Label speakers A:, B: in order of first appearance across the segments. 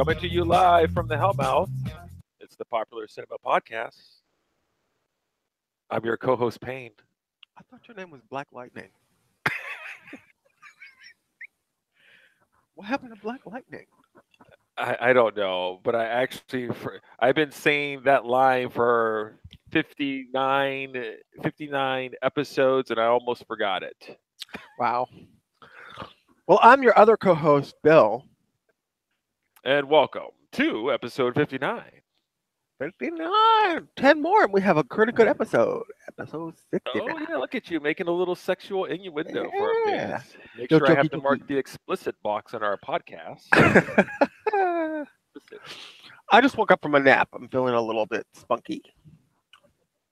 A: Coming to you live from the Hellmouth. It's the Popular Cinema Podcast. I'm your co-host, Payne.
B: I thought your name was Black Lightning. What happened to Black Lightning?
A: I don't know, but I've been saying that line for 59 episodes, and I almost forgot it.
B: Wow. Well, I'm your other co-host, Bill.
A: And welcome to episode 59.
B: 59. 10 more, and we have a pretty good episode. Episode 69.
A: Oh yeah, look at you making a little sexual innuendo for a
B: Yeah.
A: bit. Make
B: Yo,
A: sure I have
B: jokey,
A: to mark
B: jokey.
A: the explicit box on our podcast.
B: I just woke up from a nap. I'm feeling a little bit spunky.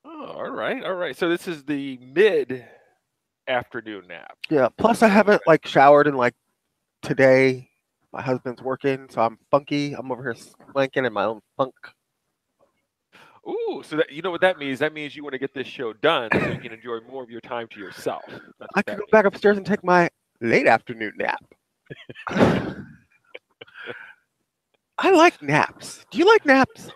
A: Oh, all right. So this is the mid-afternoon nap.
B: Yeah. Plus, I haven't showered in today. My husband's working, so I'm funky. I'm over here swanking in my own funk.
A: Ooh, so that you know what that means? That means you want to get this show done so you can enjoy more of your time to yourself. That's
B: I
A: what
B: could
A: that
B: go back upstairs and take my late afternoon nap. I like naps. Do you like naps?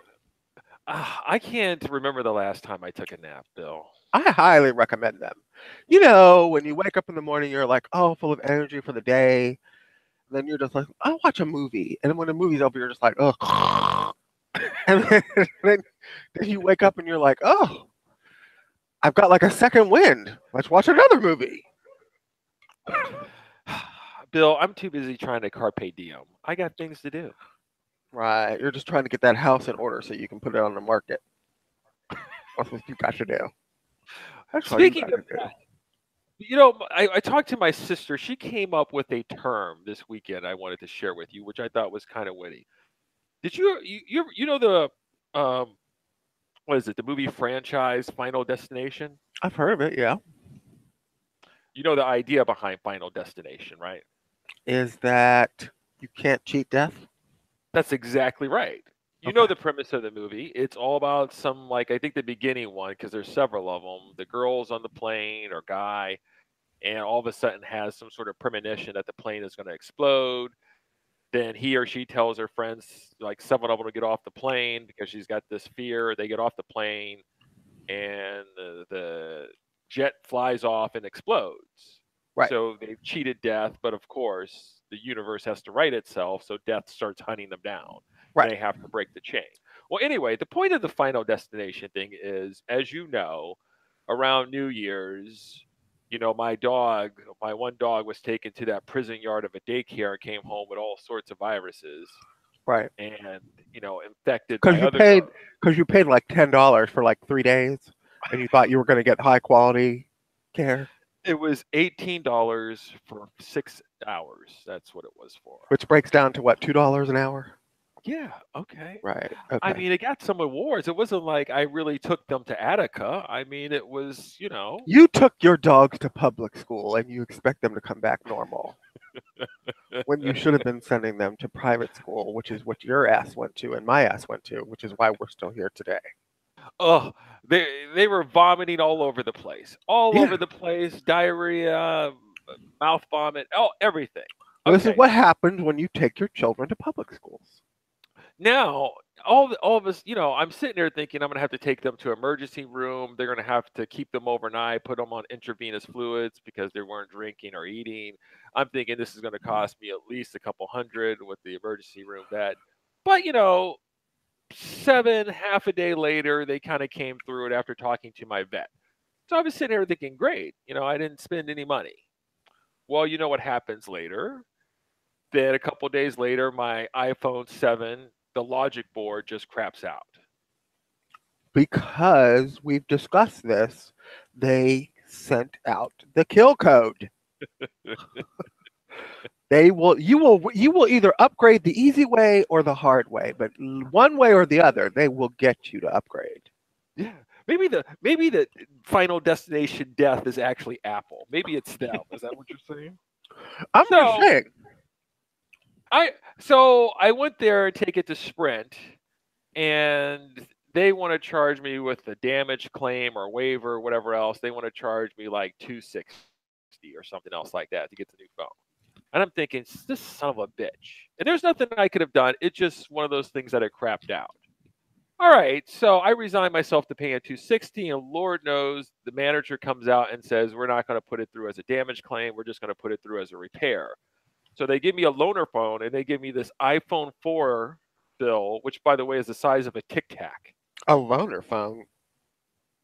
A: I can't remember the last time I took a nap, Bill.
B: I highly recommend them. You know, when you wake up in the morning, you're like, oh, full of energy for the day. Then you're just like, I'll watch a movie. And then when the movie's over, you're just like, ugh. And then you wake up and you're like, oh, I've got a second wind. Let's watch another movie.
A: Bill, I'm too busy trying to carpe diem. I got things to do.
B: Right. You're just trying to get that house in order so you can put it on the market. That's what you got to do. That's all you
A: Speaking
B: got
A: of
B: to do.
A: that, I talked to my sister. She came up with a term this weekend I wanted to share with you, which I thought was kind of witty. Did you know the what is it? The movie franchise Final Destination?
B: I've heard of it, yeah.
A: You know the idea behind Final Destination, right?
B: Is that you can't cheat death?
A: That's exactly right. You know
B: Okay.
A: the premise of the movie. It's all about some I think the beginning one because there's several of them. The girl's on the plane or guy, and all of a sudden has some sort of premonition that the plane is going to explode. Then he or she tells her friends, like 7 of them, to get off the plane because she's got this fear. They get off the plane, and the jet flies off and explodes.
B: Right.
A: So they've cheated death, but of course the universe has to right itself, so death starts hunting them down.
B: Right.
A: And they have to break the chain. Well, anyway, the point of the Final Destination thing is, as you know, around New Year's, my one dog was taken to that prison yard of a daycare and came home with all sorts of viruses
B: Right.
A: and, infected
B: Because
A: my
B: you
A: other
B: paid
A: dog.
B: because you paid $10 for 3 days, and you thought you were going to get high quality care,
A: It was $18 for 6 hours. That's what it was for.
B: which breaks down to what, $2 an hour?
A: Yeah, okay.
B: Right.
A: I
B: Okay.
A: mean, it got some awards. It wasn't like I really took them to Attica. I mean, it was,
B: You took your dogs to public school, and you expect them to come back normal when you should have been sending them to private school, which is what your ass went to and my ass went to, which is why we're still here today.
A: oh, they were vomiting all over the place. All
B: Yeah.
A: over the place, diarrhea, mouth vomit, everything.
B: Well, this is
A: Okay.
B: what happens when you take your children to public schools.
A: Now, all of us, I'm sitting there thinking I'm going to have to take them to emergency room. They're going to have to keep them overnight, put them on intravenous fluids because they weren't drinking or eating. I'm thinking this is going to cost me at least a couple hundred with the emergency room vet. But, half a day later, they kind of came through it after talking to my vet. So I was sitting here thinking, great, I didn't spend any money. Well, you know what happens later? Then a couple days later, my iPhone 7, the logic board just craps out.
B: Because we've discussed this, they sent out the kill code. You will either upgrade the easy way or the hard way, but one way or the other, they will get you to upgrade.
A: Yeah. Maybe the Final Destination death is actually Apple. Maybe it's them. Is that what you're saying?
B: I'm just saying.
A: I went there to take it to Sprint, and they want to charge me with the damage claim or waiver, whatever else. They want to charge me like $260 or something else like that to get the new phone. And I'm thinking, this son of a bitch. And there's nothing I could have done. It's just one of those things that I crapped out. All right, so I resigned myself to paying 260, and Lord knows the manager comes out and says we're not going to put it through as a damage claim. We're just going to put it through as a repair. So they give me a loaner phone, and they give me this iPhone 4 bill, which, by the way, is the size of a Tic Tac.
B: A loaner phone.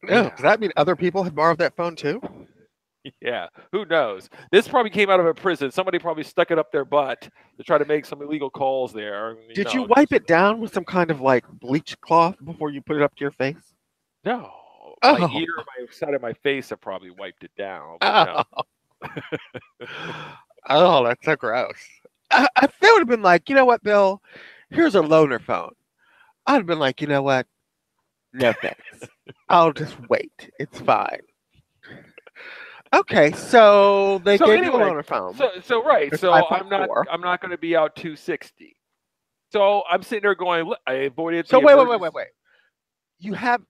B: No,
A: Yeah.
B: does that mean other people had borrowed that phone too?
A: Yeah, who knows? This probably came out of a prison. Somebody probably stuck it up their butt to try to make some illegal calls there.
B: Did you wipe it down with some kind of like bleach cloth before you put it up to your face?
A: No, my
B: Oh,
A: ear, my side of my face have probably wiped it down. But no.
B: oh, oh, that's so gross. If they would have been like, you know what, Bill, here's a loaner phone. I'd have been like, you know what? No thanks. I'll just wait. It's fine. Okay, so they
A: So
B: gave you a
A: anyway,
B: loaner phone.
A: so right.
B: It's
A: So
B: iPhone 4.
A: I'm not going to be out 260. So I'm sitting there going, "Look, I avoided.
B: So
A: the
B: wait.
A: emergency-"
B: You have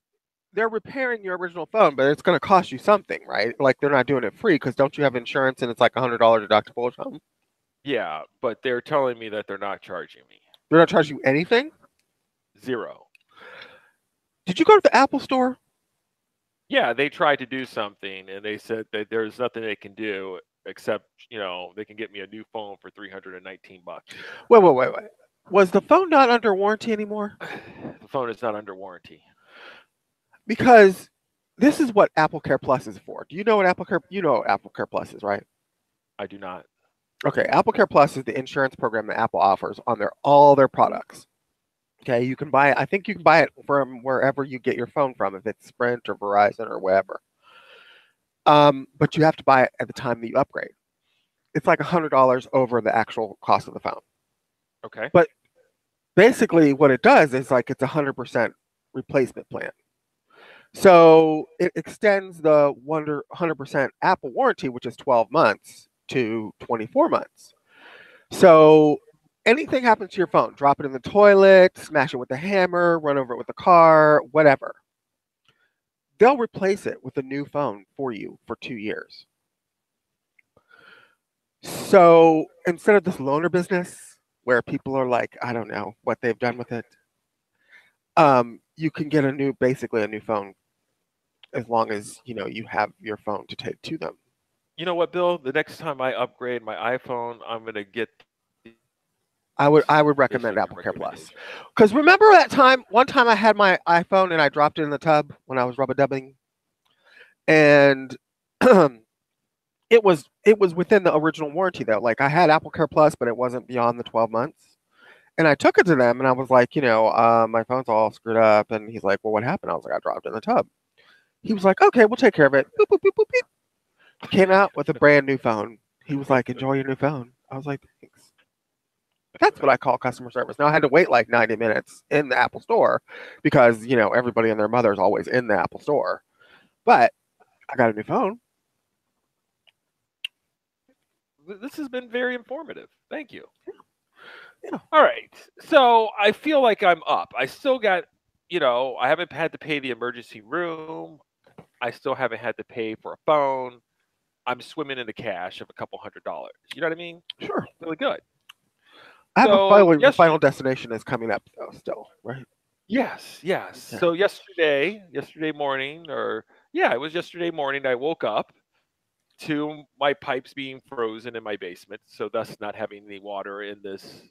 B: they're repairing your original phone, but it's going to cost you something, right? Like they're not doing it free because don't you have insurance and it's like $100 deductible or something?
A: Yeah, but they're telling me that they're not charging me
B: They're not charging you anything.
A: 0.
B: Did you go to the Apple store?
A: Yeah, they tried to do something, and they said that there's nothing they can do except they can get me a new phone for $319.
B: Wait. Was the phone not under warranty anymore?
A: The phone is not under warranty.
B: Because this is what Apple Care Plus is for. Do you know what Apple Care? You know what Apple Care Plus is, right?
A: I do not.
B: Okay, Apple Care Plus is the insurance program that Apple offers on all their products. Okay, you can buy it. I think you can buy it from wherever you get your phone from, if it's Sprint or Verizon or wherever. But you have to buy it at the time that you upgrade. It's like $100 over the actual cost of the phone.
A: Okay.
B: But basically, what it does is like it's 100% replacement plan. So it extends the 100% Apple warranty, which is 12 months, to 24 months. So anything happens to your phone, drop it in the toilet, smash it with a hammer, run over it with a car, whatever, they'll replace it with a new phone for you for 2 years. So instead of this loaner business where people are like, I don't know what they've done with it, you can get basically a new phone as long as you have your phone to take to them.
A: You know what, Bill? The next time I upgrade my iPhone, I'm gonna get.
B: I would recommend Apple Care Plus. Because remember that time? One time I had my iPhone and I dropped it in the tub when I was rubber-dubbing, and it was within the original warranty though. Like I had Apple Care Plus, but it wasn't beyond the 12 months. And I took it to them and I was like, my phone's all screwed up. And he's like, well, what happened? I was like, I dropped it in the tub. He was like, okay, we'll take care of it. Boop, boop, boop, boop, beep. Came out with a brand new phone. He was like, enjoy your new phone. I was like, thanks. That's what I call customer service. Now I had to wait like 90 minutes in the Apple store because, everybody and their mother is always in the Apple store. But I got a new phone.
A: This has been very informative. Thank you.
B: Yeah.
A: All right. So I feel like I'm up. I still got, I haven't had to pay the emergency room. I still haven't had to pay for a phone. I'm swimming in the cash of a couple $100. You know what I mean?
B: Sure.
A: Really good.
B: I have
A: So,
B: the final destination is coming up though, still, right?
A: Yes.
B: Yeah.
A: So yesterday morning, it was yesterday morning, I woke up to my pipes being frozen in my basement, so thus not having any water in this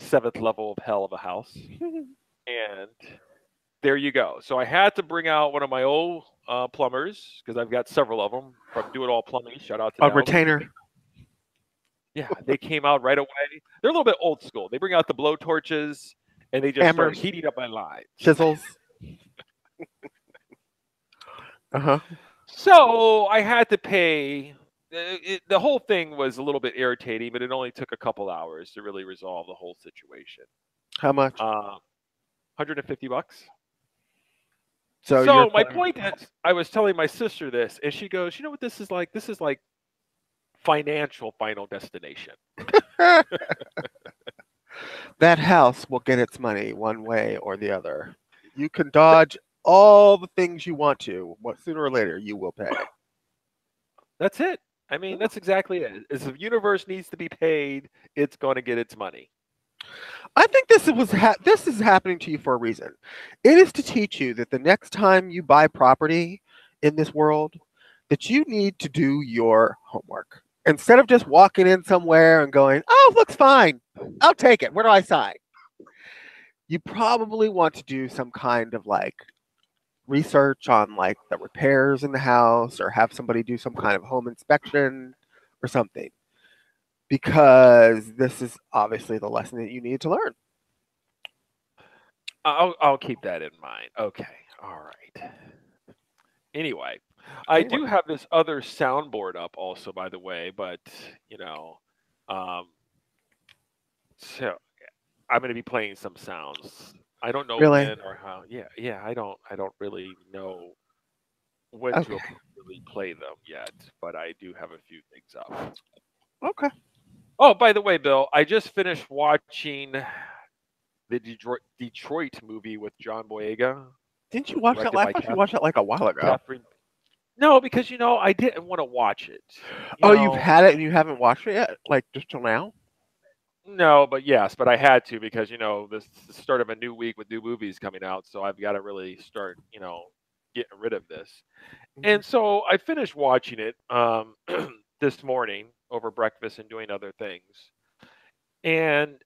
A: 7th level of hell of a house. And there you go. So I had to bring out one of my old plumbers because I've got several of them from Do It All Plumbing. Shout out to
B: A
A: them.
B: retainer.
A: Yeah, they came out right away. They're a little bit old school. They bring out the blow torches and they just start
B: Hammers.
A: heating up my lines.
B: Chisels. Uh-huh.
A: So I had to pay. The whole thing was a little bit irritating, but it only took a couple hours to really resolve the whole situation.
B: How much?
A: $150.
B: So
A: my point is, I was telling my sister this, and she goes, "You know what this is like? This is like financial Final Destination."
B: That house will get its money one way or the other. You can dodge all the things you want to. Sooner or later, you will pay.
A: That's it. I mean,
B: Yeah.
A: that's exactly it. As the universe needs to be paid, it's going to get its money.
B: I think this is happening to you for a reason. It is to teach you that the next time you buy property in this world, that you need to do your homework instead of just walking in somewhere and going, "Oh, looks fine. I'll take it. Where do I sign?" You probably want to do some kind of like research on like the repairs in the house or have somebody do some kind of home inspection or something because this is obviously the lesson that you need to learn.
A: I'll keep that in mind. Okay. All right. Anyway, I
B: Anyway,
A: do have this other soundboard up also, by the way, but you know, um, so I'm going to be playing some sounds. I don't know
B: really?
A: when or how. Yeah, yeah. I don't really know when to
B: Okay.
A: appropriately play them yet, but I do have a few things up.
B: Okay.
A: Oh, by the way, Bill, I just finished watching the Detroit movie with John Boyega,
B: Didn't you watch that?
A: directed
B: I
A: by
B: thought you watched that like a while ago.
A: Catherine. No, because I didn't want to watch it. You
B: Oh, you've
A: know,
B: had it and you haven't watched it yet? Like just till now?
A: no, but yes, but I had to because this is the start of a new week with new movies coming out, so I've got to really start getting rid of this.
B: Mhm.
A: And so I finished watching it this morning over breakfast and doing other things. And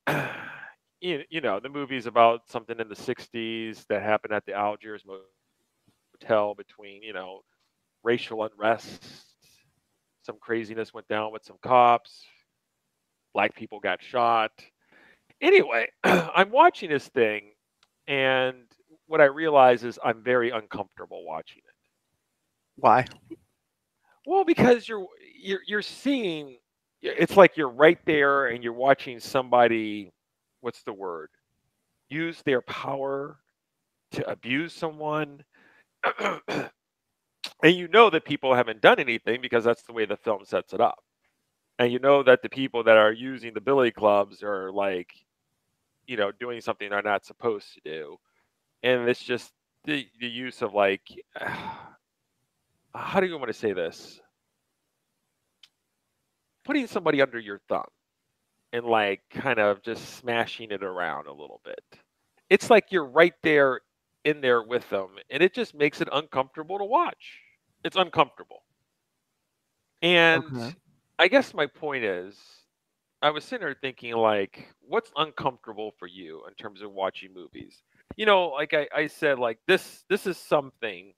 A: the movie's about something in the '60s that happened at the Algiers Motel between racial unrest. Some craziness went down with some cops. Black people got shot. Anyway, I'm watching this thing, and what I realize is I'm very uncomfortable watching it.
B: Why?
A: Well, because you're seeing, it's like you're right there and you're watching somebody, what's the word? Use their power to abuse someone. And you know that people haven't done anything because that's the way the film sets it up. And you know that the people that are using the billy clubs are like, doing something they're not supposed to do. And it's just the use of like, how do you want to say this? Putting somebody under your thumb and like kind of just smashing it around a little bit. It's like you're right there in there with them, and it just makes it uncomfortable to watch. It's uncomfortable. And
B: Okay.
A: I guess my point is, I was sitting there thinking, like, what's uncomfortable for you in terms of watching movies? Like I said, like this is something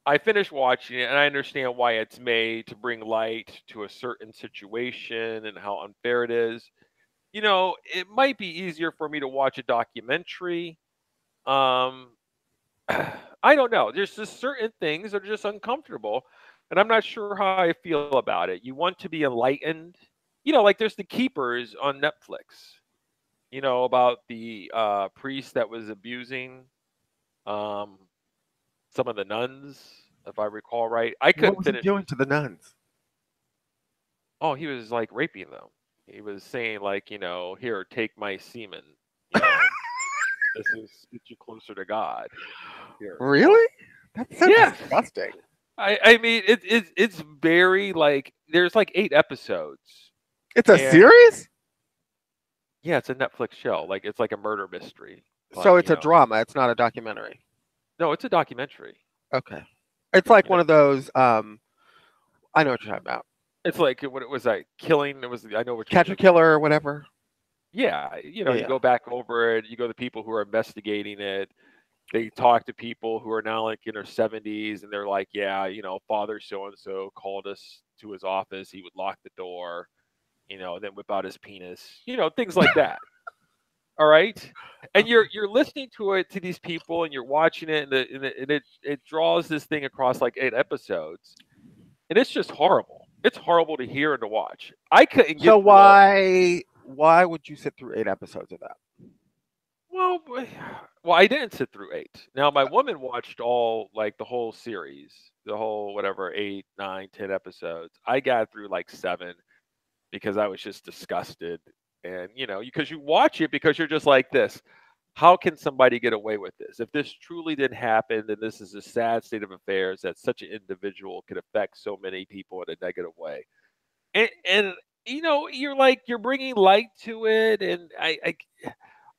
A: I finished watching it and I understand why it's made to bring light to a certain situation and how unfair it is. It might be easier for me to watch a documentary. Um, I don't know. There's just certain things that are just uncomfortable, and I'm not sure how I feel about it. You want to be enlightened. Like there's The Keepers on Netflix. About the priest that was abusing um, some of the nuns, if I recall right. I
B: What
A: couldn't
B: was he
A: finish.
B: doing to the nuns?
A: Oh, he was like raping them. He was saying like, here, take my semen. You know, this is get you closer to God. Here,
B: Really? That's so
A: yes.
B: disgusting.
A: I mean, it's very like there's like 8 episodes,
B: It's a
A: and
B: series?
A: yeah, it's a Netflix show. Like it's like a murder mystery.
B: So
A: Like
B: it's a drama, it's not a documentary.
A: no, it's a documentary.
B: Okay. It's like
A: You know,
B: one of those I know what you're talking about.
A: it's like what it was like killing. It was I know what you
B: Catch a
A: mean.
B: killer or whatever.
A: Yeah,
B: Yeah,
A: you
B: yeah.
A: go back over it. You go to people who are investigating it. They talk to people who are now like in their 70s, and they're like, yeah, father so and so called us to his office. He would lock the door, then whip out his penis, things like that. All right, and you're listening to it to these people, and you're watching it, and it draws this thing across like 8 episodes, and it's just horrible. It's horrible to hear and to watch. I couldn't
B: So
A: get through all.
B: why would you sit through 8 episodes of that?
A: Well, well, I didn't sit through 8. Now, my woman watched all like the whole series, the whole whatever 8, 9, 10 episodes. I got through like 7 because I was just disgusted, and because you watch it because you're just like this. how can somebody get away with this? If this truly did happen, then this is a sad state of affairs that such an individual could affect so many people in a negative way. And you're like you're bringing light to it, and I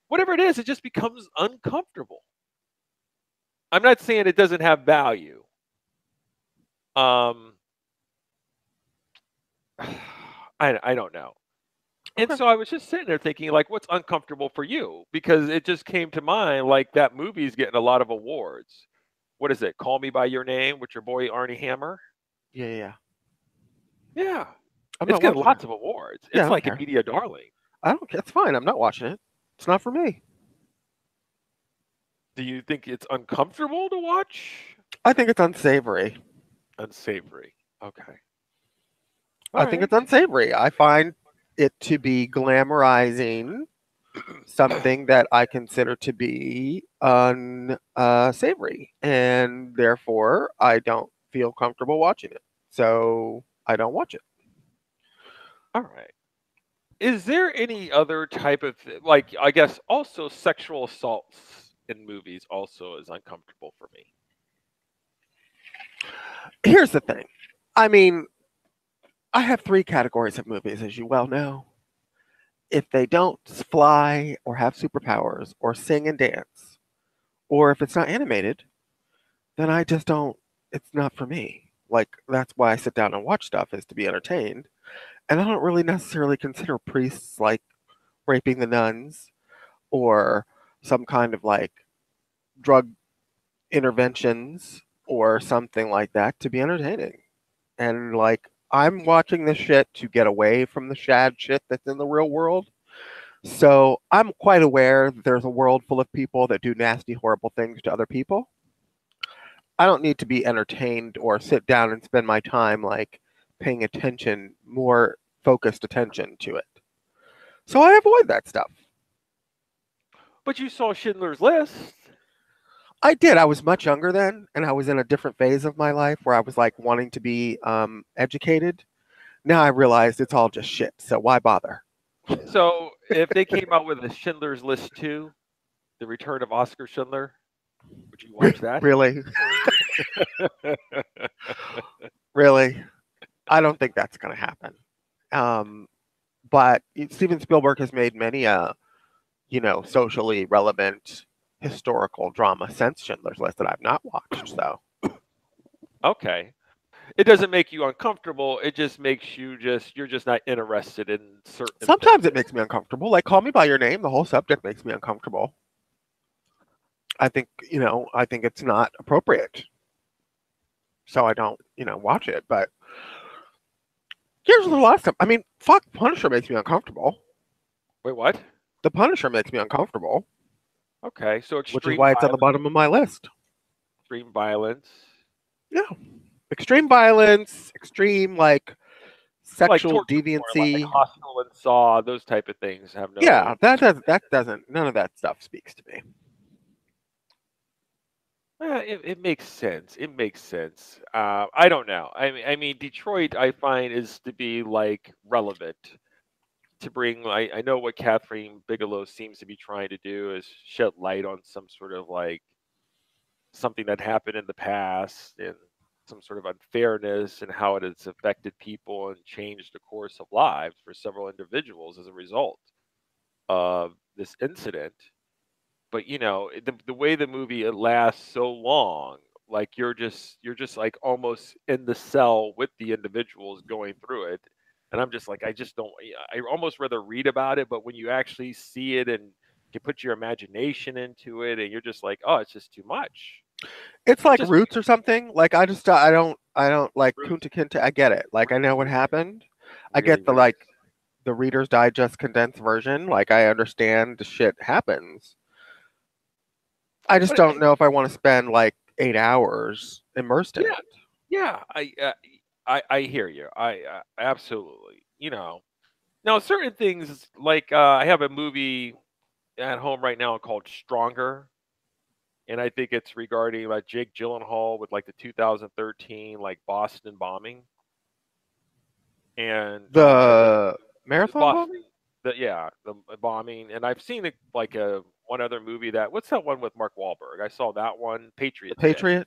A: whatever it is, it just becomes uncomfortable. I'm not saying it doesn't have value. Um, I don't know. And
B: Okay.
A: so I was just sitting there thinking, like, what's uncomfortable for you? Because it just came to mind, like that movie's getting a lot of awards. What is it? Call Me by Your Name with your boy Arnie Hammer.
B: Yeah, yeah, yeah.
A: Yeah,
B: I'm
A: it's
B: not
A: getting
B: watching it.
A: lots of awards.
B: Yeah, I
A: It's
B: don't
A: like a
B: care.
A: media darling.
B: I don't care. It's fine. I'm not watching it. It's not for me.
A: Do you think it's uncomfortable to watch?
B: I think it's unsavory.
A: Unsavory. Okay. All
B: I think
A: right.
B: it's unsavory. I find it to be glamorizing something that I consider to be unsavory, and therefore I don't feel comfortable watching it. So I don't watch it.
A: All right. Is there any other type of like I guess also sexual assaults in movies also is uncomfortable for me.
B: Here's the thing. I mean, I have three categories of movies, as you well know. If they don't fly or have superpowers or sing and dance, or if it's not animated, then I just don't, it's not for me. Like, that's why I sit down and watch stuff, is to be entertained. And I don't really necessarily consider priests like raping the nuns or some kind of like drug interventions or something like that to be entertaining. And like, I'm watching this shit to get away from the shad shit that's in the real world. So I'm quite aware that there's a world full of people that do nasty, horrible things to other people. I don't need to be entertained or sit down and spend my time like paying attention, more focused attention to it. So I avoid that stuff.
A: But you saw Schindler's List.
B: I did. I was much younger then, and I was in a different phase of my life where I was like wanting to be educated. Now I realized it's all just shit. So why bother?
A: So if they came out with a Schindler's List 2, The Return of Oscar Schindler, would you watch that?
B: Really, really, I don't think that's going to happen. Um, but Steven Spielberg has made many, socially relevant historical drama since Schindler's List that I've not watched. So
A: Okay. It doesn't make you uncomfortable. It just makes you're just not interested in certain things.
B: sometimes it makes me uncomfortable. Like Call Me by Your Name, the whole subject makes me uncomfortable. I think it's not appropriate. So I don't, watch it. But here's the last time. I mean, fuck, Punisher makes me uncomfortable.
A: Wait, what?
B: The Punisher makes me uncomfortable,
A: Okay, so
B: which is why it's on the bottom of my list.
A: extreme violence,
B: Yeah. Extreme violence, extreme like
A: like
B: sexual
A: torture porn, like
B: deviancy.
A: Hostel and Saw, those type of things have
B: Yeah,
A: no.
B: that doesn't none of that stuff speaks to me.
A: It makes sense. It makes sense. I don't know. I mean, Detroit, I find is to be like relevant to bring. I know what Catherine Bigelow seems to be trying to do is shed light on some sort of like something that happened in the past and some sort of unfairness and how it has affected people and changed the course of lives for several individuals as a result of this incident. But the way the movie it lasts so long, like you're just like almost in the cell with the individuals going through it, and I'm just like I just don't. I almost rather read about it, but when you actually see it and you put your imagination into it, and you're just like, oh, it's just too much.
B: It's
A: It
B: like
A: just
B: Roots or something. Like I don't like
A: Roots,
B: Kunta Kinte. I get it. Like I know what
A: really,
B: happened. I
A: really,
B: get the
A: really.
B: like the Reader's Digest condensed version. Like I understand the shit happens. I just
A: But
B: don't know if I want to spend like 8 hours immersed in
A: yeah,
B: it.
A: yeah, I hear you. I absolutely. Now certain things like I have a movie at home right now called Stronger, and I think it's regarding like Jake Gyllenhaal with like the 2013 like Boston bombing, and
B: The
A: the
B: marathon
A: Boston,
B: bombing?
A: the yeah, the bombing, and I've seen it like a one other movie what's that one with Mark Wahlberg? I saw that one,
B: The
A: Patriot Day.
B: Patriot.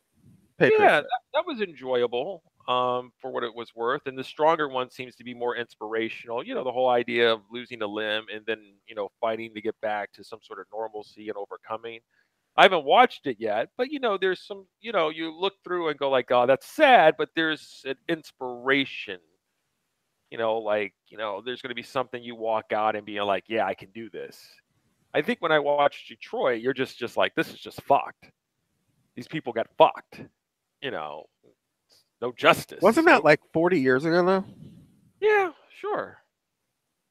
B: Patriot.
A: Yeah, that was enjoyable for what it was worth. And the stronger one seems to be more inspirational. You know, the whole idea of losing a limb and then, fighting to get back to some sort of normalcy and overcoming. I haven't watched it yet, but there's some, you look through and go like, oh, that's sad, but there's an inspiration. There's going to be something you walk out and being like, yeah, I can do this. I think when I watch Detroit, you're just like, this is just fucked. These people got fucked. No justice.
B: Wasn't that like 40 years ago though?
A: Yeah, sure.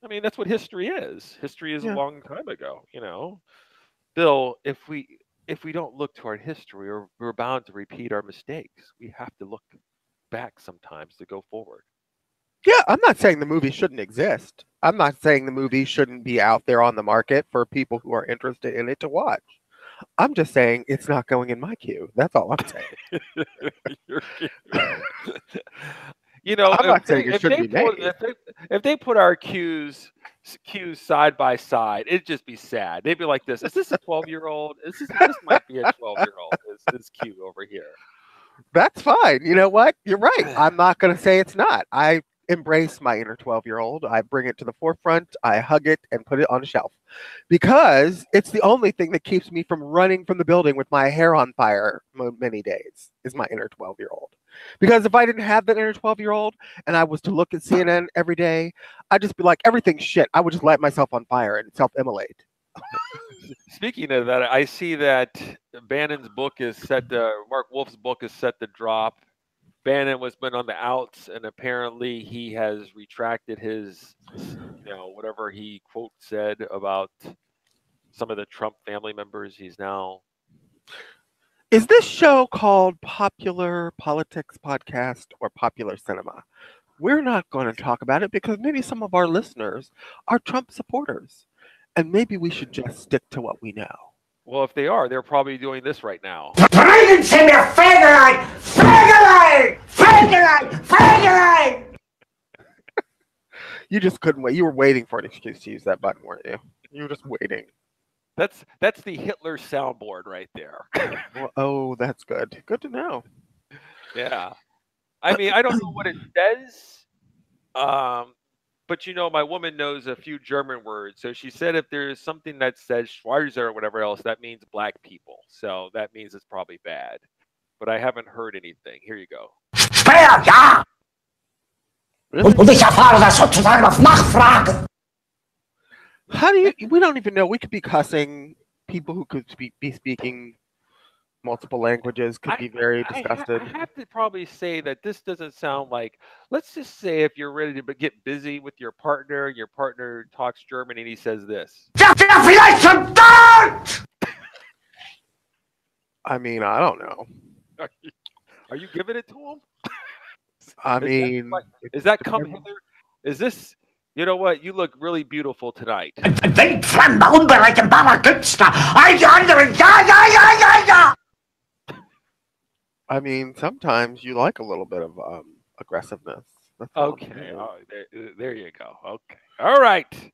A: I mean, that's what history is. History is
B: Yeah.
A: a long time ago. Bill, if we don't look to our history, we're bound to repeat our mistakes. We have to look back sometimes to go forward.
B: Yeah, I'm not saying the movie shouldn't exist. I'm not saying the movie shouldn't be out there on the market for people who are interested in it to watch. I'm just saying it's not going in my queue. That's all I'm saying. I'm not saying it shouldn't be made.
A: If they put our queues side by side, it'd just be sad. They'd be like this. Is this a 12-year-old? This might be a 12-year-old, this queue over here.
B: That's fine. You know what? You're right. I'm not going to say it's not. I embrace my inner 12-year-old. I bring it to the forefront. I hug it and put it on a shelf because it's the only thing that keeps me from running from the building with my hair on fire many days is my inner 12-year-old. Because if I didn't have that inner 12-year-old and I was to look at CNN every day, I'd just be like, everything's shit. I would just light myself on fire and self-immolate.
A: Speaking of that, I see that Bannon's book is set to, Mark Wolf's book is set to drop. Bannon was been on the outs, and apparently he has retracted his, whatever he quote said about some of the Trump family members. He's now.
B: Is this show called Popular Politics Podcast or Popular Cinema? We're not going to talk about it because maybe some of our listeners are Trump supporters, and maybe we should just stick to what we know.
A: Well, if they are, they're probably doing this right now.
B: You just couldn't wait. You were waiting for an excuse to use that button, weren't you? You were just waiting.
A: That's the Hitler soundboard right there.
B: Well, oh, that's good. Good to know.
A: Yeah. I mean, I don't know what it says. But my woman knows a few German words. So she said if there's something that says Schwarzer or whatever else, that means black people. So that means it's probably bad. But I haven't heard anything. Here you go.
B: Really? How do you? We don't even know. We could be cussing. People who could be speaking multiple languages could be very disgusted.
A: I have to probably say that this doesn't sound like. Let's just say if you're ready to get busy with your partner talks German and he says this.
B: I mean, I don't know.
A: Are you giving it to him?
B: I mean,
A: is that come hither? Is this? You know what? You look really beautiful tonight.
B: I mean, sometimes you like a little bit of aggressiveness.
A: Okay. Oh, there you go. Okay. All right.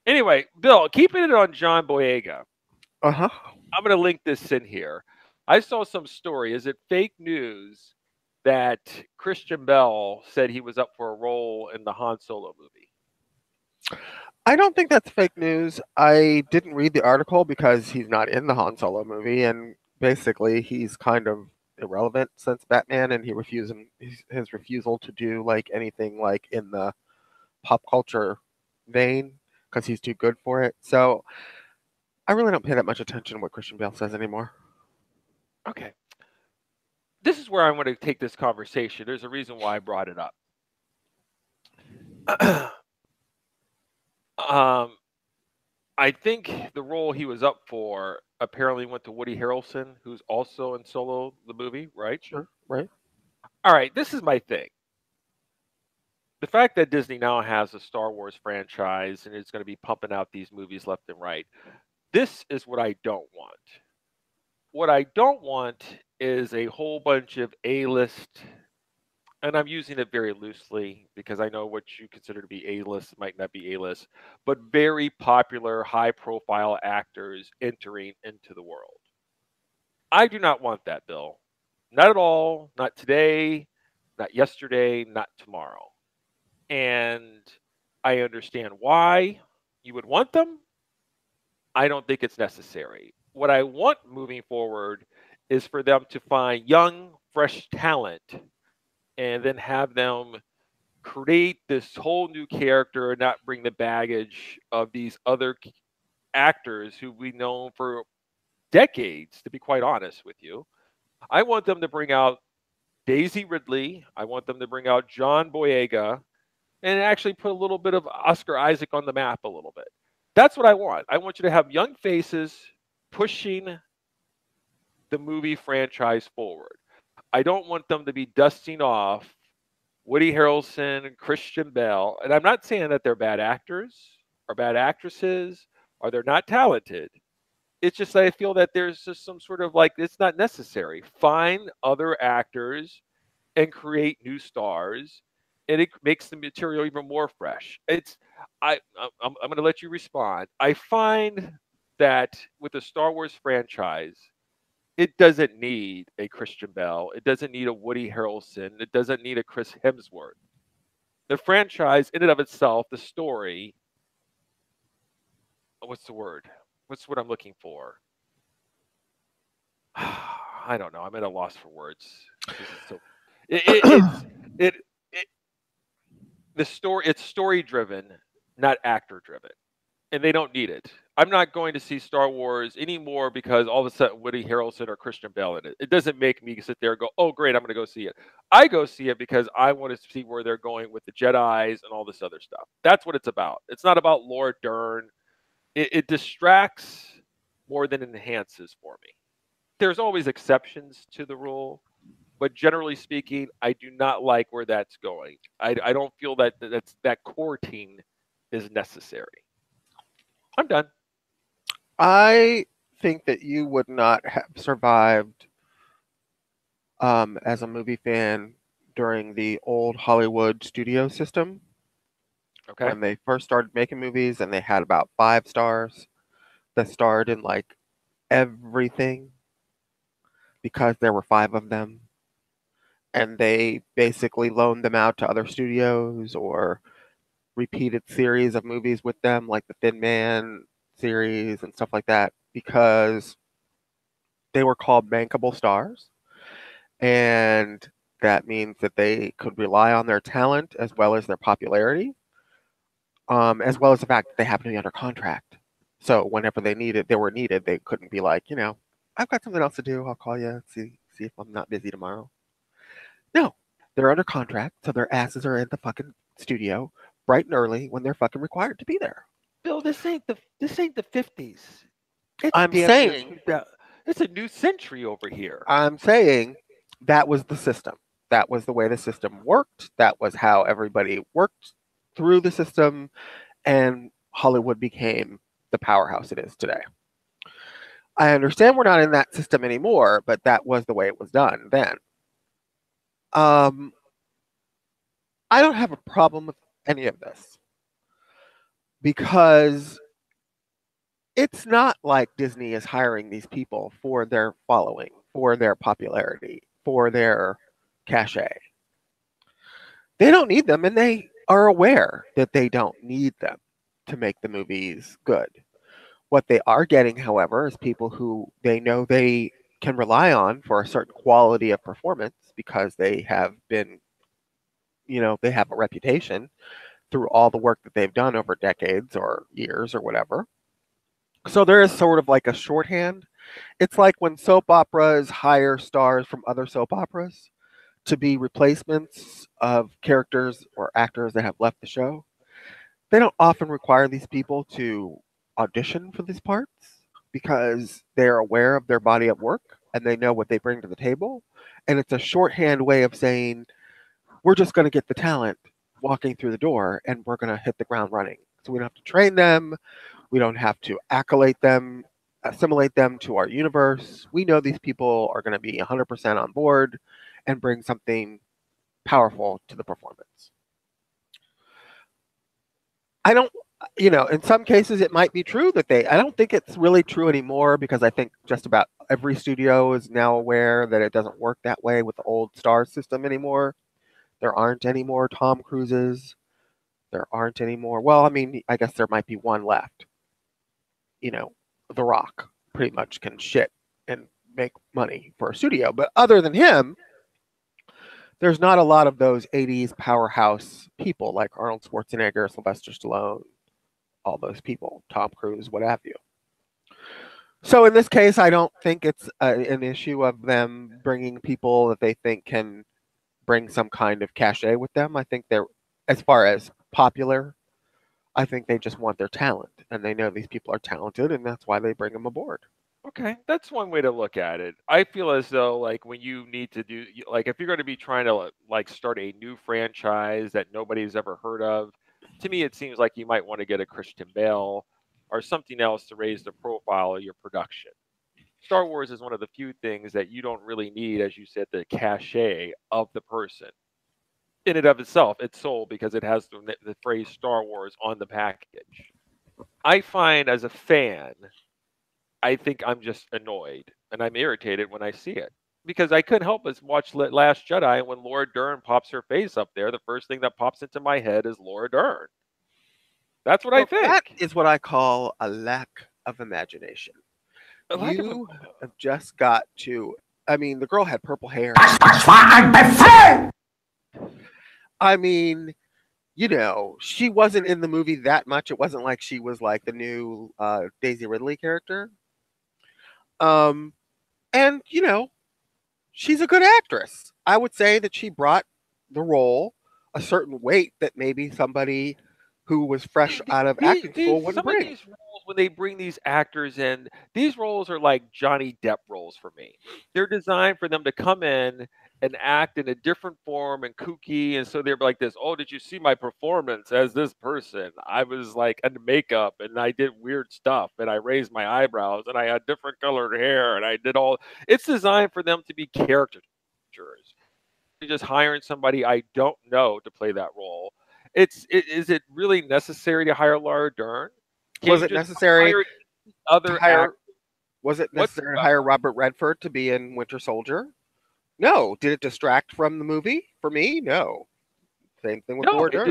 A: Anyway, Bill, keeping it on John Boyega.
B: Uh-huh.
A: I'm going to link this in here. I saw some story. Is it fake news that Christian Bale said he was up for a role in the Han Solo movie?
B: I don't think that's fake news. I didn't read the article because he's not in the Han Solo movie, and basically he's kind of irrelevant since Batman, and his refusal to do like anything like in the pop culture vein because he's too good for it. So I really don't pay that much attention to what Christian Bale says anymore.
A: Okay. This is where I want to take this conversation. There's a reason why I brought it up. I think the role he was up for apparently went to Woody Harrelson, who's also in Solo, the movie, right?
B: Sure, right.
A: All right, this is my thing. The fact that Disney now has a Star Wars franchise and it's going to be pumping out these movies left and right, this is what I don't want. What I don't want is a whole bunch of A-list and I'm using it very loosely because I know what you consider to be A-list might not be A-list, but very popular, high-profile actors entering into the world. I do not want that, Bill. Not at all. Not today, not yesterday, not tomorrow. And I understand why you would want them. I don't think it's necessary. What I want moving forward is for them to find young, fresh talent and then have them create this whole new character and not bring the baggage of these other actors who we've known for decades, to be quite honest with you. I want them to bring out Daisy Ridley. I want them to bring out John Boyega and actually put a little bit of Oscar Isaac on the map a little bit. That's what I want. I want you to have young faces pushing the movie franchise forward. I don't want them to be dusting off Woody Harrelson, Christian Bale, and I'm not saying that they're bad actors or bad actresses or they're not talented. It's just that I feel that there's just some sort of like it's not necessary. Find other actors and create new stars, and it makes the material even more fresh. I'm going to let you respond. I find that with the Star Wars franchise, it doesn't need a Christian Bell. It doesn't need a Woody Harrelson. It doesn't need a Chris Hemsworth. The franchise, in and of itself, the story. What's the word? What's what I'm looking for? I don't know. I'm at a loss for words. This is so. It the story. It's story driven, not actor driven, and they don't need it. I'm not going to see Star Wars anymore because all of a sudden Woody Harrelson or Christian Bale in it. It doesn't make me sit there and go, "Oh, great, I'm going to go see it." I go see it because I want to see where they're going with the Jedi's and all this other stuff. That's what it's about. It's not about Laura Dern. It distracts more than enhances for me. There's always exceptions to the rule, but generally speaking, I do not like where that's going. I don't feel that that courting is necessary. I'm done.
B: I think that you would not have survived as a movie fan during the old Hollywood studio system
A: Okay.
B: when they first started making movies and they had about 5 stars that starred in like everything because there were 5 of them. And they basically loaned them out to other studios or repeated series of movies with them, like the Thin Man series and stuff like that, because they were called bankable stars. And that means that they could rely on their talent as well as their popularity, as well as the fact that they happen to be under contract. So whenever they were needed, they couldn't be like, I've got something else to do. I'll call you. See if I'm not busy tomorrow. No, they're under contract, so their asses are in the fucking studio bright and early when they're fucking required to be there.
A: Bill, this ain't the 50s. It's
B: I'm
A: damn near
B: saying,
A: it's a new century over here.
B: I'm saying that was the system. That was the way the system worked. That was how everybody worked through the system, and Hollywood became the powerhouse it is today. I understand we're not in that system anymore, but that was the way it was done then. Um, I don't have a problem with any of this because it's not like Disney is hiring these people for their following, for their popularity, for their cachet. They don't need them, and they are aware that they don't need them to make the movies good. What they are getting, however, is people who they know they can rely on for a certain quality of performance because they have been, they have a reputation through all the work that they've done over decades or years or whatever. So there is sort of like a shorthand. It's like when soap operas hire stars from other soap operas to be replacements of characters or actors that have left the show. They don't often require these people to audition for these parts because they're aware of their body of work and they know what they bring to the table. And it's a shorthand way of saying, we're just going to get the talent walking through the door and we're going to hit the ground running. So we don't have to train them. We don't have to accolade them, assimilate them to our universe. We know these people are going to be 100% on board and bring something powerful to the performance. I don't, in some cases it might be true that I don't think it's really true anymore because I think just about every studio is now aware that it doesn't work that way with the old star system anymore. There aren't any more Tom Cruises. There aren't any more. Well, I mean, I guess there might be one left. The Rock pretty much can shit and make money for a studio. But other than him, there's not a lot of those 80s powerhouse people like Arnold Schwarzenegger, Sylvester Stallone, all those people, Tom Cruise, what have you. So in this case, I don't think it's an issue of them bringing people that they think can bring some kind of cachet with them. I think they're, as far as popular, I think they just want their talent, and they know these people are talented, and that's why they bring them aboard.
A: Okay, that's one way to look at it. I feel as though like when you need to do like if you're going to be trying to like start a new franchise that nobody's ever heard of, to me it seems like you might want to get a Christian Bale or something else to raise the profile of your production. Star Wars is one of the few things that you don't really need, as you said, the cachet of the person. In and of itself, it's sold because it has the phrase Star Wars on the package. I find as a fan, I think I'm just annoyed and I'm irritated when I see it because I couldn't help but watch Last Jedi. And when Laura Dern pops her face up there, the first thing that pops into my head is Laura Dern. That's what I think.
B: That is what I call a lack of imagination. You have just got to. I mean, the girl had purple hair. I mean, she wasn't in the movie that much. It wasn't like she was like the new Daisy Ridley character. And she's a good actress. I would say that she brought the role a certain weight that maybe somebody who was fresh out of acting school wouldn't bring.
A: Some of these roles, when they bring these actors in, these roles are like Johnny Depp roles for me. They're designed for them to come in and act in a different form and kooky, and so they're like this. Oh, did you see my performance as this person? I was like in makeup and I did weird stuff and I raised my eyebrows and I had different colored hair and I did all. It's designed for them to be caricatures. Just hiring somebody I don't know to play that role. Is it really necessary to hire Laura Dern?
B: Was it necessary to hire Robert Redford to be in Winter Soldier? No. Did it distract from the movie? For me, no. Same thing with Laura Dern.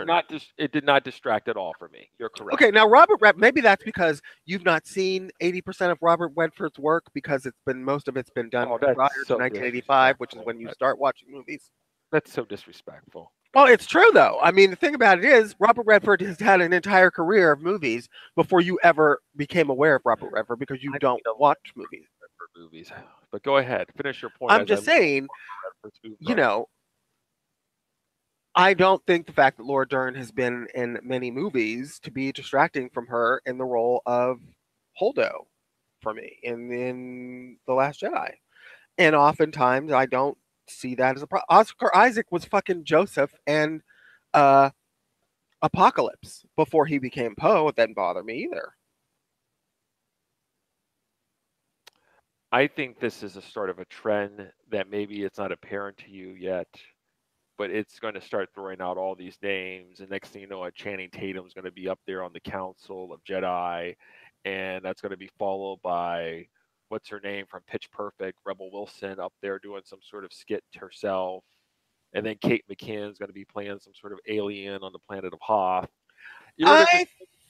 A: It did not distract at all for me. You're correct.
B: Okay, now maybe that's because you've not seen 80% of Robert Redford's work because most of it's been done prior to 1985, which is when you start watching movies.
A: That's so disrespectful.
B: Well, it's true, though. I mean, the thing about it is, Robert Redford has had an entire career of movies before you ever became aware of Robert Redford because you don't watch movies.
A: But go ahead. Finish your point.
B: I'm just saying, I don't think the fact that Laura Dern has been in many movies to be distracting from her in the role of Holdo for me in The Last Jedi. And oftentimes, I don't see that as a problem. Oscar Isaac was fucking Joseph and Apocalypse before he became Poe. It didn't bother me either.
A: I think this is a start of a trend that maybe it's not apparent to you yet, but it's going to start throwing out all these names. And next thing you know, Channing Tatum's going to be up there on the Council of Jedi, and that's going to be followed by what's her name from Pitch Perfect, Rebel Wilson, up there doing some sort of skit herself. And then Kate McKinnon's going to be playing some sort of alien on the planet of Hoth. You're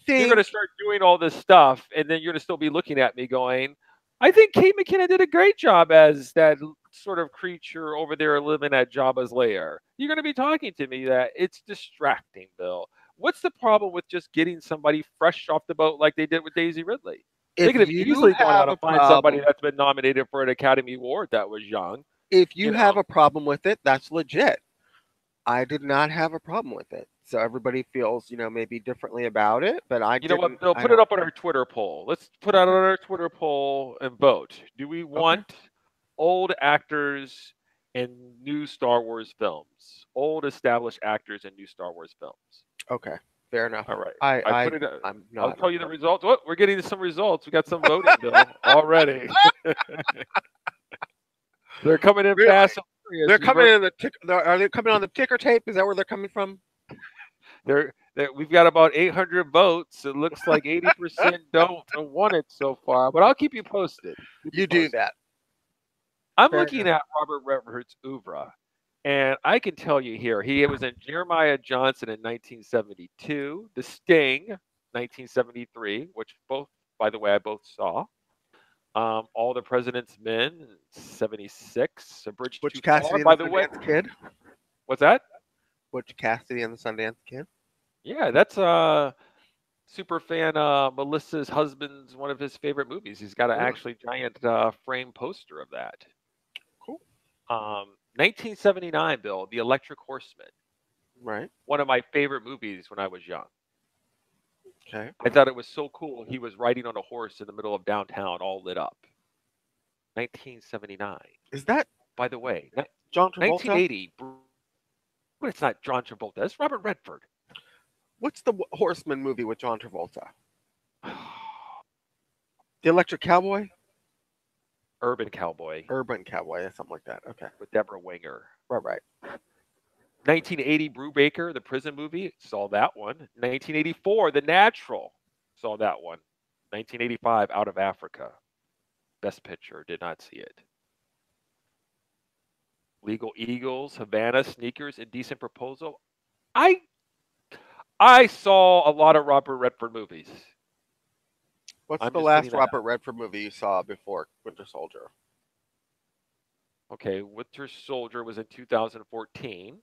A: going to start doing all this stuff, and then you're going to still be looking at me going, I think Kate McKinnon did a great job as that sort of creature over there living at Jabba's lair. You're going to be talking to me that it's distracting, Bill. What's the problem with just getting somebody fresh off the boat like they did with Daisy Ridley? They could have easily gone out and find somebody that's been nominated for an Academy Award that was young.
B: If you have a problem with it, that's legit. I did not have a problem with it. So everybody feels, maybe differently about it, but I didn't.
A: You know what, Bill? Put it up on our Twitter poll. Let's put out on our Twitter poll and vote. Do we want old actors in new Star Wars films? Old established actors in new Star Wars films.
B: Okay. Fair enough.
A: All right.
B: I'll
A: tell you the results. Oh, we're getting some results. We got some voting, Bill, already. They're coming in fast and
B: They're
A: curious.
B: coming in the are they coming on the ticker tape? Is that where they're coming from?
A: We've got about 800 votes. It looks like 80% don't want it so far, but I'll keep you posted. Keep you
B: You do
A: posted.
B: that.
A: I'm
B: Fair
A: looking
B: enough.
A: at Robert Redford's oeuvre, and I can tell you here, he was in Jeremiah Johnson in 1972, The Sting, 1973, which both, by the way, I both saw. All the President's Men, 76. A Bridge Too
B: Butch
A: Far,
B: Cassidy and
A: by
B: the
A: the way.
B: Sundance Kid.
A: What's that?
B: Butch Cassidy and the Sundance Kid.
A: Yeah, that's super fan Melissa's husband's one of his favorite movies. He's got an
B: Really?
A: actually giant frame poster of that.
B: Cool.
A: 1979, Bill, The Electric Horseman.
B: Right.
A: One of my favorite movies when I was young.
B: Okay.
A: I thought it was so cool. He was riding on a horse in the middle of downtown, all lit up. 1979.
B: Is that
A: By the way,
B: John Travolta?
A: 1980. But it's not John Travolta. It's Robert Redford.
B: What's the Horseman movie with John Travolta? The Electric Cowboy?
A: Urban Cowboy
B: Urban Cowboy, something like that. Okay.
A: with Deborah Winger.
B: Right.
A: 1980, Brubaker, the prison movie, saw that one. 1984, The Natural, saw that one. 1985, Out of Africa, Best Picture, did not see it. Legal Eagles, Havana, Sneakers, Indecent Proposal. I saw a lot of Robert Redford movies.
B: What's
A: I'm
B: the
A: just
B: last
A: putting that
B: Robert
A: out.
B: Redford movie you saw before Winter Soldier?
A: Okay, Winter Soldier was in 2014.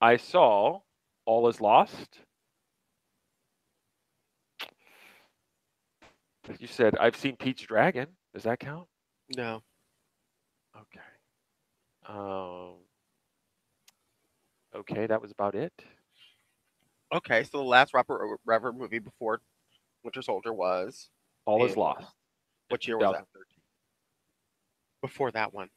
A: I saw All Is Lost. You said I've seen Pete's Dragon. Does that count?
B: No.
A: Okay. Okay, that was about it.
B: Okay, so the last Robert Redford movie before Winter Soldier was
A: All Is
B: in
A: Lost in
B: what year was that?
A: 2013.
B: Before that one.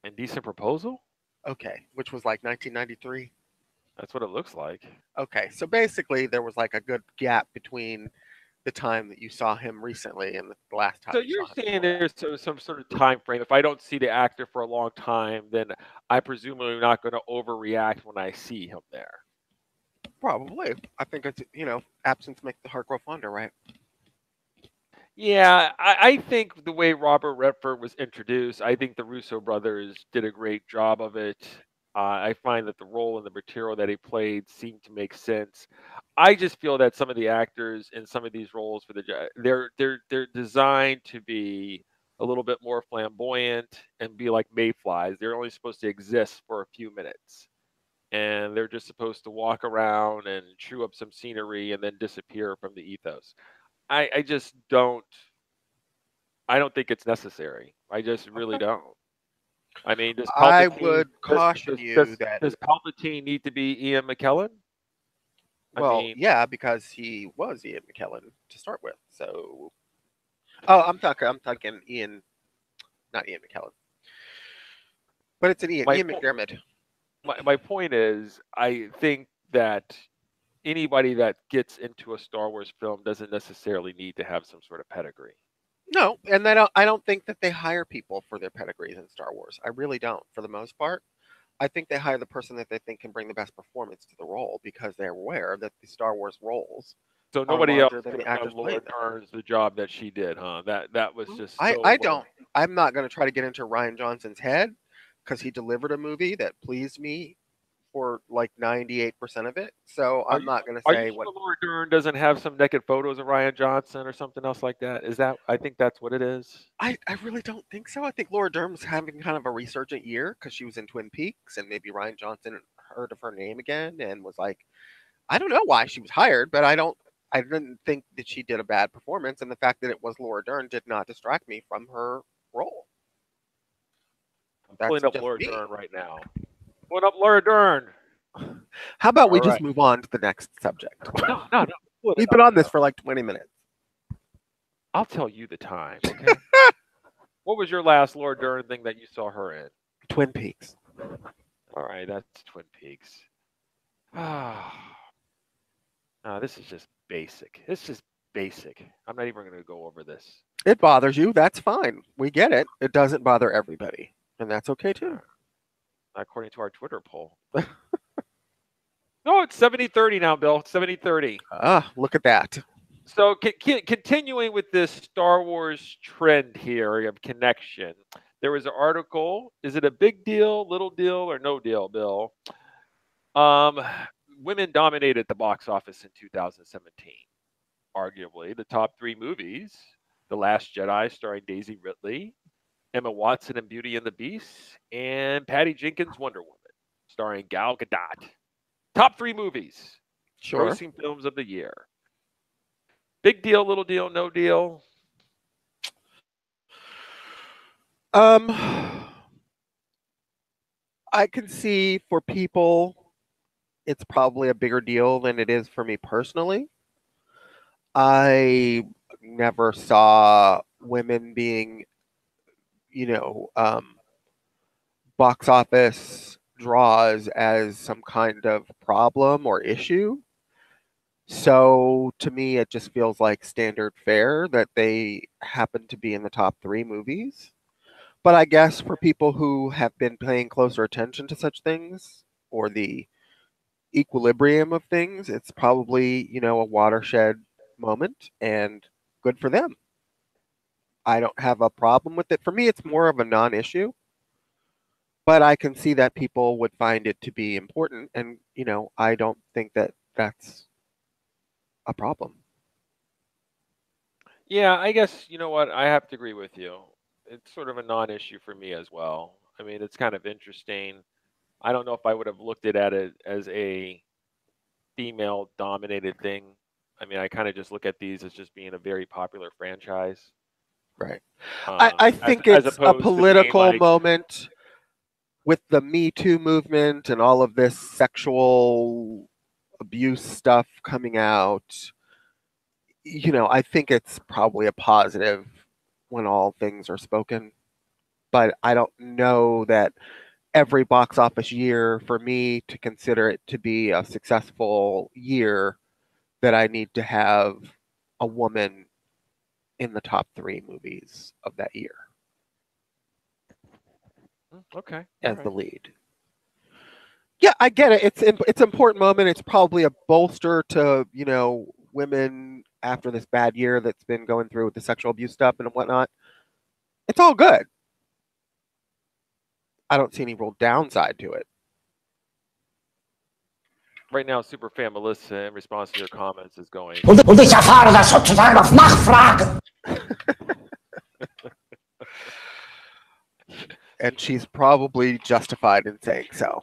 A: Indecent Proposal?
B: Okay, which was like 1993.
A: That's what it looks like.
B: Okay, so basically there was like a good gap between the time that you saw him recently and the last time
A: So
B: you
A: you're
B: saw him
A: saying
B: before that.
A: there's some sort of time frame. If I don't see the actor for a long time, then I presume I'm not going to overreact when I see him there.
B: Probably. I think it's, absence makes the heart grow fonder, right?
A: Yeah, I think the way Robert Redford was introduced, I think the Russo brothers did a great job of it. I find that the role and the material that he played seemed to make sense. I just feel that some of the actors in some of these roles they're designed to be a little bit more flamboyant and be like mayflies. They're only supposed to exist for a few minutes, and they're just supposed to walk around and chew up some scenery and then disappear from the ethos. I just don't. I don't think it's necessary. I just really
B: Okay.
A: don't. I mean, does
B: I
A: Palpatine
B: would caution you that,
A: does Palpatine need to be Ian McKellen? I
B: well,
A: mean,
B: yeah, because he was Ian McKellen to start with. So, oh, I'm talking Ian, not Ian McKellen, but it's an
A: my
B: Ian McDermott.
A: my point is, I think that anybody that gets into a Star Wars film doesn't necessarily need to have some sort of pedigree.
B: No, and I don't think that they hire people for their pedigrees in Star Wars. I really don't, for the most part. I think they hire the person that they think can bring the best performance to the role because they're aware that the Star Wars roles
A: So
B: are
A: nobody else
B: larger than
A: could
B: the
A: have
B: actors
A: done
B: playing
A: Laura
B: them.
A: Dern's the job that she did, huh? That was just
B: I,
A: so
B: I
A: well.
B: don't. I'm not going to try to get into Ryan Johnson's head because he delivered a movie that pleased me for like 98% of it. So
A: Are
B: I'm
A: you
B: not going to
A: are you
B: say
A: sure
B: what.
A: Laura Dern doesn't have some naked photos of Ryan Johnson or something else like that? Is that I think that's what it is.
B: I really don't think so. I think Laura Dern was having kind of a resurgent year because she was in Twin Peaks and maybe Ryan Johnson heard of her name again and was like, I don't know why she was hired, but I didn't think that she did a bad performance, and the fact that it was Laura Dern did not distract me from her role.
A: I'm
B: That's
A: pulling up
B: just
A: Laura
B: me.
A: Dern right now. Pulling up Laura Dern.
B: How about we
A: All
B: just
A: right.
B: move on to the next subject?
A: No. Pull it
B: We've been
A: up
B: on this
A: now.
B: for like 20 minutes.
A: I'll tell you the time, okay? What was your last Laura Dern thing that you saw her in?
B: Twin Peaks.
A: All right, that's Twin Peaks. Ah, this is just basic. It's just basic. I'm not even going to go over this.
B: It bothers you. That's fine. We get it. It doesn't bother everybody, and that's okay too.
A: According to our Twitter poll. No, it's 70-30 now, Bill. 70-30.
B: Ah, look at that.
A: So continuing with this Star Wars trend here of connection, there was an article. Is it a big deal, little deal, or no deal, Bill? Um, Women dominated the box office in 2017. Arguably, the top three movies: The Last Jedi, starring Daisy Ridley, Emma Watson in Beauty and the Beast, and Patty Jenkins' Wonder Woman, starring Gal Gadot. Top three movies,
B: Sure.
A: grossing films of the year. Big deal, little deal, no deal.
B: Um, I can see for people, it's probably a bigger deal than it is for me personally. I never saw women being, you know, box office draws as some kind of problem or issue. So to me, it just feels like standard fare that they happen to be in the top three movies. But I guess for people who have been paying closer attention to such things or the equilibrium of things, it's probably, a watershed moment and good for them. I don't have a problem with it. For me, it's more of a non issue, but I can see that people would find it to be important. And, I don't think that that's a problem.
A: Yeah, I guess you know what? I have to agree with you. It's sort of a non-issue for me as well. I mean, it's kind of interesting. I don't know if I would have looked at it as a female-dominated thing. I mean, I kind of just look at these as just being a very popular franchise,
B: Right. I
A: as
B: think
A: as
B: it's a
A: opposed to being
B: political
A: like,
B: moment with the Me Too movement and all of this sexual abuse stuff coming out. I think it's probably a positive when all things are spoken, but I don't know that every box office year for me to consider it to be a successful year that I need to have a woman in the top three movies of that year
A: Okay, all
B: as the
A: right.
B: lead. Yeah, I get it. It's an important moment. It's probably a bolster to women after this bad year that's been going through with the sexual abuse stuff and whatnot. It's all good. I don't see any real downside to it.
A: Right now, Superfan Melissa, in response to your comments, is going.
C: Und ich erfahre das sozusagen auf Nachfrage.
B: And she's probably justified in saying so.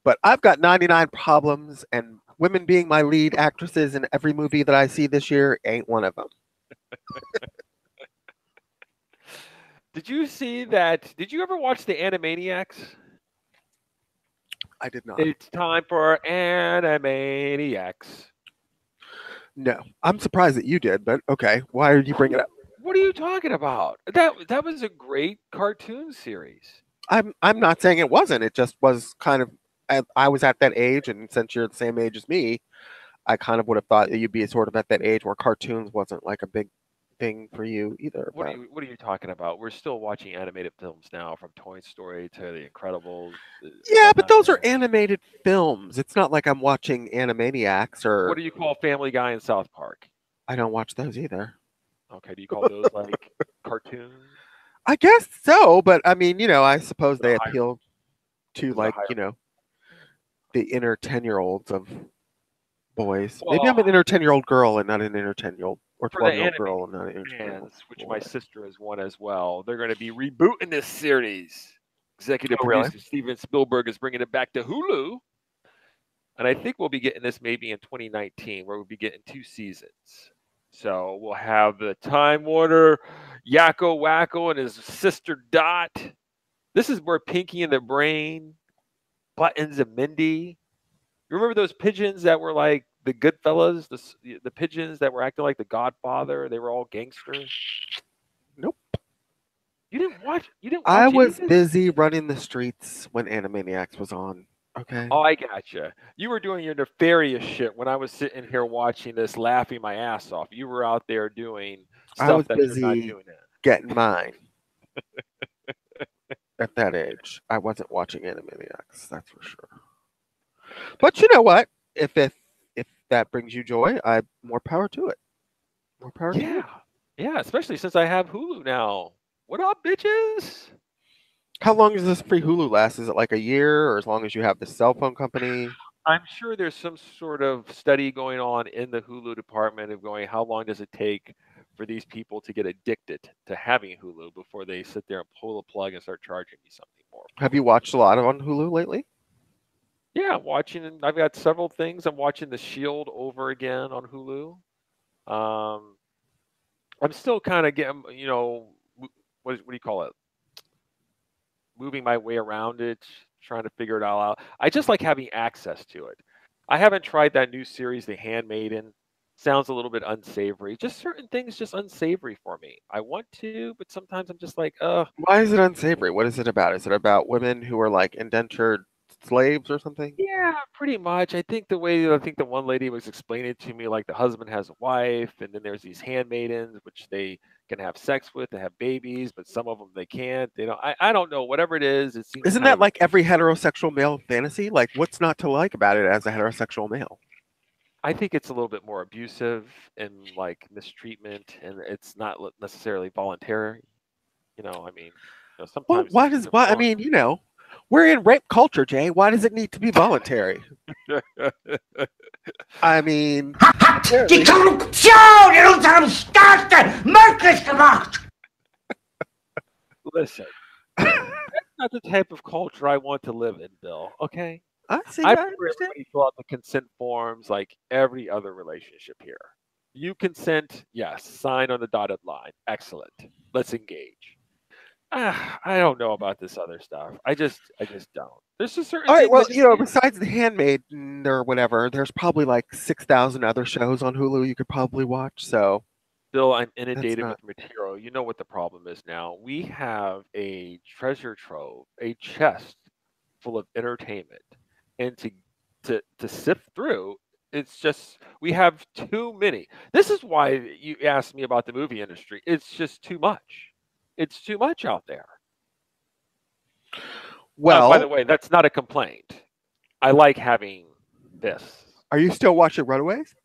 B: But I've got 99 problems, and women being my lead actresses in every movie that I see this year ain't one of them.
A: Did you see that? Did you ever watch the Animaniacs?
B: I did not.
A: It's time for Animaniacs.
B: No, I'm surprised that you did, but okay. Why did you bring it up?
A: What are you talking about? That was a great cartoon series.
B: I'm not saying it wasn't. It just was kind of. I was at that age, and since you're the same age as me, I kind of would have thought that you'd be sort of at that age where cartoons wasn't like a big thing for you either. But
A: What are you talking about? We're still watching animated films now, from Toy Story to The Incredibles.
B: yeah, but
A: Whatnot.
B: those are animated films. It's not like I'm watching Animaniacs
A: What
B: or
A: do you call Family Guy and South Park?
B: I don't watch those either.
A: Okay, do you call those like cartoons?
B: I guess so, but I mean, I suppose
A: There's
B: they
A: a higher,
B: appeal to
A: there's a
B: like,
A: higher.
B: the inner 10-year-olds of boys. Maybe I'm
A: Well,
B: an inner 10-year-old girl and not an inner 10-year-old or
A: for the
B: 12-year-old
A: anime
B: girl and not an inner 10-year-old
A: fans, which my
B: boy.
A: sister is one as well, they're going to be rebooting this series. Executive
B: Oh, really?
A: producer Steven Spielberg is bringing it back to Hulu. And I think we'll be getting this maybe in 2019, where we'll be getting 2 seasons. So we'll have the Time Warner, Yakko Wacko and his sister Dot. This is where Pinky and the Brain, Buttons and Mindy. You remember those pigeons that were like the Goodfellas, the pigeons that were acting like the Godfather? They were all gangsters.
B: Nope.
A: You didn't watch. You didn't
B: I
A: watch any of
B: was
A: this.
B: busy running the streets when Animaniacs was on. Okay.
A: Oh, I gotcha. You were doing your nefarious shit when I was sitting here watching this, laughing my ass off. You were out there doing
B: I was
A: stuff that you're not
B: busy
A: doing now.
B: getting mine at that age. I wasn't watching Animaniacs, that's for sure. But you know what? If that brings you joy, I more power to it. More power to you.
A: Yeah. Yeah, especially since I have Hulu now. What up, bitches?
B: How long does this free Hulu last? Is it like a year, or as long as you have the cell phone company?
A: I'm sure there's some sort of study going on in the Hulu department of going, how long does it take for these people to get addicted to having Hulu before they sit there and pull the plug and start charging me something more?
B: Have you watched a lot of on Hulu lately?
A: Yeah, I'm watching. I've got several things. I'm watching The Shield over again on Hulu. I'm still kind of getting, what do you call it? Moving my way around it, trying to figure it all out. I just like having access to it. I haven't tried that new series, The Handmaiden. Sounds a little bit unsavory. Just certain things just unsavory for me. I want to, but sometimes I'm just like,
B: Why is it unsavory? What is it about? Is it about women who are like indentured slaves or something?
A: yeah, pretty much. I think the one lady was explaining to me, like the husband has a wife, and then there's these handmaidens, which they can have sex with and have babies, but some of them they can't. They don't. I don't know. Whatever it is, it seems
B: Isn't
A: kind
B: that
A: of
B: like every heterosexual male fantasy? Like, what's not to like about it as a heterosexual male?
A: I think it's a little bit more abusive and like mistreatment, and it's not necessarily voluntary. I mean,
B: Well,
A: sometimes
B: why does why? I mean, we're in rape culture, Jay. Why does it need to be voluntary? I mean,
C: Die Korruption in unserem Staat möglich gemacht!
A: listen, that's not the type of culture I want to live in, Bill. Okay,
B: I see.
A: I
B: I
A: prefer
B: understand.
A: everybody fill out the consent forms like every other relationship here. You consent, yes. Sign on the dotted line. Excellent. Let's engage. I don't know about this other stuff. I just don't. There's just certain
B: All right.
A: things.
B: Well, besides The Handmaiden or whatever, there's probably like 6,000 other shows on Hulu you could probably watch. So
A: Bill, I'm
B: that's
A: inundated
B: not.
A: with material. You know what the problem is now. We have a treasure trove, a chest full of entertainment, and to sift through, it's just we have too many. This is why you asked me about the movie industry. It's just too much. It's too much out there. By the
B: Well,
A: way, that's not a complaint. I like having this.
B: are you still watching Runaways?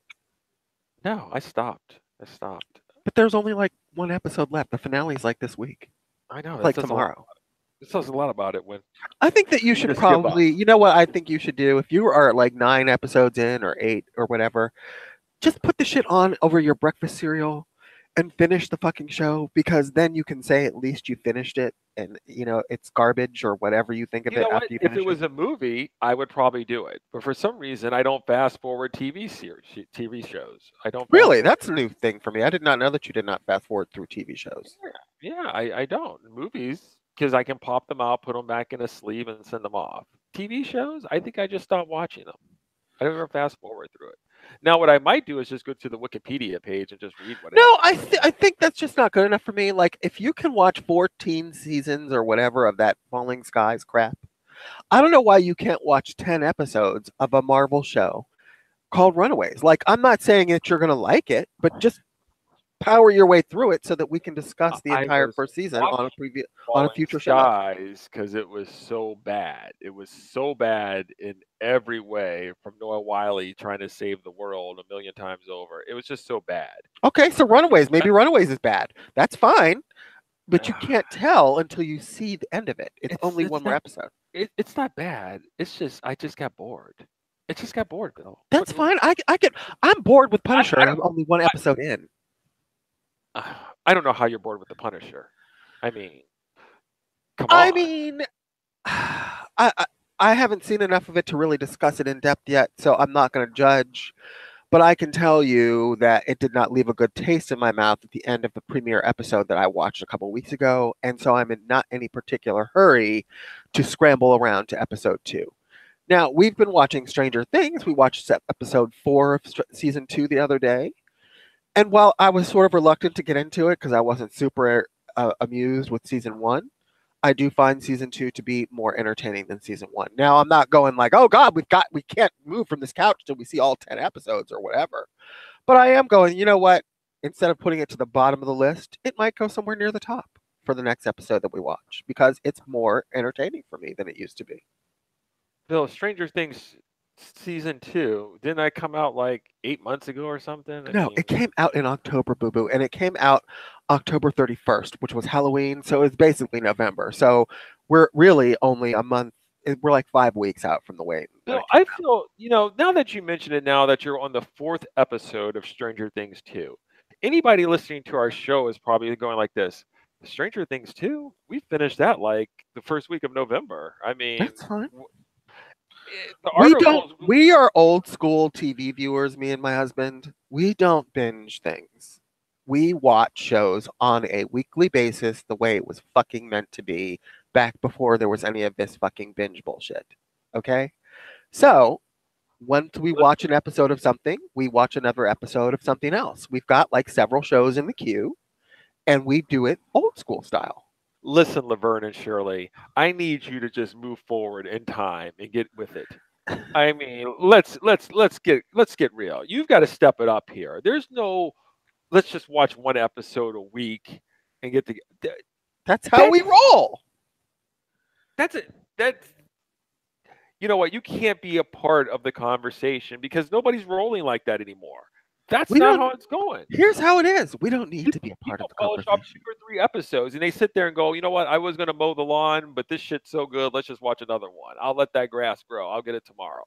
A: No, I stopped.
B: But there's only like one episode left. The finale's like this week,
A: I know that
B: like
A: says a lot.
B: tomorrow.
A: It says a lot about it when
B: I think that you
A: you
B: should
A: just give up.
B: probably, you know what I think you should do? If you are like 9 episodes in or 8 or whatever, just put the shit on over your breakfast cereal and finish the fucking show, because then you can say at least you finished it, and it's garbage or whatever you think of
A: You
B: it
A: know what?
B: after you
A: If
B: finish
A: it was a movie, I would probably do it. But for some reason, I don't fast forward TV shows. I don't fast
B: Really,
A: forward.
B: that's a new thing for me. I did not know that you did not fast forward through TV shows.
A: Yeah, I don't. Movies, because I can pop them out, put them back in a sleeve, and send them off. TV shows, I think I just stopped watching them. I don't ever fast forward through it. Now, what I might do is just go to the Wikipedia page and just read what.
B: No, I think that's just not good enough for me. Like, if you can watch 14 seasons or whatever of that Falling Skies crap, I don't know why you can't watch 10 episodes of a Marvel show called Runaways. Like, I'm not saying that you're going to like it, but just power your way through it so that we can discuss the
A: I
B: entire
A: was
B: first season on a
A: Falling
B: future show.
A: Skies because it was so bad. It was so bad in every way, from Noah Wiley trying to save the world a million times over. It was just so bad.
B: Okay, so Runaways. Maybe Runaways is bad. That's fine. But you can't tell until you see the end of it. It's only one more episode.
A: It's not bad. It's just I just got bored. It just got bored, Bill.
B: That's fine. I'm bored with Punisher, and I'm only one episode in.
A: I don't know how you're bored with the Punisher. I mean, come
B: I
A: on.
B: mean, I haven't seen enough of it to really discuss it in depth yet, so I'm not going to judge. But I can tell you that it did not leave a good taste in my mouth at the end of the premiere episode that I watched a couple weeks ago, and so I'm in not any particular hurry to scramble around to episode 2. Now, we've been watching Stranger Things. We watched episode 4 of season 2 the other day. And while I was sort of reluctant to get into it because I wasn't super amused with season 1, I do find season 2 to be more entertaining than season 1. Now, I'm not going like, oh God, we can't move from this couch till we see all 10 episodes or whatever. But I am going, you know what? instead of putting it to the bottom of the list, it might go somewhere near the top for the next episode that we watch because it's more entertaining for me than it used to be.
A: Bill, Stranger Things season 2, didn't that come out like 8 months ago or something?
B: No, it came out in October, Boo Boo, and it came out October 31st, which was Halloween, so it's basically November. So we're really only a month. We're like 5 weeks out from the wait.
A: Bill, I feel, now that you mention it, now that you're on the 4th episode of Stranger Things 2, anybody listening to our show is probably going like this. Stranger Things 2? We finished that like the first week of November. I mean,
B: That's fine.
A: the
B: We don't.
A: articles,
B: We are old school TV viewers. Me and my husband. We don't binge things. We watch shows on a weekly basis, the way it was fucking meant to be, back before there was any of this fucking binge bullshit. Okay, so once we watch an episode of something, we watch another episode of something else. We've got like several shows in the queue, and we do it old school style.
A: listen, Laverne and Shirley, I need you to just move forward in time and get with it. I mean, let's get real. You've got to step it up here. There's no let's just watch one episode a week and get the
B: That's how we roll.
A: that's it. That's you know what? You can't be a part of the conversation because nobody's rolling like that anymore. That's
B: We
A: not
B: don't-
A: how it's going.
B: Here's how it is. We don't need to be a part
A: People
B: of the
A: polish off
B: conversation.
A: 2 or 3 episodes and they sit there and go, you know what? I was going to mow the lawn, but this shit's so good. Let's just watch another one. I'll let that grass grow. I'll get it tomorrow.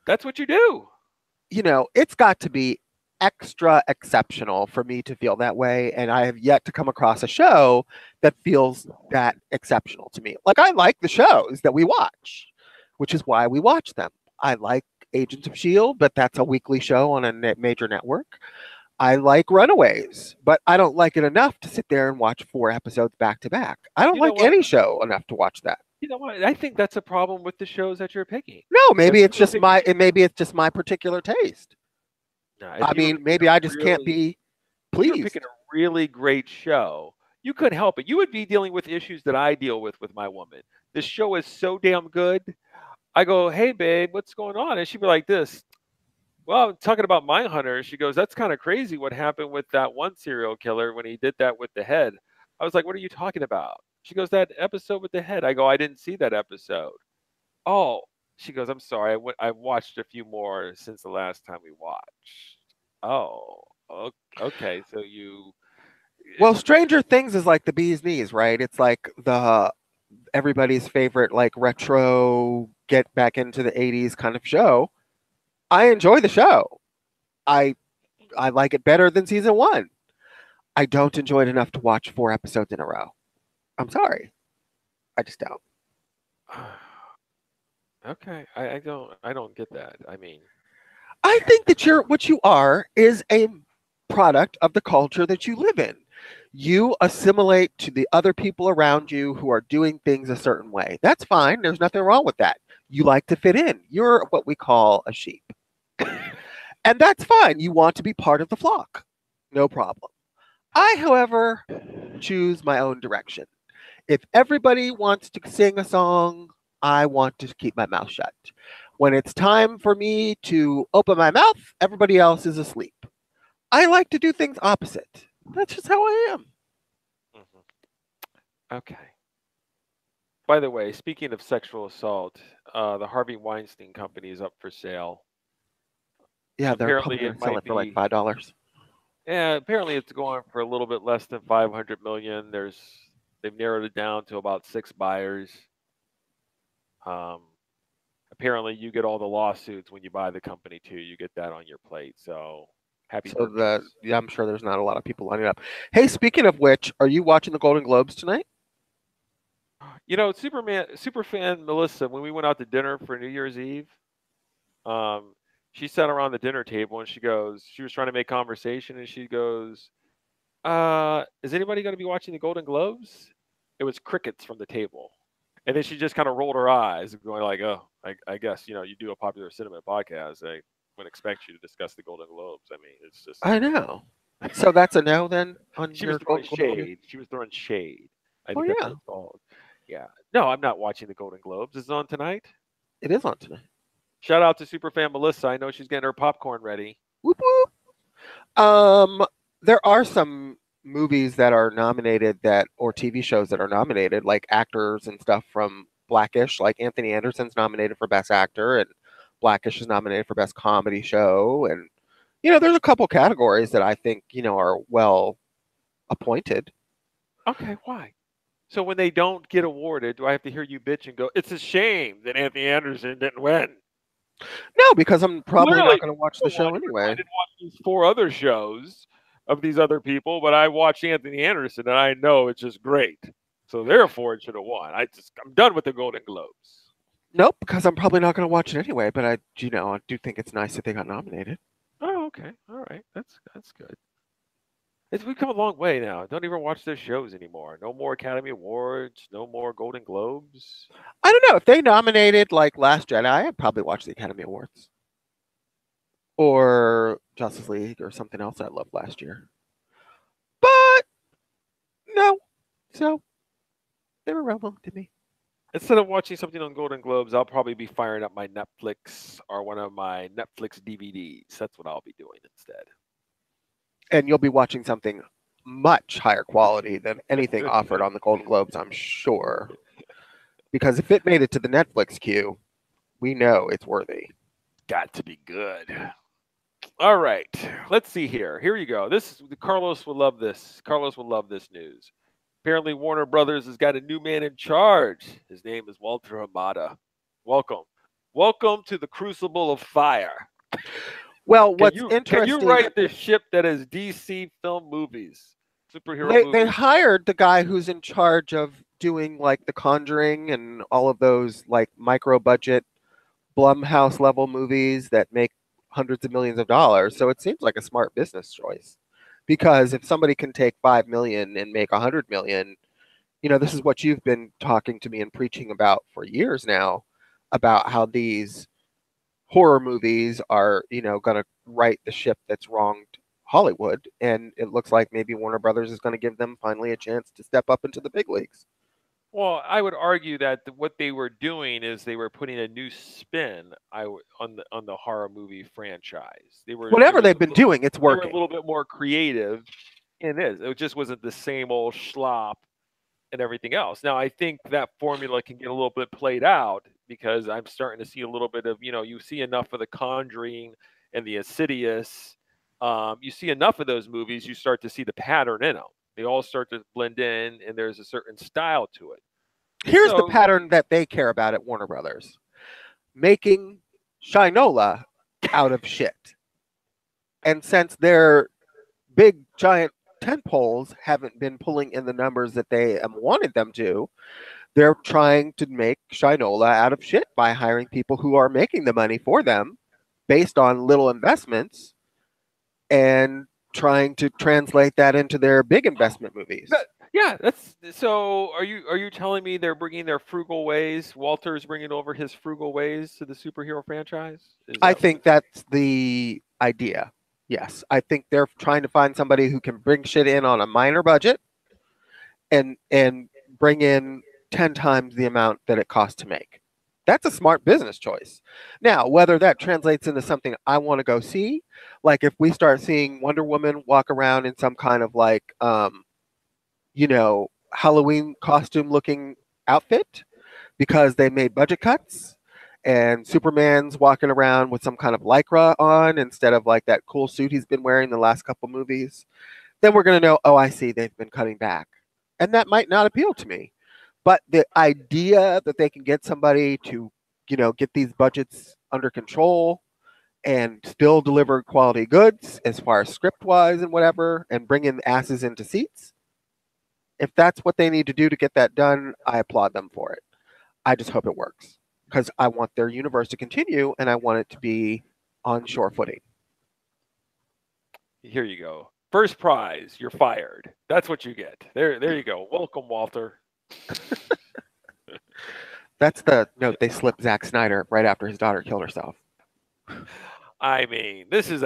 A: That's what you do.
B: It's got to be extra exceptional for me to feel that way. And I have yet to come across a show that feels that exceptional to me. Like, I like the shows that we watch, which is why we watch them. I like Agents of S.H.I.E.L.D., but that's a weekly show on a major network. I like Runaways, but I don't like it enough to sit there and watch 4 episodes back to back. I don't
A: You know
B: like
A: what?
B: any show enough to watch that.
A: You know what? I think that's a problem with the shows that you're picking.
B: No, maybe
A: That's
B: it's
A: what
B: just maybe it's just my particular taste.
A: Nah, if
B: I
A: you were
B: mean,
A: picking
B: maybe
A: a
B: I just can't
A: really-
B: be
A: if you were
B: pleased.
A: picking a really great show, you couldn't help it. You would be dealing with issues that I deal with my woman. This show is so damn good. I go, hey babe, what's going on? And she'd be like this. Well, talking about Mindhunter, she goes, that's kind of crazy what happened with that one serial killer when he did that with the head. I was like, what are you talking about? She goes, that episode with the head. I go, I didn't see that episode. Oh, she goes, I'm sorry. I watched a few more since the last time we watched. Oh, okay. So you,
B: Well, Stranger Things is like the bee's knees, right? It's like everybody's favorite like retro get back into the 80s kind of show. I enjoy the show. I like it better than season 1. I don't enjoy it enough to watch 4 episodes in a row. I'm sorry. I just don't.
A: okay. I don't get that. I mean,
B: I think that what you are is a product of the culture that you live in. You assimilate to the other people around you who are doing things a certain way. That's fine. There's nothing wrong with that. You like to fit in. You're what we call a sheep. And that's fine. You want to be part of the flock. No problem. I, however, choose my own direction. If everybody wants to sing a song, I want to keep my mouth shut. When it's time for me to open my mouth, everybody else is asleep. I like to do things opposite. That's just how I am.
A: okay. By the way, speaking of sexual assault, the Harvey Weinstein Company is up for sale.
B: Yeah, they're
A: Apparently
B: probably going
A: it
B: to sell
A: might
B: it for like
A: be-
B: $5.
A: Yeah, apparently it's going for a little bit less than 500 million. They've narrowed it down to about 6 buyers. Apparently you get all the lawsuits when you buy the company too. You get that on your plate. So happy
B: So
A: purchase.
B: yeah, I'm sure there's not a lot of people lining up. Hey, speaking of which, are you watching the Golden Globes tonight?
A: Superfan Melissa, when we went out to dinner for New Year's Eve, she sat around the dinner table and she was trying to make conversation and she goes, is anybody going to be watching the Golden Globes? It was crickets from the table. And then she just kind of rolled her eyes, going like, oh, I guess, you do a popular cinema podcast. I wouldn't expect you to discuss the Golden Globes. I mean, it's just...
B: I know. So that's a no then on
A: She
B: your
A: was throwing
B: Golden Globe?
A: shade. She was throwing shade. I
B: Oh,
A: think that's
B: yeah.
A: what it's called. Yeah. No, I'm not watching the Golden Globes. Is it on tonight?
B: It is on tonight.
A: Shout out to Superfan Melissa. I know she's getting her popcorn ready.
B: Whoop whoop. there are some movies that are nominated or TV shows that are nominated, like actors and stuff from Blackish. Like Anthony Anderson's nominated for Best Actor, and Blackish is nominated for Best Comedy Show. And there's a couple categories that I think are well appointed.
A: Okay, why? So when they don't get awarded, do I have to hear you bitch and go, "It's a shame that Anthony Anderson didn't win"?
B: No, because I'm probably
A: Clearly,
B: not going to watch the show
A: I
B: anyway.
A: didn't watch these 4 other shows of these other people, but I watched Anthony Anderson, and I know it's just great. So therefore, it should have won. I'm done with the Golden Globes.
B: Nope, because I'm probably not going to watch it anyway. But I do think it's nice that they got nominated.
A: Oh, okay, all right, that's good. We've come a long way now. Don't even watch their shows anymore. No more Academy Awards. No more Golden Globes.
B: I don't know if they nominated like Last Jedi. I'd probably watch the Academy Awards or Justice League or something else I loved last year. But no, so they were relevant to me.
A: Instead of watching something on Golden Globes, I'll probably be firing up my Netflix or one of my Netflix DVDs. That's what I'll be doing instead.
B: And you'll be watching something much higher quality than anything offered on the Golden Globes, I'm sure. Because if it made it to the Netflix queue, we know it's worthy.
A: Got to be good. All right, let's see here. Here you go. Carlos will love this. Carlos will love this news. Apparently, Warner Brothers has got a new man in charge. His name is Walter Hamada. Welcome to the Crucible of Fire.
B: Well, what's interesting?
A: Can you write the ship that is DC film movies, superhero movies?
B: They hired the guy who's in charge of doing like The Conjuring and all of those like micro budget Blumhouse level movies that make hundreds of millions of dollars. So it seems like a smart business choice, because if somebody can take 5 million and make 100 million, this is what you've been talking to me and preaching about for years now, about how these horror movies are, going to right the ship that's wronged Hollywood. And it looks like maybe Warner Brothers is going to give them finally a chance to step up into the big leagues.
A: Well, I would argue that what they were doing is they were putting a new spin on the horror movie franchise.
B: Whatever they've been doing, it's working.
A: They were a little bit more creative in this. It just wasn't the same old slop and everything else. Now, I think that formula can get a little bit played out, because I'm starting to see a little bit of, you see enough of The Conjuring and The Insidious. You see enough of those movies, you start to see the pattern in them. They all start to blend in, and there's a certain style to it.
B: Here's the pattern that they care about at Warner Brothers: making Shinola out of shit. And since their big, giant tentpoles haven't been pulling in the numbers that they wanted them to, they're trying to make Shinola out of shit by hiring people who are making the money for them based on little investments and trying to translate that into their big investment movies.
A: So are you telling me they're bringing their frugal ways? Walter's bringing over his frugal ways to the superhero franchise?
B: I think that's the idea. Yes, I think they're trying to find somebody who can bring shit in on a minor budget and bring in 10 times the amount that it costs to make. That's a smart business choice. Now, whether that translates into something I want to go see, like if we start seeing Wonder Woman walk around in some kind of like, Halloween costume looking outfit because they made budget cuts, and Superman's walking around with some kind of Lycra on instead of like that cool suit he's been wearing the last couple movies, then we're going to know, oh, I see, they've been cutting back. And that might not appeal to me. But the idea that they can get somebody to, get these budgets under control and still deliver quality goods as far as script-wise and whatever, and bring in asses into seats, if that's what they need to do to get that done, I applaud them for it. I just hope it works, because I want their universe to continue, and I want it to be on shore footing.
A: Here you go. First prize, you're fired. That's what you get. There you go. Welcome, Walter.
B: That's the note they slipped Zack Snyder right after his daughter killed herself.
A: I mean, this is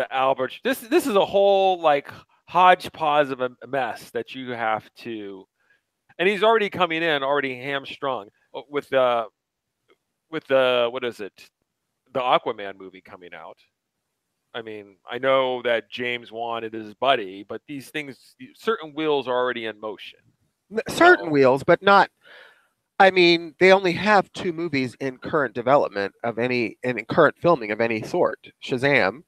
A: this is a whole like hodgepodge of a mess that you have to, and he's already coming in already hamstrung with what is it, the Aquaman movie coming out. I mean, I know that James wanted his buddy, but these things, certain wheels are already in motion.
B: Certain
A: So-
B: wheels, but not. I mean, they only have 2 movies in current development of any, and in current filming of any sort: Shazam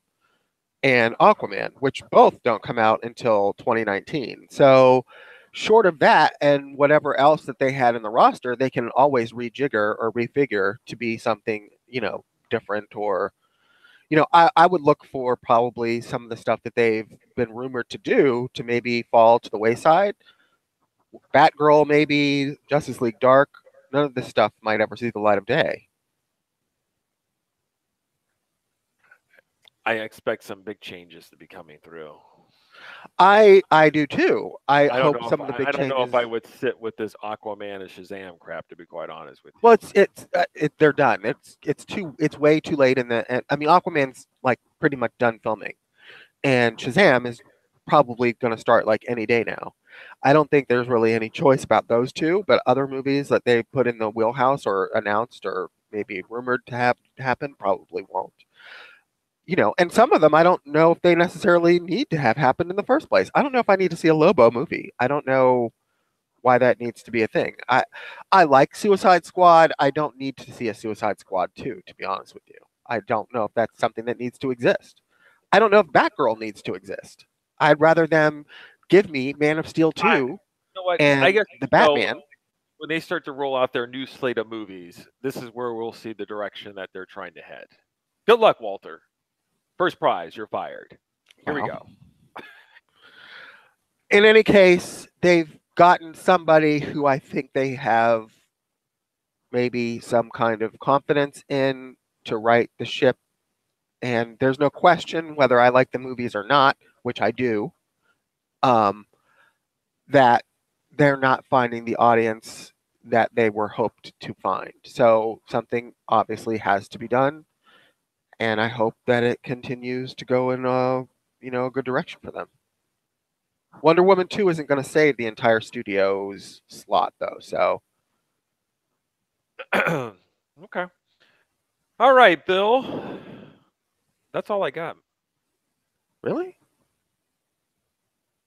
B: and Aquaman, which both don't come out until 2019. So, short of that and whatever else that they had in the roster, they can always rejigger or refigure to be something, different. Or, I would look for probably some of the stuff that they've been rumored to do to maybe fall to the wayside. Batgirl, maybe Justice League Dark. None of this stuff might ever see the light of day.
A: I expect some big changes to be coming through.
B: I do too. I
A: don't
B: hope
A: know
B: some
A: if
B: of the big
A: I don't know if
B: changes.
A: I would sit with this Aquaman and Shazam crap, to be quite honest with you.
B: Well, they're done. It's way too late in the. And, I mean, Aquaman's like pretty much done filming, and Shazam is probably going to start like any day now. I don't think there's really any choice about those two, but other movies that they put in the wheelhouse or announced or maybe rumored to happen probably won't. And some of them I don't know if they necessarily need to have happened in the first place. I don't know if I need to see a Lobo movie. I don't know why that needs to be a thing. I like Suicide Squad. I don't need to see a Suicide Squad 2, to be honest with you. I don't know if that's something that needs to exist. I don't know if Batgirl needs to exist. I'd rather them give me Man of Steel 2
A: You know what?
B: and
A: I guess
B: the Batman.
A: when they start to roll out their new slate of movies, this is where we'll see the direction that they're trying to head. Good luck, Walter. First prize, you're fired. Here we
B: Wow.
A: go.
B: In any case, they've gotten somebody who I think they have maybe some kind of confidence in to right the ship. And there's no question whether I like the movies or not, which I do, that they're not finding the audience that they were hoped to find. So something obviously has to be done. And I hope that it continues to go in a good direction for them. Wonder Woman 2 isn't going to save the entire studio's slot, though. So,
A: Okay. All right, Bill. That's all I got.
B: really?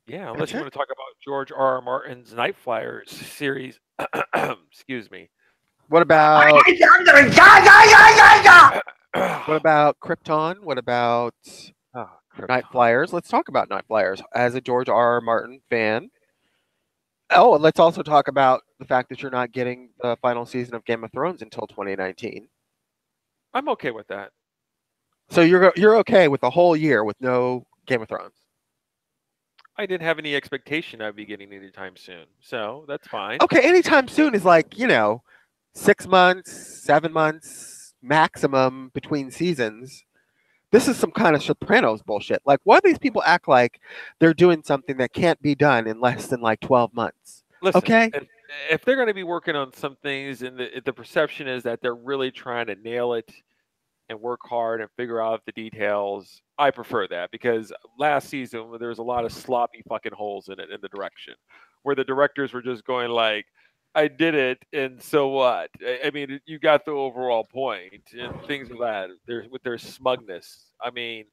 A: Yeah, unless you
B: it?
A: want to talk about George R. R. Martin's Night Flyers series. Excuse me.
B: What about what about Krypton? What about
A: Oh,
B: Night
A: Krypton.
B: Flyers? Let's talk about Night Flyers as a George R. R. Martin fan. Oh, and let's also talk about the fact that you're not getting the final season of Game of Thrones until 2019.
A: I'm okay with that.
B: So you're okay with the whole year with no Game of Thrones?
A: I didn't have any expectation I'd be getting anytime soon, so that's fine.
B: Okay, anytime soon is like 6 months, 7 months maximum between seasons. This is some kind of Sopranos bullshit. Like, why do these people act like they're doing something that can't be done in less than like 12 months?
A: Listen,
B: Okay.
A: if they're going to be working on some things, and the perception is that they're really trying to nail it and work hard and figure out the details, I prefer that, because last season there was a lot of sloppy fucking holes in it in the direction, where the directors were just going like, I did it, and so what? I mean, you got the overall point, and things of that. With their smugness. I mean,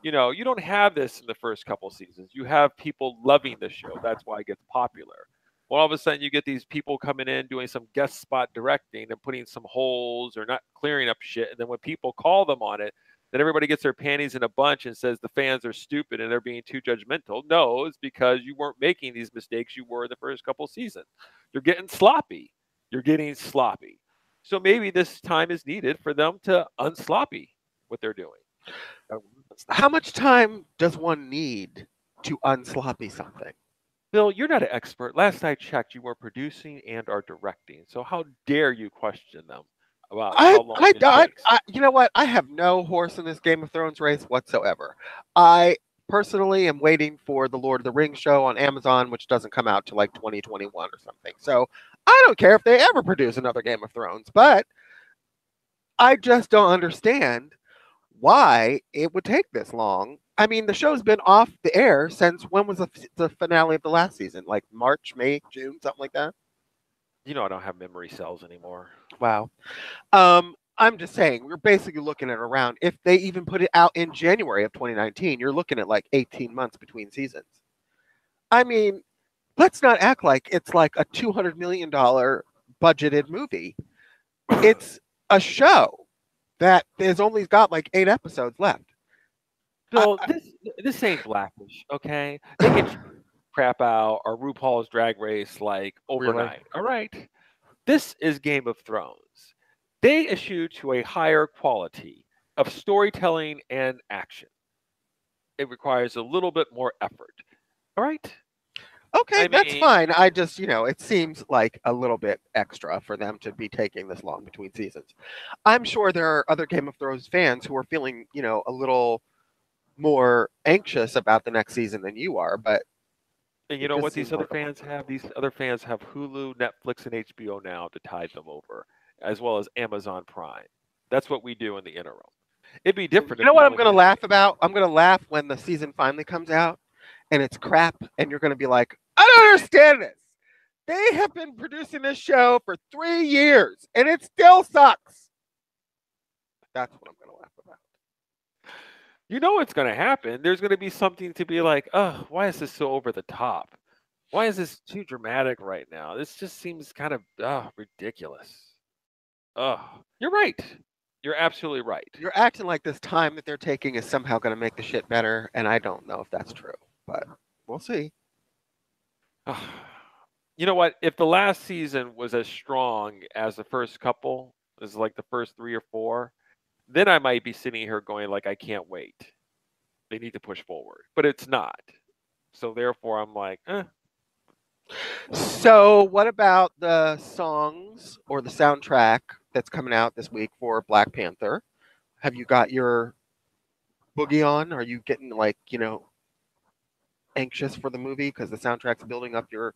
A: you don't have this in the first couple seasons. You have people loving the show. That's why it gets popular. Well, all of a sudden, you get these people coming in doing some guest spot directing and putting some holes or not clearing up shit. And then when people call them on it, then everybody gets their panties in a bunch and says the fans are stupid and they're being too judgmental. No, it's because you weren't making these mistakes you were in the first couple seasons. You're getting sloppy. You're getting sloppy. So maybe this time is needed for them to unsloppy what they're doing.
B: How much time does one need to unsloppy something?
A: Bill, you're not an expert. Last I checked, you were producing and are directing. So how dare you question them about how long it takes?
B: You know what? I have no horse in this Game of Thrones race whatsoever. I personally am waiting for the Lord of the Rings show on Amazon, which doesn't come out till like 2021 or something. So I don't care if they ever produce another Game of Thrones, but I just don't understand why it would take this long. I mean, the show's been off the air since when was the finale of the last season? Like March, May, June, something like that?
A: I don't have memory cells anymore.
B: Wow. I'm just saying, we're basically looking at around, if they even put it out in January of 2019, you're looking at like 18 months between seasons. I mean, let's not act like it's like a $200 million budgeted movie. It's a show that has only got like 8 episodes left.
A: Bill, this ain't Blackish, okay? They can crap out or RuPaul's Drag Race like overnight. All right. This is Game of Thrones. They issue to a higher quality of storytelling and action. It requires a little bit more effort. All right.
B: Okay, that's fine. I just, it seems like a little bit extra for them to be taking this long between seasons. I'm sure there are other Game of Thrones fans who are feeling, a little more anxious about the next season than you are, but
A: and you know what these other fans have? These other fans have Hulu, Netflix, and HBO now to tide them over, as well as Amazon Prime. That's what we do in the interim. It'd be different.
B: You know what I'm going to laugh about? I'm going to laugh when the season finally comes out and it's crap, and you're going to be like, I don't understand this. They have been producing this show for 3 years, and it still sucks. That's what I'm going to laugh about.
A: You know what's going to happen. There's going to be something to be like, oh, why is this so over the top? Why is this too dramatic right now? This just seems kind of ridiculous. Oh, you're right. You're absolutely right.
B: You're acting like this time that they're taking is somehow going to make the shit better, and I don't know if that's true, but we'll see.
A: You know what? If the last season was as strong as the first couple, as like the first 3 or 4, then I might be sitting here going like, I can't wait. They need to push forward, but it's not. So therefore, I'm like,
B: So what about the songs or the soundtrack that's coming out this week for Black Panther? Have you got your boogie on? Are you getting like, anxious for the movie because the soundtrack's building up your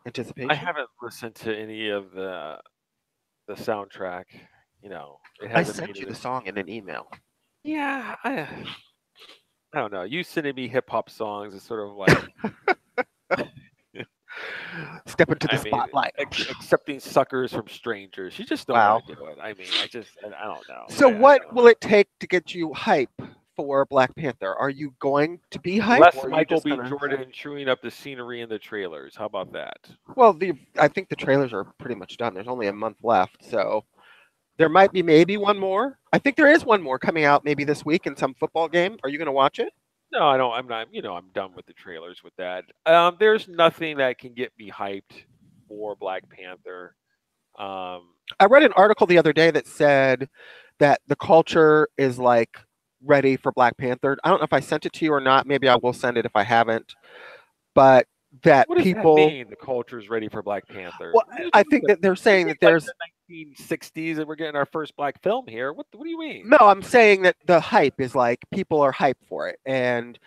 B: anticipation?
A: I haven't listened to any of the soundtrack.
B: I sent you the song in an email.
A: Yeah, I don't know. You sending me hip hop songs is sort of like
B: step into the spotlight.
A: Accepting suckers from strangers. You just don't want to do it. I mean, I don't know.
B: So what will it take to get you hype for Black Panther? Are you going to be hyped?
A: Less Michael B. Jordan chewing up the scenery in the trailers. How about that?
B: Well, I think the trailers are pretty much done. There's only a month left, so there might be maybe one more. I think there is one more coming out maybe this week in some football game. Are you going to watch it?
A: No, I don't. I'm not. I'm done with the trailers with that. There's nothing that can get me hyped for Black Panther.
B: I read an article the other day that said that the culture is like ready for Black Panther. I don't know if I sent it to you or not. Maybe I will send it if I haven't. But that
A: what does
B: people
A: that mean, the culture is ready for Black Panther?
B: Well, I think that they're saying that there's
A: the 1960s and we're getting our first black film here. What do you mean?
B: No, I'm saying that the hype is like people are hyped for it, and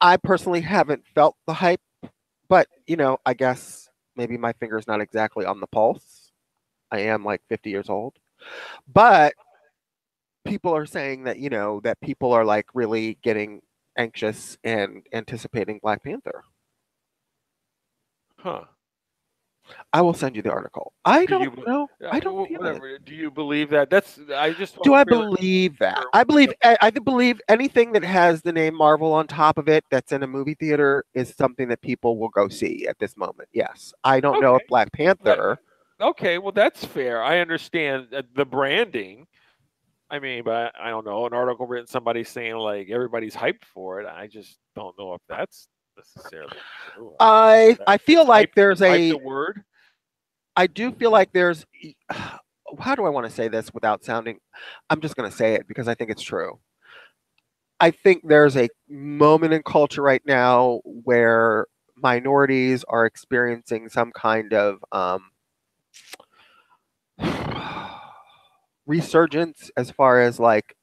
B: I personally haven't felt the hype, but I guess maybe my finger's not exactly on the pulse. I am like 50 years old, but people are saying that that people are like really getting anxious and anticipating Black Panther.
A: Huh.
B: I will send you the article. I don't know. I don't feel it.
A: Do you believe that?
B: Do I believe that? I believe anything that has the name Marvel on top of it that's in a movie theater is something that people will go see at this moment. Yes. I don't know if Black Panther.
A: Okay, well that's fair. I understand the branding. I mean, but I don't know. An article written somebody saying like everybody's hyped for it. I just don't know if that's necessarily true.
B: I feel like there's a
A: word.
B: I do feel like there's. How do I want to say this without sounding? I'm just going to say it because I think it's true. I think there's a moment in culture right now where minorities are experiencing some kind of resurgence as far as like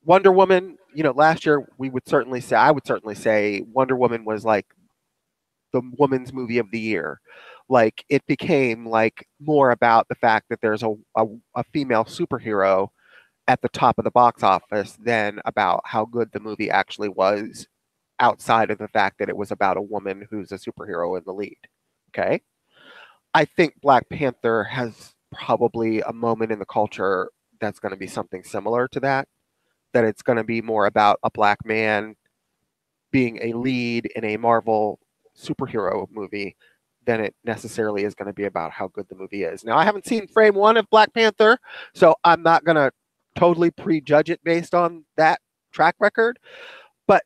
B: Wonder Woman. Last year I would certainly say Wonder Woman was like the woman's movie of the year. Like it became like more about the fact that there's a female superhero at the top of the box office than about how good the movie actually was, outside of the fact that it was about a woman who's a superhero in the lead. Okay. I think Black Panther has probably a moment in the culture that's going to be something similar to that. That it's going to be more about a black man being a lead in a Marvel superhero movie than it necessarily is going to be about how good the movie is. Now, I haven't seen frame one of Black Panther, so I'm not going to totally prejudge it based on that track record. But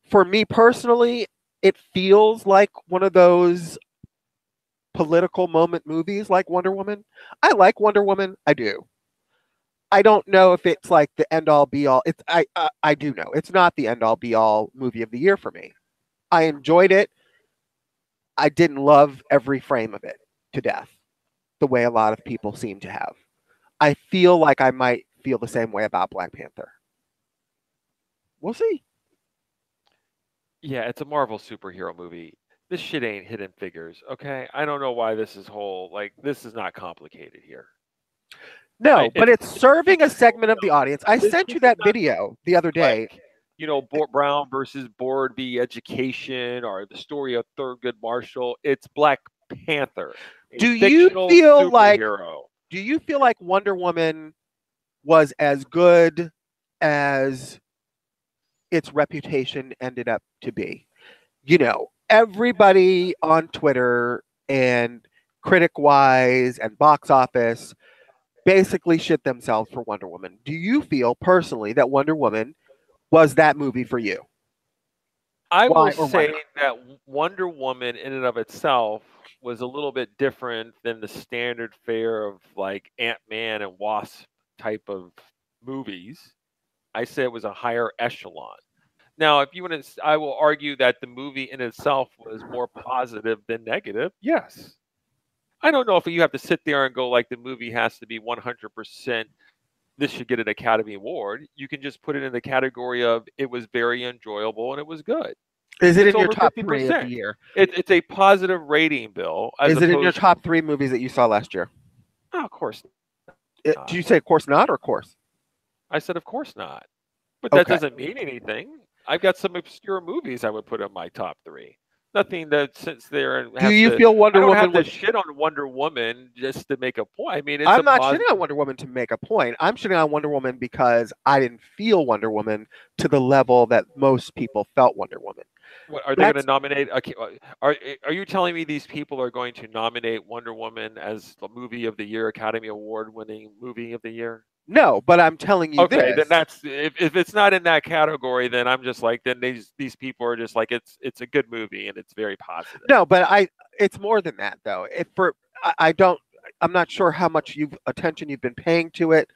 B: for me personally, it feels like one of those political moment movies like Wonder Woman. I like Wonder Woman. I do. I don't know if it's like the end all be all. It's I do know it's not the end all be all movie of the year for me. I enjoyed it. I didn't love every frame of it to death, the way a lot of people seem to have. I feel like I might feel the same way about Black Panther. We'll see.
A: Yeah, it's a Marvel superhero movie. This shit ain't Hidden Figures, okay? I don't know why this is this is not complicated here.
B: No, but it's serving a segment of the audience. I sent you that video the other day.
A: Like, Brown versus Board v. Education, or the story of Thurgood Marshall. It's Black Panther.
B: Do you feel like Wonder Woman was as good as its reputation ended up to be? Everybody on Twitter and critic-wise and box office basically shit themselves for Wonder Woman. Do you feel personally that Wonder Woman was that movie for you?
A: I will say that Wonder Woman in and of itself was a little bit different than the standard fare of like Ant-Man and Wasp type of movies. I say it was a higher echelon. Now, if you want to, I will argue that the movie in itself was more positive than negative. Yes. I don't know if you have to sit there and go like the movie has to be 100%. This should get an Academy Award. You can just put it in the category of it was very enjoyable and it was good.
B: Is it in your top 3 of the year?
A: It's a positive rating, Bill.
B: Is it in your top 3 movies that you saw last year?
A: Oh, of course.
B: Did you say of course not or of course?
A: I said of course not. But that doesn't mean anything. I've got some obscure movies I would put in my top 3. Nothing that sits there and
B: do you feel Wonder Woman?
A: I don't have to shit on Wonder Woman just to make a point. I mean,
B: I'm not shitting on Wonder Woman to make a point. I'm shitting on Wonder Woman because I didn't feel Wonder Woman to the level that most people felt Wonder Woman.
A: What, are they going to nominate? Okay, are you telling me these people are going to nominate Wonder Woman as the Movie of the Year, Academy Award winning Movie of the Year?
B: No, but I'm telling you
A: okay, then that's if it's not in that category, then I'm just like then these people are just like it's a good movie and it's very positive.
B: No, but it's more than that though. I'm not sure how much attention you've been paying to it,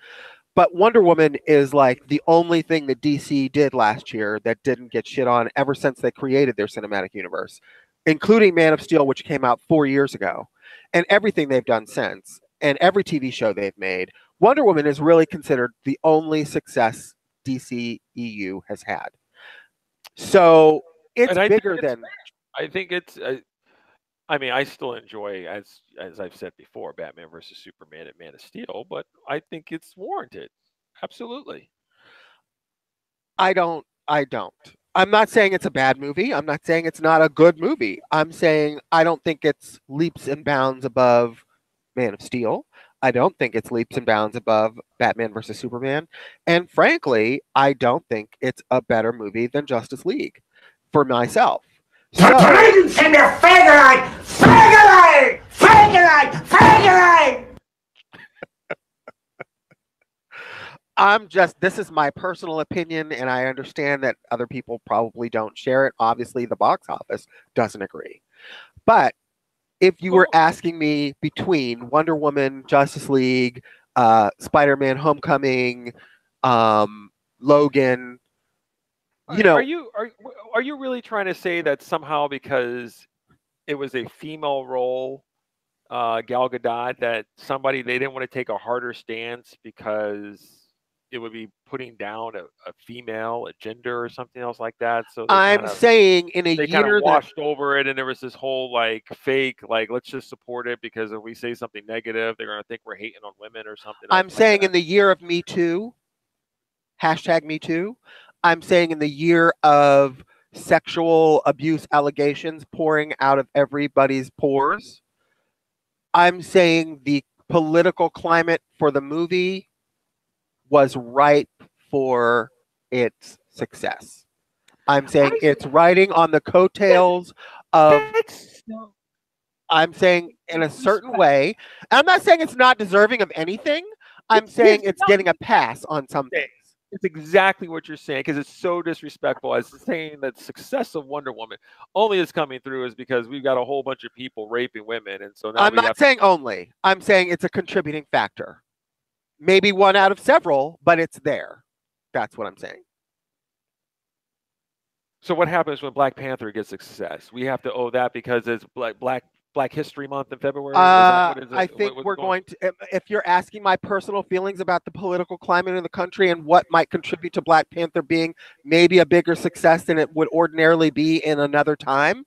B: but Wonder Woman is like the only thing that DC did last year that didn't get shit on ever since they created their cinematic universe, including Man of Steel, which came out 4 years ago, and everything they've done since, and every TV show they've made. Wonder Woman is really considered the only success DC EU has had. So it's bigger than.
A: I think it's. I mean, I still enjoy, as I've said before, Batman versus Superman and Man of Steel, but I think it's warranted. Absolutely.
B: I don't. I'm not saying it's a bad movie. I'm not saying it's not a good movie. I'm saying I don't think it's leaps and bounds above Man of Steel. I don't think it's leaps and bounds above Batman versus Superman. And frankly, I don't think it's a better movie than Justice League for myself. So, this is my personal opinion, and I understand that other people probably don't share it. Obviously, the box office doesn't agree. But if you were asking me between Wonder Woman, Justice League, Spider-Man: Homecoming, Logan,
A: are you really trying to say that somehow because it was a female role, Gal Gadot, that they didn't want to take a harder stance because it would be putting down a female, a gender, or something else like that? So
B: I'm saying in a year
A: kind of washed over it, and there was this whole like fake, like let's just support it because if we say something negative, they're gonna think we're hating on women or something.
B: I'm saying in the year of Me Too, #MeToo. I'm saying in the year of sexual abuse allegations pouring out of everybody's pores. I'm saying the political climate for the movie was ripe for its success. I'm saying it's riding on the coattails of. I'm saying in a certain way. I'm not saying it's not deserving of anything. I'm saying it's getting a pass on some things.
A: It's exactly what you're saying, because it's so disrespectful as saying that success of Wonder Woman only is coming through is because we've got a whole bunch of people raping women, and so now
B: I'm not saying only. I'm saying it's a contributing factor. Maybe one out of several, but it's there. That's what I'm saying.
A: So what happens when Black Panther gets success? We have to owe that because it's Black History Month in February?
B: I think we're going to, if you're asking my personal feelings about the political climate in the country and what might contribute to Black Panther being maybe a bigger success than it would ordinarily be in another time,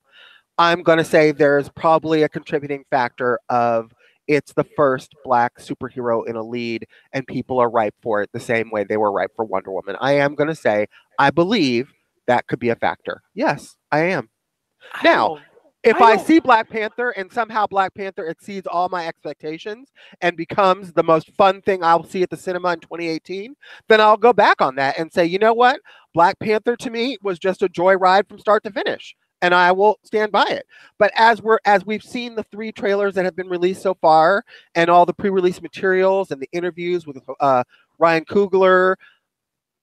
B: I'm going to say there's probably a contributing factor of it's the first Black superhero in a lead and people are ripe for it the same way they were ripe for Wonder Woman. I am going to say I believe that could be a factor. Yes, I am. Now, if I see Black Panther and somehow Black Panther exceeds all my expectations and becomes the most fun thing I'll see at the cinema in 2018, then I'll go back on that and say, you know what? Black Panther to me was just a joyride from start to finish, and I will stand by it. But as we've seen the 3 trailers that have been released so far and all the pre-release materials and the interviews with Ryan Coogler,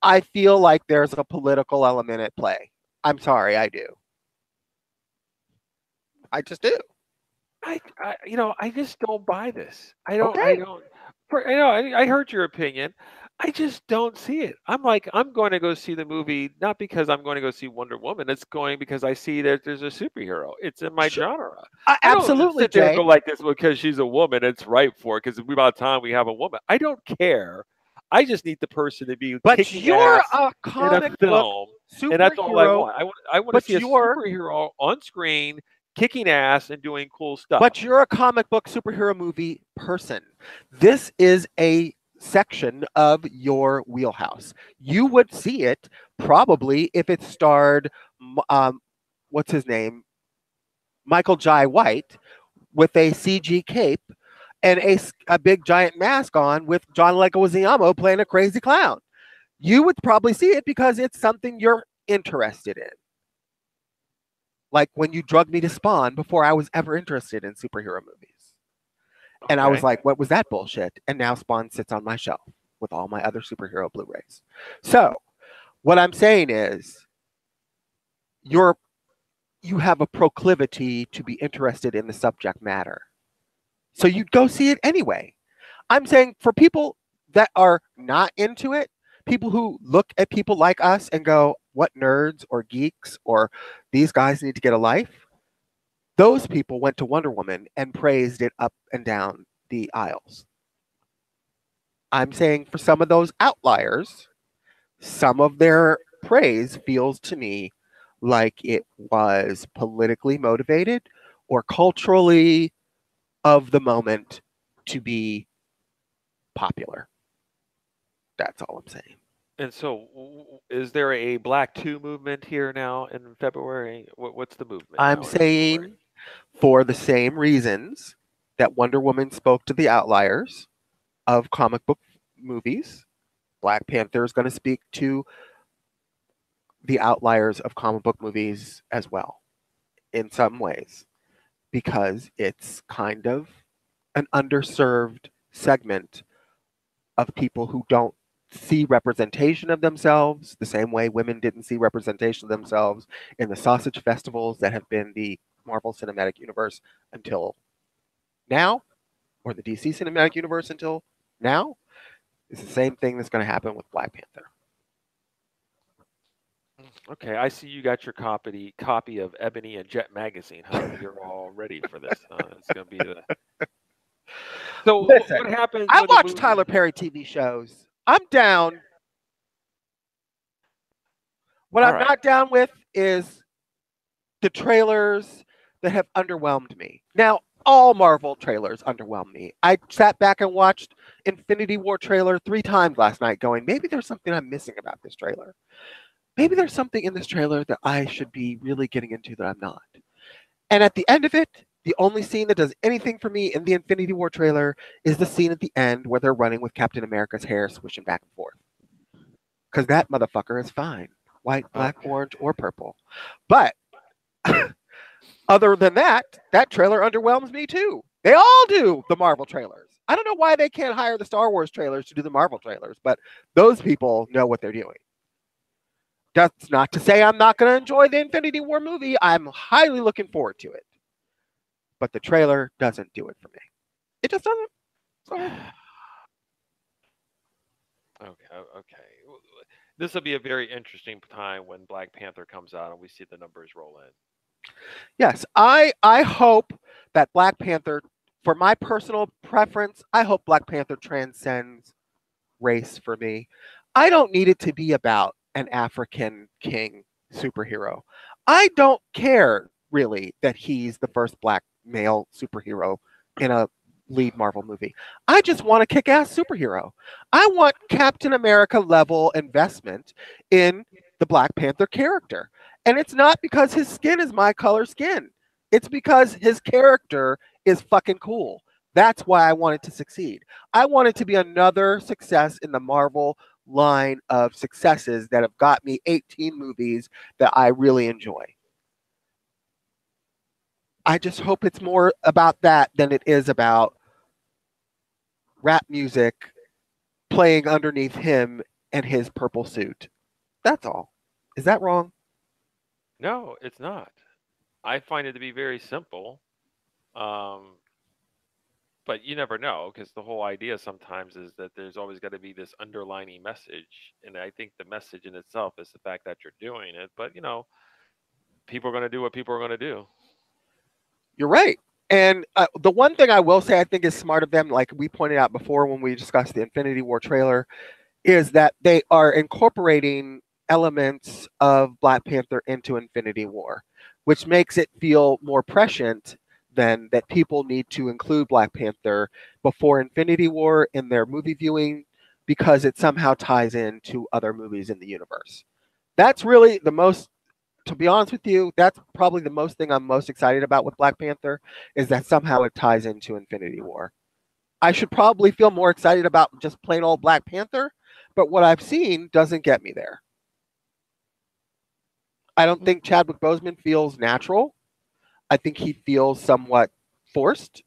B: I feel like there's a political element at play. I'm sorry, I do. I just do.
A: I just don't buy this. I heard your opinion. I just don't see it. I'm going to go see the movie not because I'm going to go see Wonder Woman. It's going because I see that there's a superhero. It's in my genre.
B: Absolutely,
A: Jay. Don't go like this because she's a woman. It's right for it because about time we have a woman. I don't care. I just need the person to be.
B: But you're a comic
A: in a film,
B: superhero,
A: and that's all I want. I want to see a superhero on screen kicking ass and doing cool stuff.
B: But you're a comic book superhero movie person. This is a section of your wheelhouse. You would see it probably if it starred, what's his name? Michael Jai White with a CG cape and a big giant mask on with John Leguizamo playing a crazy clown. You would probably see it because it's something you're interested in. Like when you drugged me to Spawn before I was ever interested in superhero movies. Okay. And I was like, what was that bullshit? And now Spawn sits on my shelf with all my other superhero Blu-rays. So what I'm saying is you have a proclivity to be interested in the subject matter. So you'd go see it anyway. I'm saying for people that are not into it, people who look at people like us and go, what nerds or geeks or these guys need to get a life? Those people went to Wonder Woman and praised it up and down the aisles. I'm saying for some of those outliers, some of their praise feels to me like it was politically motivated or culturally of the moment to be popular. That's all I'm saying.
A: And so, is there a Black 2 movement here now in February? What's the movement?
B: I'm saying for the same reasons that Wonder Woman spoke to the outliers of comic book movies, Black Panther is going to speak to the outliers of comic book movies as well, in some ways, because it's kind of an underserved segment of people who don't see representation of themselves the same way women didn't see representation of themselves in the sausage festivals that have been the Marvel Cinematic Universe until now, or the DC Cinematic Universe until now. It's the same thing that's going to happen with Black Panther.
A: Okay, I see you got your copy of Ebony and Jet magazine. Huh? You're all ready for this. It's going to be the. So listen, what happens?
B: I watch Tyler Perry TV shows. I'm down. What I'm not down with is the trailers that have underwhelmed me. Now, all Marvel trailers underwhelm me. I sat back and watched Infinity War trailer 3 times last night going, maybe there's something I'm missing about this trailer. Maybe there's something in this trailer that I should be really getting into that I'm not. And at the end of it, The only scene that does anything for me in the Infinity War trailer is the scene at the end where they're running with Captain America's hair swishing back and forth. Because that motherfucker is fine. White, black, orange, or purple. But other than that, that trailer underwhelms me too. They all do, the Marvel trailers. I don't know why they can't hire the Star Wars trailers to do the Marvel trailers, but those people know what they're doing. That's not to say I'm not going to enjoy the Infinity War movie. I'm highly looking forward to it. But the trailer doesn't do it for me. It just doesn't. Sorry.
A: Okay. This will be a very interesting time when Black Panther comes out and we see the numbers roll in.
B: Yes, I hope that Black Panther, for my personal preference, I hope Black Panther transcends race for me. I don't need it to be about an African king superhero. I don't care really that he's the first black male superhero in a lead Marvel movie. I just want a kick-ass superhero. I want Captain America level investment in the Black Panther character. And it's not because his skin is my color skin. It's because his character is fucking cool. That's why I want it to succeed. I want it to be another success in the Marvel line of successes that have got me 18 movies that I really enjoy. I just hope it's more about that than it is about rap music playing underneath him and his purple suit. That's all. Is that wrong?
A: No, it's not. I find it to be very simple. But you never know because the whole idea sometimes is that there's always got to be this underlining message. And I think the message in itself is the fact that you're doing it. But, people are going to do what people are going to do.
B: You're right. And the one thing I will say I think is smart of them, like we pointed out before when we discussed the Infinity War trailer, is that they are incorporating elements of Black Panther into Infinity War, which makes it feel more prescient than that people need to include Black Panther before Infinity War in their movie viewing because it somehow ties into other movies in the universe. That's really the most, to be honest with you, that's probably the most thing I'm most excited about with Black Panther is that somehow it ties into Infinity War. I should probably feel more excited about just plain old Black Panther, but what I've seen doesn't get me there. I don't think Chadwick Boseman feels natural. I think he feels somewhat forced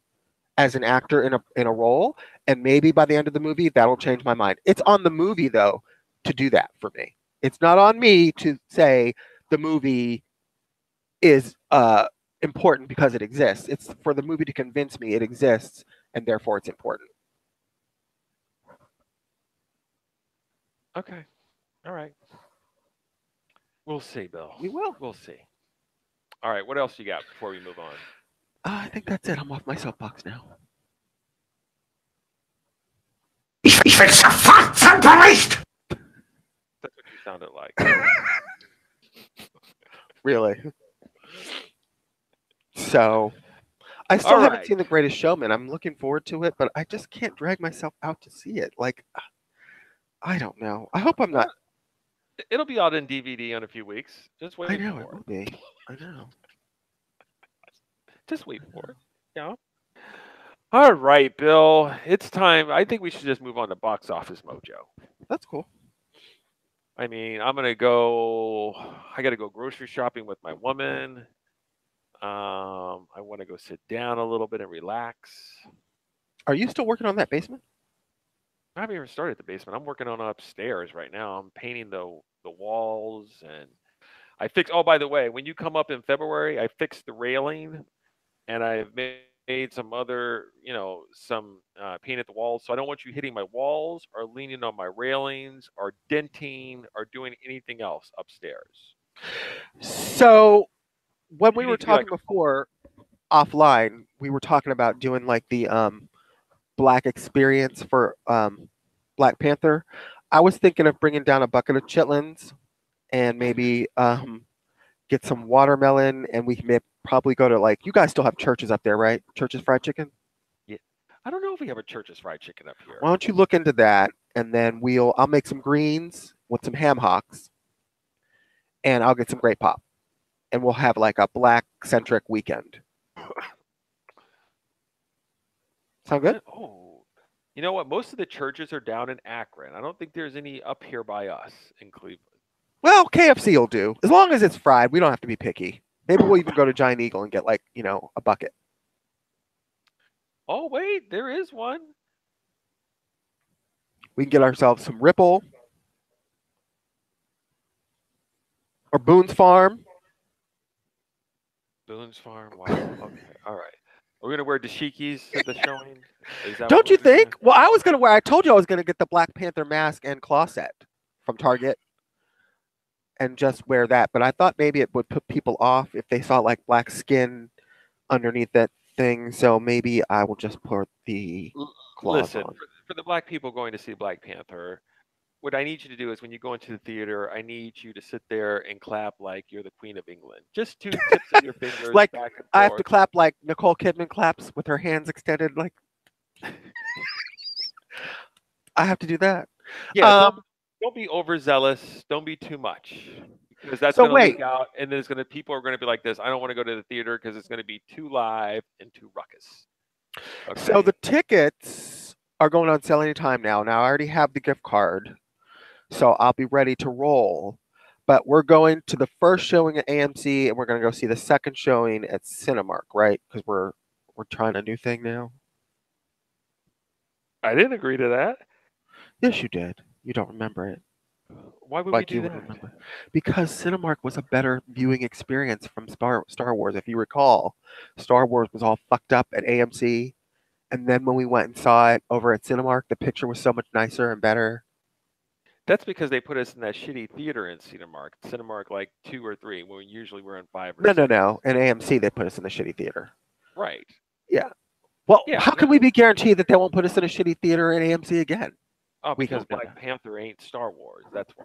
B: as an actor in a role, and maybe by the end of the movie that'll change my mind. It's on the movie though to do that for me. It's not on me to say the movie is important because it exists. It's for the movie to convince me it exists and therefore it's important.
A: Okay. All right. We'll see, Bill.
B: We will.
A: We'll see. All right. What else you got before we move on?
B: I think that's it. I'm off my soapbox now.
C: Ich will sofort verbrecht!
A: That's what you sounded like.
B: Really? So, I still haven't seen The Greatest Showman. I'm looking forward to it, but I just can't drag myself out to see it. Like, I don't know. I hope I'm not.
A: It'll be out in DVD in a few weeks. Just wait.
B: I know it will be. I know.
A: Just wait for it. Yeah. All right, Bill. It's time. I think we should just move on to Box Office Mojo.
B: That's cool.
A: I mean, I got to go grocery shopping with my woman. I want to go sit down a little bit and relax.
B: Are you still working on that basement?
A: I haven't even started the basement. I'm working on upstairs right now. I'm painting the walls and I fixed. Oh, by the way, when you come up in February, I fixed the railing and I've made some other, some painted the walls. So I don't want you hitting my walls or leaning on my railings or denting or doing anything else upstairs.
B: So when we were talking before offline, we were talking about doing like the Black experience for Black Panther. I was thinking of bringing down a bucket of chitlins and maybe get some watermelon, and we may probably go to you guys still have Church's up there, right? Church's Fried Chicken?
A: Yeah. I don't know if we have a Church's Fried Chicken up here.
B: Why don't you look into that, and then I'll make some greens with some ham hocks, and I'll get some grape pop, and we'll have like a Black-centric weekend. Sound good?
A: Oh, you know what? Most of the churches are down in Akron. I don't think there's any up here by us in Cleveland.
B: Well, KFC will do. As long as it's fried, we don't have to be picky. Maybe we'll even go to Giant Eagle and get, like, a bucket.
A: Oh, wait, there is one.
B: We can get ourselves some Ripple or Boone's Farm.
A: Boone's Farm. Wow. Okay. All right. We're gonna wear dashikis at the showing. Is that
B: Don't
A: what
B: you
A: we're doing?
B: think? Well, I was going to wear, I told you I was going to get the Black Panther mask and claw set from Target and just wear that. But I thought maybe it would put people off if they saw like black skin underneath that thing. So maybe I will just put the claws
A: Listen,
B: on.
A: for the black people going to see Black Panther, what I need you to do is when you go into the theater, I need you to sit there and clap like you're the Queen of England. Just two tips of your fingers
B: Like,
A: back and
B: I have to
A: forth.
B: clap like Nicole Kidman claps with her hands extended. Like, I have to do that.
A: Yeah, don't be overzealous. Don't be too much. Because that's
B: So
A: going to
B: wait.
A: leak out, and then people are going to be like this. I don't want to go to the theater because it's going to be too live and too ruckus. Okay.
B: So the tickets are going on sale anytime now. Now I already have the gift card, so I'll be ready to roll. But we're going to the first showing at AMC, and we're going to go see the second showing at Cinemark, right? Because we're trying a new thing now.
A: I didn't agree to that.
B: Yes, you did. You don't remember it.
A: Why would
B: Like
A: we
B: you
A: do
B: would
A: that?
B: remember. Because Cinemark was a better viewing experience from Star Wars. If you recall, Star Wars was all fucked up at AMC. And then when we went and saw it over at Cinemark, the picture was so much nicer and better.
A: That's because they put us in that shitty theater in Cinemark like 2 or 3, when usually we're in 5 or
B: No,
A: 6.
B: no, no. In AMC, they put us in the shitty theater.
A: Right.
B: Yeah. Well,
A: Yeah,
B: how can we be guaranteed that they won't put us in a shitty theater at AMC again?
A: Oh,
B: We
A: because
B: hope not.
A: Black Panther ain't Star Wars. That's why.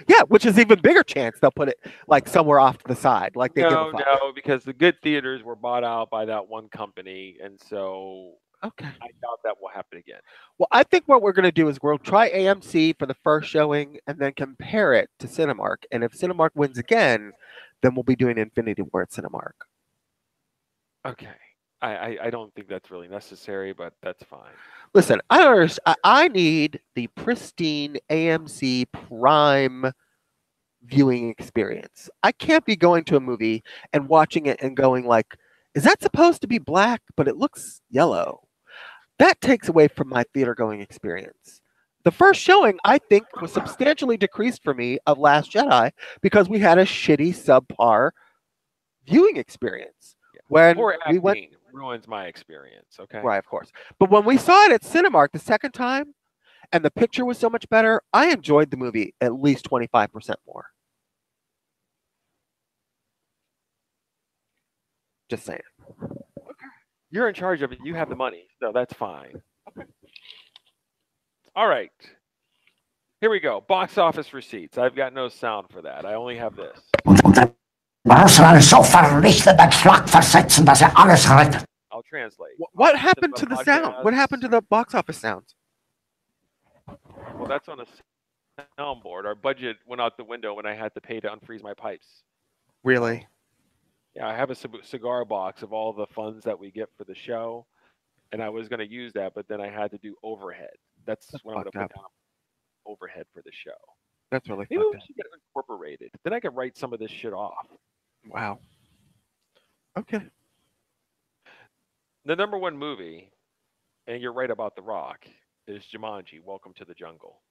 B: Yeah, which is even bigger chance they'll put it like somewhere off to the side, like they give a fuck.
A: No, because the good theaters were bought out by that one company, and so
B: Okay.
A: I doubt that will happen again.
B: Well, I think what we're going to do is we'll try AMC for the first showing and then compare it to Cinemark. And if Cinemark wins again, then we'll be doing Infinity War at Cinemark.
A: Okay. I don't think that's really necessary, but that's fine.
B: Listen, I need the pristine AMC Prime viewing experience. I can't be going to a movie and watching it and going like, is that supposed to be black, but it looks yellow? That takes away from my theater going experience. The first showing, I think, was substantially decreased for me of Last Jedi because we had a shitty subpar viewing experience. When
A: Poor
B: we went,
A: acting ruins my experience, okay?
B: right, of course. But when we saw it at Cinemark the second time, and the picture was so much better, I enjoyed the movie at least 25% more. Just saying.
A: You're in charge of it. You have the money, so that's fine. Okay. All right. Here we go. Box office receipts. I've got no sound for that. I only have this.
C: Barcelona ist so vernichtet und flach versetzen, dass alles rettet.
A: I'll translate.
B: What happened to the sound? What happened to the box office sounds?
A: Well, that's on a soundboard. Our budget went out the window when I had to pay to unfreeze my pipes.
B: Really?
A: Yeah, I have a cigar box of all the funds that we get for the show, and I was going to use that, but then I had to do overhead. That's when I'm going to put down overhead for the show.
B: That's really
A: Maybe we
B: fucked up.
A: should get it incorporated. Then I could write some of this shit off.
B: Wow. Okay.
A: The number one movie, and you're right about The Rock, is Jumanji: Welcome to the Jungle.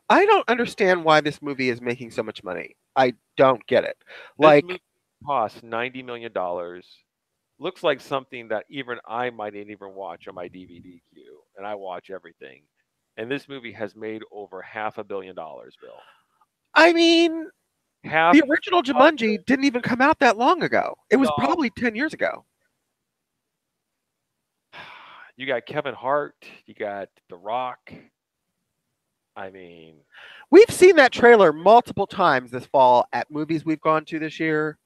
B: I don't understand why this movie is making so much money. I don't get it.
A: This movie cost $90 million. Looks like something that even I might even watch on my DVD queue, and I watch everything. And this movie has made over $500 million, Bill.
B: I mean, the original Jumanji didn't even come out that long ago. It was probably 10 years ago.
A: You got Kevin Hart. You got The Rock. I mean,
B: we've seen that trailer multiple times this fall at movies we've gone to this year.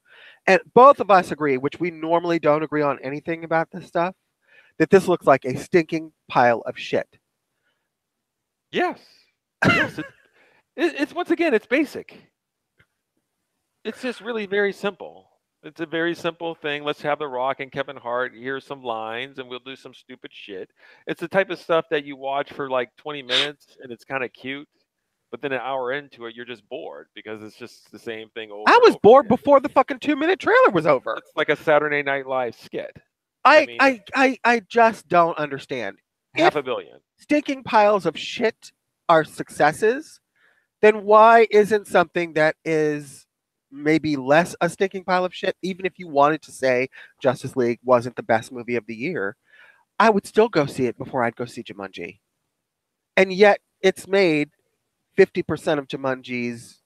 B: And both of us agree, which we normally don't agree on anything about this stuff, that this looks like a stinking pile of shit.
A: Yes. Yes. It's once again, it's basic. It's just really very simple. It's a very simple thing. Let's have The Rock and Kevin Hart. Here's some lines, and we'll do some stupid shit. It's the type of stuff that you watch for like 20 minutes, and it's kind of cute. But then an hour into it, you're just bored because it's just the same thing over
B: I
A: and
B: was
A: over
B: bored
A: again.
B: before the fucking 2-minute trailer was over.
A: It's like a Saturday Night Live skit. I mean,
B: I just don't understand. If
A: $500 million.
B: stinking piles of shit are successes, then why isn't something that is maybe less a stinking pile of shit, even if you wanted to say Justice League wasn't the best movie of the year, I would still go see it before I'd go see Jumanji. And yet it's made 50% of Jumanji's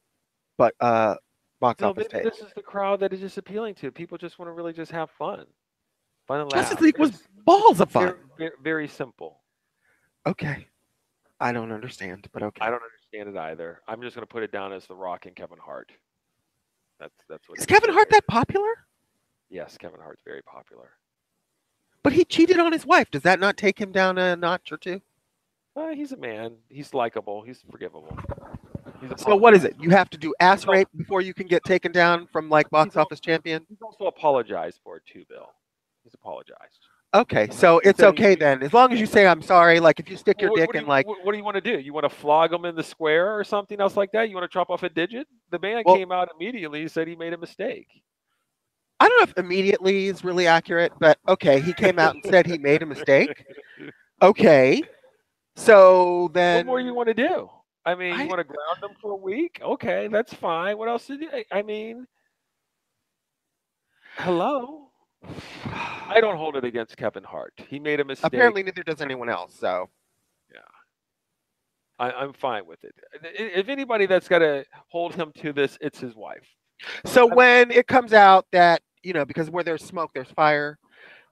B: box
A: No,
B: office
A: maybe
B: take.
A: this is the crowd that is just appealing to. People just want to really just have fun. Fun and
B: Justice
A: laugh.
B: League was
A: It's
B: balls of fun.
A: very, very simple.
B: Okay. I don't understand, but okay.
A: I don't understand it either. I'm just going to put it down as The Rock and Kevin Hart. That's what
B: Is
A: it is
B: Kevin
A: right
B: Hart
A: there.
B: that popular?
A: Yes, Kevin Hart's very popular.
B: But he cheated on his wife. Does that not take him down a notch or two?
A: He's a man. He's likable. He's forgivable. He's
B: So what is it?
A: apologized.
B: You have to do ass
A: He's al-
B: rape before you can get taken down from like box
A: He's al-
B: office champion?
A: He's also apologized for it too, Bill. He's apologized.
B: Okay, so
A: He
B: it's
A: said
B: okay then. As long as you say I'm sorry, like if you stick your
A: What,
B: dick
A: what do
B: in
A: you
B: like
A: what do you want to do? You want to flog him in the square or something else like that? You want to chop off a digit? The man
B: Well-
A: came out immediately and said he made a mistake.
B: I don't know if immediately is really accurate, but okay, he came out and said he made a mistake. Okay. So
A: What
B: then
A: more you want to do? I mean,
B: I-
A: you want to ground them for a week? Okay, that's fine. What else did you? I mean, hello. I don't hold it against Kevin Hart. He made a mistake.
B: apparently neither does anyone else. So
A: I'm fine with it. If anybody that's got to hold him to this, it's his wife.
B: So when it comes out that, because where there's smoke, there's fire,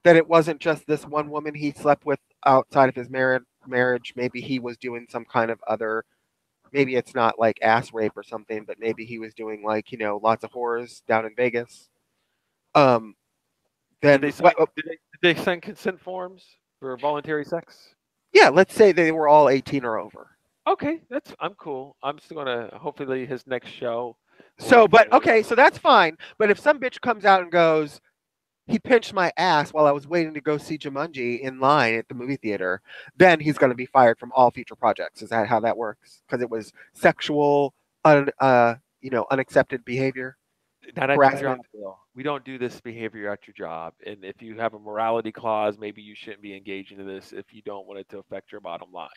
B: that it wasn't just this one woman he slept with outside of his marriage, maybe he was doing some kind of other, maybe it's not like ass rape or something, but maybe he was doing like, lots of whores down in Vegas. Then
A: Did they sign consent forms for voluntary sex?
B: yeah, let's say they were all 18 or over.
A: Okay, I'm cool. I'm still gonna hopefully his next show.
B: So, but okay, so that's fine. But if some bitch comes out and goes, he pinched my ass while I was waiting to go see Jumanji in line at the movie theater, then he's going to be fired from all future projects. Is that how that works? Because it was sexual, unaccepted behavior.
A: Not at your
B: harassment.
A: job, Bill. We don't do this behavior at your job. And if you have a morality clause, maybe you shouldn't be engaging in this if you don't want it to affect your bottom line.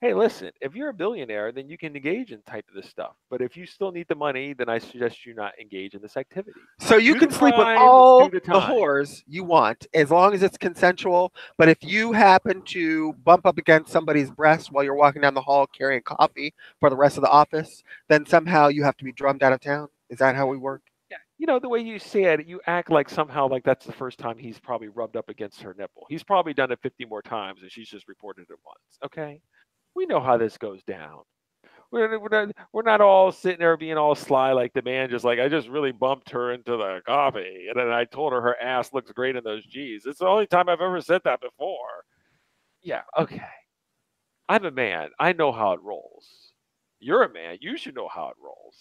A: Hey, listen, if you're a billionaire, then you can engage in type of this stuff. But if you still need the money, then I suggest you not engage in this activity.
B: So you
A: Do
B: can
A: the
B: sleep with
A: crime,
B: all
A: do
B: the
A: the time.
B: whores you want as long as it's consensual. But if you happen to bump up against somebody's breast while you're walking down the hall carrying coffee for the rest of the office, then somehow you have to be drummed out of town. Is that how we work?
A: Yeah, the way you say it, you act like somehow like that's the first time he's probably rubbed up against her nipple. He's probably done it 50 more times and she's just reported it once. Okay? We know how this goes down. We're not all sitting there being all sly like the man just like, I just really bumped her into the coffee. And then I told her ass looks great in those G's. It's the only time I've ever said that before. Yeah, okay. I'm a man. I know how it rolls. You're a man. You should know how it rolls.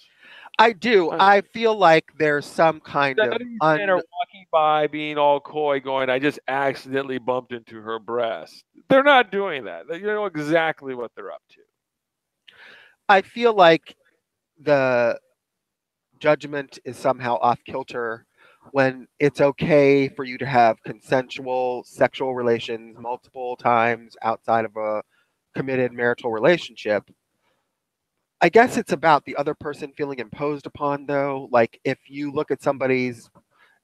B: I do. I feel like there's some kind
A: None
B: of
A: of these men are walking by being all coy going, I just accidentally bumped into her breast. They're not doing that. You know exactly what they're up to.
B: I feel like the judgment is somehow off kilter when it's okay for you to have consensual sexual relations multiple times outside of a committed marital relationship. I guess it's about the other person feeling imposed upon, though. Like if you look at somebody's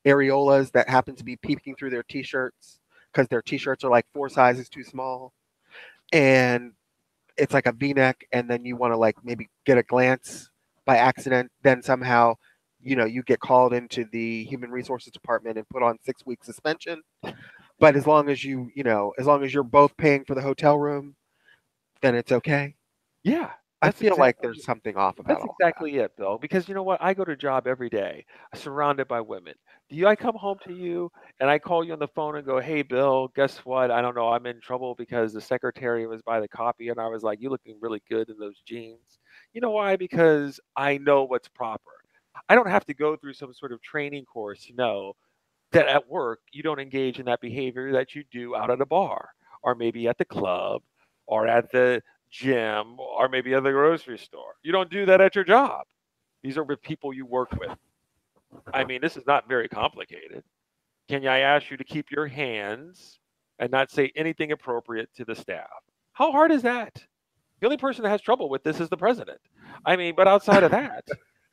B: areolas that happen to be peeking through their t-shirts because their t-shirts are like 4 sizes too small, and it's like a V-neck, and then you want to like maybe get a glance by accident, then somehow, you get called into the human resources department and put on 6-week suspension. But as long as as long as you're both paying for the hotel room, then it's okay.
A: Yeah.
B: I feel like there's something off about
A: That's
B: all
A: exactly it, Bill. Because you know what? I go to a job every day, surrounded by women. I come home to you and I call you on the phone and go, "Hey, Bill, guess what? I don't know. I'm in trouble because the secretary was by the copy, and I was like, you're looking really good in those jeans." You know why? Because I know what's proper. I don't have to go through some sort of training course to know that at work you don't engage in that behavior that you do out at a bar or maybe at the club or at the gym or maybe at the grocery store. You don't do that at your job. These are with people you work with. I mean, this is not very complicated. Can I ask you to keep your hands and not say anything appropriate to the staff? How hard is that? The only person that has trouble with this is the president. I mean, but outside of that,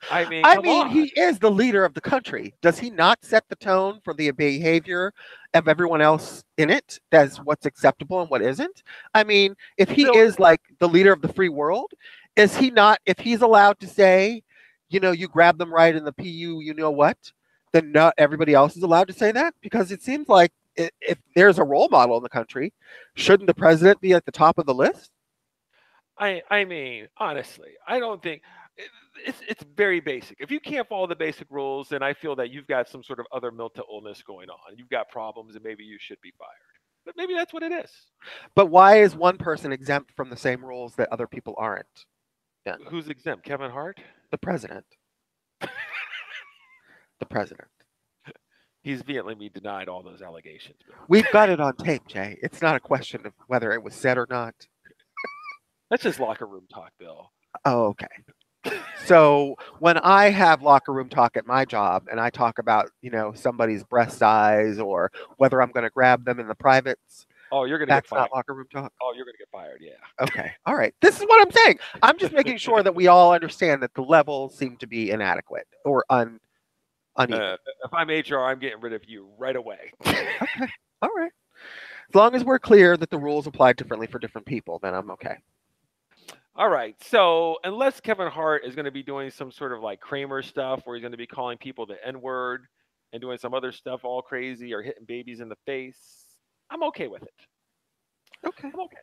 A: I mean,
B: I
A: come
B: mean,
A: on.
B: he is the leader of the country. Does he not set the tone for the behavior of everyone else in it? That's what's acceptable and what isn't. I mean, if he
A: Bill,
B: is like the leader of the free world, is he not? If he's allowed to say, you grab them right in the pu, you know what? Then not everybody else is allowed to say that, because it seems like if there's a role model in the country, shouldn't the president be at the top of the list?
A: I mean, honestly, I don't think it's very basic. If you can't follow the basic rules, then I feel that you've got some sort of other mental illness going on. You've got problems, and maybe you should be fired. But maybe that's what it is.
B: But why is one person exempt from the same rules that other people aren't? Yeah,
A: Who's exempt? Kevin Hart?
B: the president. The president.
A: He's vehemently denied all those allegations. Bill.
B: We've got it on tape, Jay. It's not a question of whether it was said or not.
A: That's just locker room talk, Bill.
B: Oh, okay. So when I have locker room talk at my job and I talk about, somebody's breast size or whether I'm going to grab them in the privates,
A: Oh, you're gonna get
B: that's
A: fired.
B: not locker room talk.
A: Oh, you're gonna get fired. Yeah.
B: Okay. All right. This is what I'm saying. I'm just making sure that we all understand that the levels seem to be inadequate or uneven.
A: If I'm HR, I'm getting rid of you right away.
B: Okay. All right. As long as we're clear that the rules apply differently for different people, then I'm okay.
A: All right. So unless Kevin Hart is going to be doing some sort of like Kramer stuff where he's going to be calling people the N word and doing some other stuff all crazy or hitting babies in the face, I'm okay with it.
B: Okay.
A: I'm okay.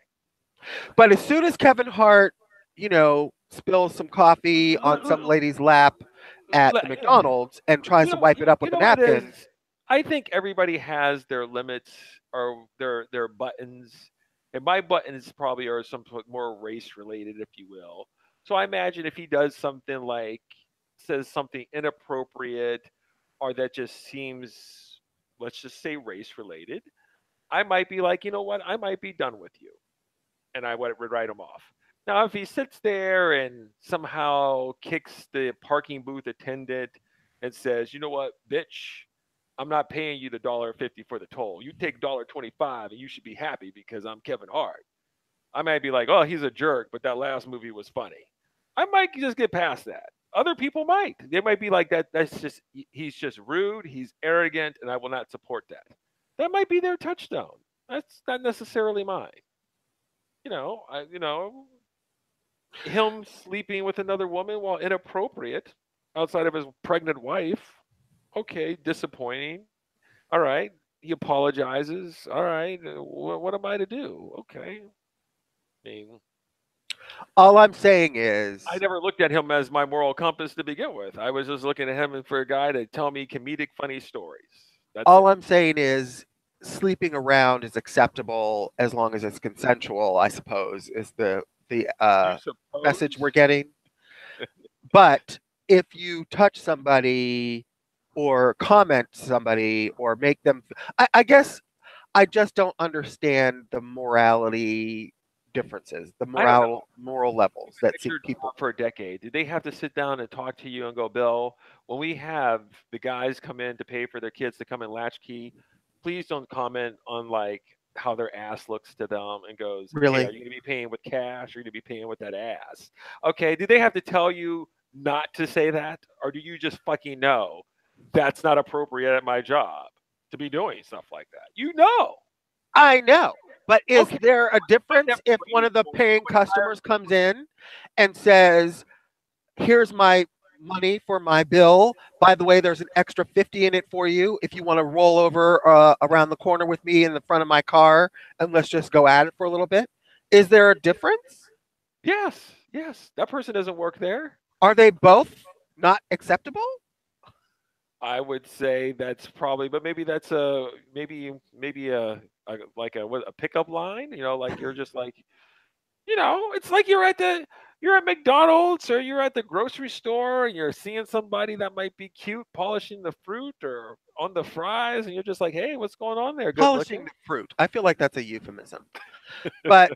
B: But as soon as Kevin Hart, spills some coffee on some lady's lap at the McDonald's and tries to wipe it up with a napkin.
A: I think everybody has their limits or their buttons. And my buttons probably are somewhat more race related, if you will. So I imagine if he does something like says something inappropriate or that just seems, let's just say, race related, I might be like, you know what, I might be done with you. And I would write him off. Now, if he sits there and somehow kicks the parking booth attendant and says, you know what, bitch, I'm not paying you the $1.50 for the toll. You take $1.25 and you should be happy because I'm Kevin Hart. I might be like, oh, he's a jerk, but that last movie was funny. I might just get past that. Other people might. They might be like that. He's just rude. He's arrogant, and I will not support that. That might be their touchstone. That's not necessarily mine. Him sleeping with another woman while inappropriate outside of his pregnant wife. Okay, disappointing. All right, he apologizes. All right, what am I to do? Okay. I mean,
B: all I'm saying is,
A: I never looked at him as my moral compass to begin with. I was just looking at him for a guy to tell me comedic, funny stories.
B: I'm saying is, sleeping around is acceptable as long as it's consensual, I suppose, is the message we're getting. But if you touch somebody or comment somebody or make them, I guess I just don't understand the morality differences, the moral levels that see people
A: for a decade. Did they have to sit down and talk to you and go, Bill, when we have the guys come in to pay for their kids to come in latchkey, please don't comment on like how their ass looks to them and goes,
B: really?
A: Hey, are you going to be paying with cash or are you going to be paying with that ass? Okay, do they have to tell you not to say that? Or do you just fucking know that's not appropriate at my job to be doing stuff like that? You know.
B: I know. But is there a difference if one of the paying customers comes in and says, here's my money for my bill. By the way, there's an extra 50 in it for you if you want to roll over around the corner with me in the front of my car and let's just go at it for a little bit. Is there a difference?
A: Yes. That person doesn't work there.
B: Are they both not acceptable?
A: I would say that's probably, but maybe that's maybe a pickup line. Like you're just like, It's like you're at McDonald's or you're at the grocery store and you're seeing somebody that might be cute polishing the fruit or on the fries and you're just like, hey, what's going on there? Good
B: Polishing
A: looking.
B: the fruit. I feel like that's a euphemism. But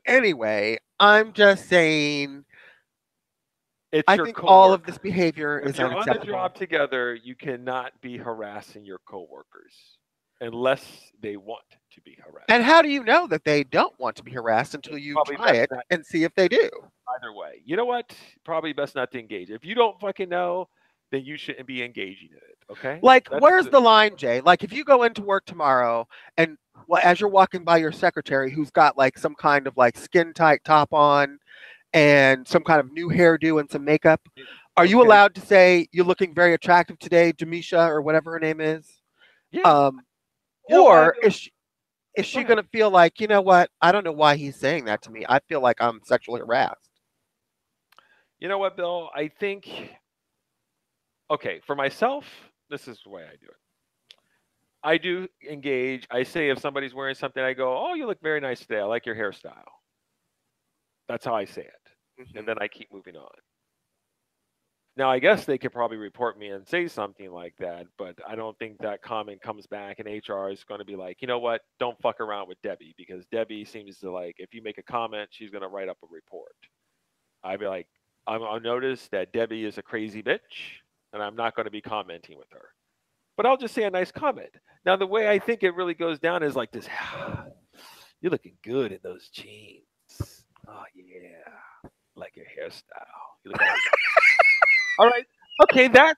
B: anyway, I'm just saying
A: It's
B: I
A: your
B: think all of
A: coworker.
B: this behavior
A: If
B: is
A: you're on the
B: unacceptable.
A: job together, you cannot be harassing your coworkers unless they want to be
B: And
A: harassed.
B: how do you know that they don't want to be harassed until
A: It's
B: you
A: probably
B: try
A: best
B: it
A: not
B: and see if they do?
A: either way. You know what? Probably best not to engage. If you don't fucking know, then you shouldn't be engaging in it. Okay?
B: Like,
A: That's
B: where's
A: the
B: the line, Jay? Like, if you go into work tomorrow and as you're walking by your secretary who's got like some kind of like skin tight top on and some kind of new hairdo and some makeup, are you
A: okay.
B: allowed to say you're looking very attractive today, Demisha, or whatever her name is?
A: Yeah.
B: Um,
A: You know what I
B: or
A: do?
B: is
A: Go
B: she
A: ahead.
B: gonna feel like, you know what? I don't know why he's saying that to me. I feel like I'm sexually harassed.
A: You know what, Bill? I think okay, for myself, this is the way I do it. I do engage. I say if somebody's wearing something, I go, "Oh, you look very nice today. I like your hairstyle." That's how I say it. And
B: Mhm.
A: then I keep moving on. Now, I guess they could probably report me and say something like that, but I don't think that comment comes back and HR is going to be like, you know what? Don't fuck around with Debbie because Debbie seems to like, if you make a comment, she's going to write up a report. I'd be like, I'll notice that Debbie is a crazy bitch and I'm not going to be commenting with her. But I'll just say a nice comment. Now, the way I think it really goes down is like this you're looking good in those jeans. Oh, yeah. Like your hairstyle. You look all right. Okay, that's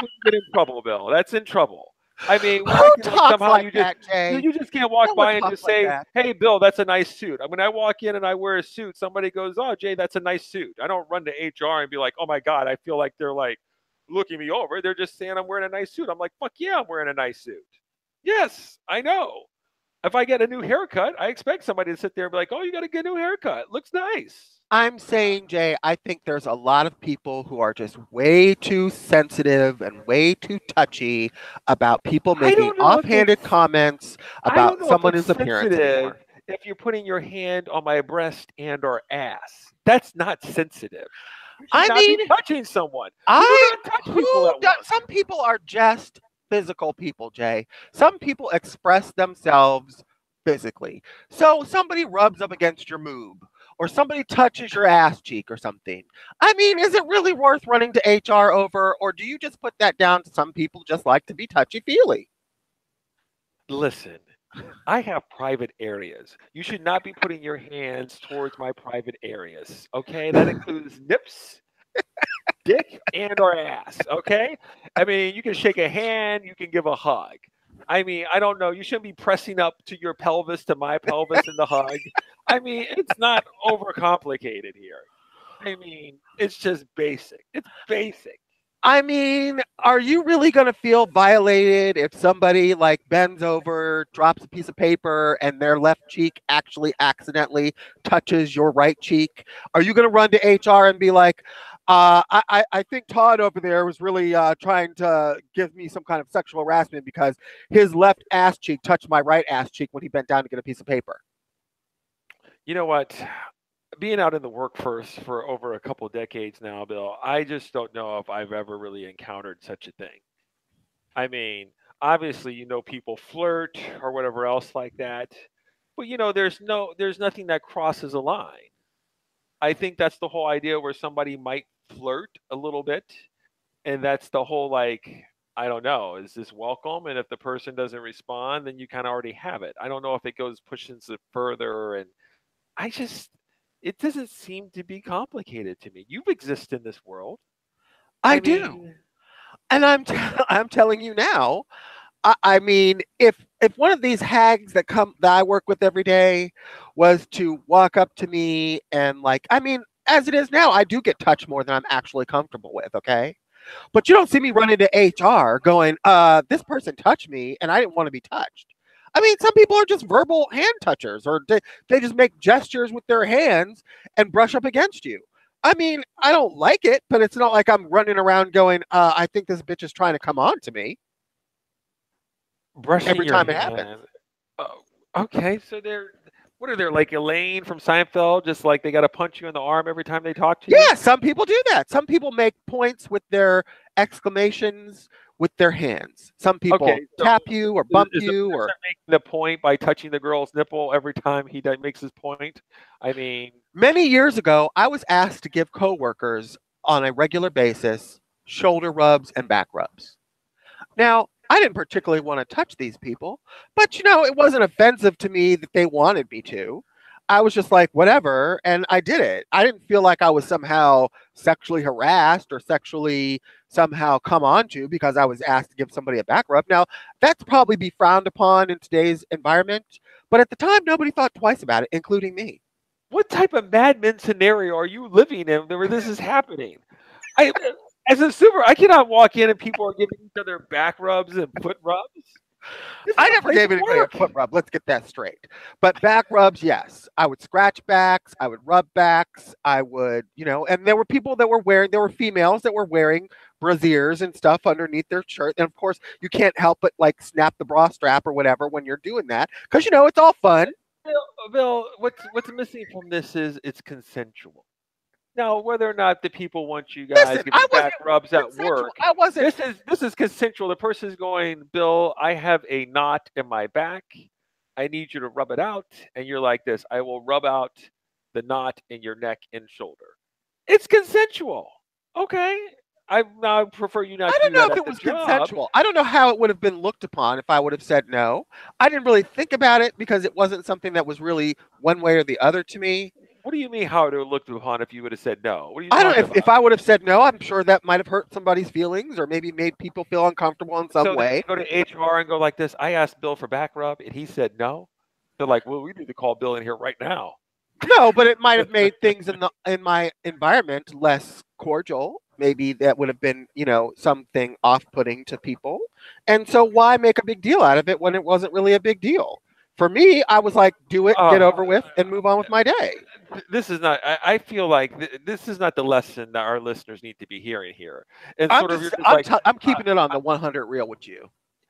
A: when you get in trouble, Bill. That's in trouble. I mean, we're
B: Who
A: acting like
B: talks
A: somehow
B: like
A: you just
B: that, Jay?
A: you just can't walk
B: No one
A: by and
B: talks
A: just
B: like
A: say,
B: that.
A: "Hey, Bill, that's a nice suit." I mean, I walk in and I wear a suit. Somebody goes, "Oh, Jay, that's a nice suit." I don't run to HR and be like, "Oh my God, I feel like they're like looking me over." They're just saying I'm wearing a nice suit. I'm like, "Fuck yeah, I'm wearing a nice suit." Yes, I know. If I get a new haircut, I expect somebody to sit there and be like, "Oh, you got a good new haircut. Looks nice."
B: I'm saying, Jay, I think there's a lot of people who are just way too sensitive and way too touchy about people
A: I
B: making
A: don't know if
B: offhanded
A: it's
B: comments
A: I don't
B: about
A: know if it's
B: someone's appearance
A: sensitive
B: anymore.
A: if you're putting your hand on my breast and or ass. That's not sensitive. You should
B: I
A: not be
B: mean,
A: touching someone. You do not touch people at work.
B: some people are just physical people, Jay. Some people express themselves physically. So somebody rubs up against your moob or somebody touches your ass cheek or something. I mean, is it really worth running to HR over, or do you just put that down to some people just like to be touchy feely?
A: Listen, I have private areas. You should not be putting your hands towards my private areas. Okay? That includes nips, dick, and or ass. Okay? I mean, you can shake a hand, you can give a hug. I mean, I don't know. You shouldn't be pressing up to your pelvis to my pelvis in the hug. I mean, it's not overcomplicated here. I mean, it's just basic. It's basic.
B: I mean, are you really going to feel violated if somebody like bends over, drops a piece of paper, and their left cheek actually accidentally touches your right cheek? Are you going to run to HR and be like, I think Todd over there was really trying to give me some kind of sexual harassment because his left ass cheek touched my right ass cheek when he bent down to get a piece of paper?
A: You know what? Being out in the workforce for over a couple decades now, Bill, I just don't know if I've ever really encountered such a thing. I mean, obviously, people flirt or whatever else like that, but there's nothing that crosses a line. I think that's the whole idea where somebody might flirt a little bit, and that's the whole like, I don't know, is this welcome? And if the person doesn't respond, then you kind of already have it. I don't know if it goes pushes it further, and I just it doesn't seem to be complicated to me. You exist in this world.
B: I
A: I
B: do.
A: mean,
B: And I'm telling you now, I mean, if one of these hags that I work with every day was to walk up to me and like, I mean, as it is now, I do get touched more than I'm actually comfortable with. Okay, but you don't see me run into HR going, this person touched me and I didn't want to be touched. I mean, some people are just verbal hand touchers, or they just make gestures with their hands and brush up against you. I mean, I don't like it, but it's not like I'm running around going, I think this bitch is trying to come on to me
A: brushing
B: every
A: your
B: time it happens.
A: hand. Oh, okay, so there. What are there, like Elaine from Seinfeld? Just like they got to punch you in the arm every time they talk to you?
B: Yeah, some people do that. Some people make points with their exclamations with their hands. Some people
A: Okay, so
B: tap you or bump
A: is the
B: you
A: producer
B: or
A: making the point by touching the girl's nipple every time he makes his point? I mean,
B: many years ago, I was asked to give coworkers on a regular basis shoulder rubs and back rubs. Now, I didn't particularly want to touch these people, but it wasn't offensive to me that they wanted me to. I was just like, whatever, and I did it. I didn't feel like I was somehow sexually harassed or sexually somehow come on to because I was asked to give somebody a back rub. Now, that's probably be frowned upon in today's environment, but at the time, nobody thought twice about it, including me.
A: what type of Mad Men scenario are you living in where this is happening? I, as a super, I cannot walk in and people are giving each other back rubs and foot rubs. This is
B: I
A: a
B: never
A: place
B: gave
A: of
B: anybody a
A: work.
B: foot rub. Let's get that straight. But back rubs, yes. I would scratch backs. I would rub backs. I would, and there were people that were wearing, there were females that were wearing brassieres and stuff underneath their shirt. And of course, you can't help but like snap the bra strap or whatever when you're doing that because, it's all fun.
A: Bill, what's missing from this is it's consensual. Now, whether or not the people want you guys
B: Listen,
A: giving
B: I
A: back
B: wasn't
A: rubs at
B: consensual.
A: work,
B: I wasn't.
A: this is consensual. The person's going, Bill, I have a knot in my back. I need you to rub it out. And you're like this, I will rub out the knot in your neck and shoulder. It's consensual. Okay. I prefer you not
B: I
A: to
B: don't
A: do
B: know
A: that
B: if
A: at
B: it
A: the
B: was
A: job.
B: consensual. I don't know how it would have been looked upon if I would have said no. I didn't really think about it because it wasn't something that was really one way or the other to me.
A: What do you mean how it would look upon if you would have said no? What are you
B: I don't
A: talking
B: know if
A: about?
B: I would have said no, I'm sure that might have hurt somebody's feelings or maybe made people feel uncomfortable in some
A: So then
B: way.
A: they go to HR and go like this. I asked Bill for back rub and he said no. They're like, well, we need to call Bill in here right now.
B: No, but it might have made things in my environment less cordial. Maybe that would have been, something off-putting to people. And so why make a big deal out of it when it wasn't really a big deal? For me, I was like, do it, get over with, and move on with my day.
A: This is not. I feel like this is not the lesson that our listeners need to be hearing here. And
B: I'm
A: sort of,
B: just,
A: you're just like,
B: I'm keeping it on the 100 real with you.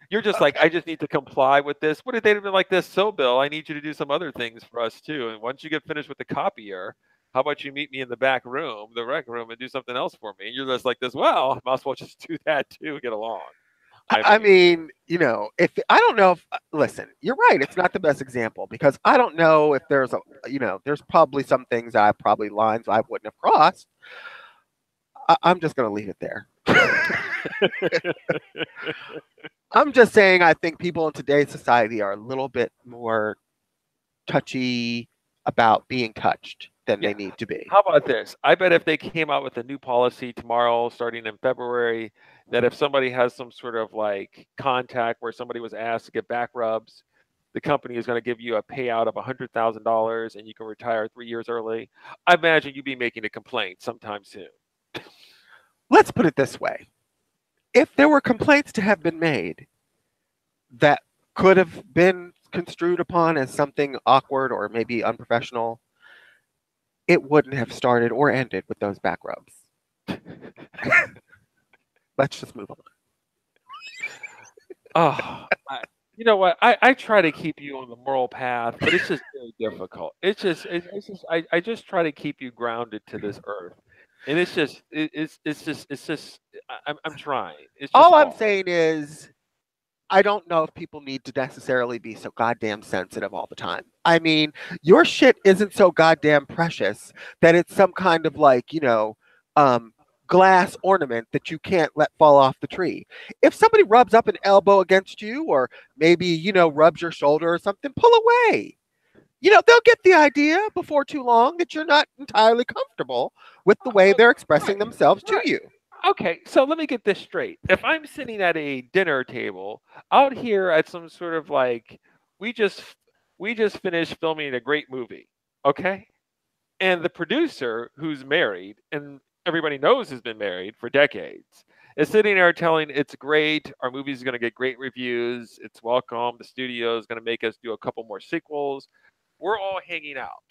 A: you're just like, I just need to comply with this. What if they'd have been like this? So, Bill, I need you to do some other things for us too. And once you get finished with the copier, how about you meet me in the back room, the rec room, and do something else for me? And you're just like this. Well, might as well just do that too and get along.
B: I mean, if I don't know if listen, you're right. It's not the best example because I don't know if there's there's probably some things lines I wouldn't have crossed. I'm just going to leave it there. I'm just saying I think people in today's society are a little bit more touchy about being touched than they need to be.
A: How about this? I bet if they came out with a new policy tomorrow, starting in February, that if somebody has some sort of like contact where somebody was asked to get back rubs, the company is going to give you a payout of $100,000 and you can retire 3 years early. I imagine you'd be making a complaint sometime soon.
B: Let's put it this way. If there were complaints to have been made that could have been construed upon as something awkward or maybe unprofessional, it wouldn't have started or ended with those back rubs. Let's just move on.
A: Oh, you know what? I try to keep you on the moral path, but it's just very difficult. It's just I just try to keep you grounded to this earth, and I'm trying. It's just
B: All I'm
A: hard.
B: saying is I don't know if people need to necessarily be so goddamn sensitive all the time. I mean, your shit isn't so goddamn precious that it's some kind of like, glass ornament that you can't let fall off the tree. If somebody rubs up an elbow against you or maybe, rubs your shoulder or something, pull away. They'll get the idea before too long that you're not entirely comfortable with the way they're expressing themselves to you.
A: Okay, so let me get this straight. If I'm sitting at a dinner table out here at some sort of like we just finished filming a great movie, okay? And the producer who's married and everybody knows has been married for decades is sitting there telling it's great, our movie's going to get great reviews, it's welcome, the studio is going to make us do a couple more sequels. We're all hanging out.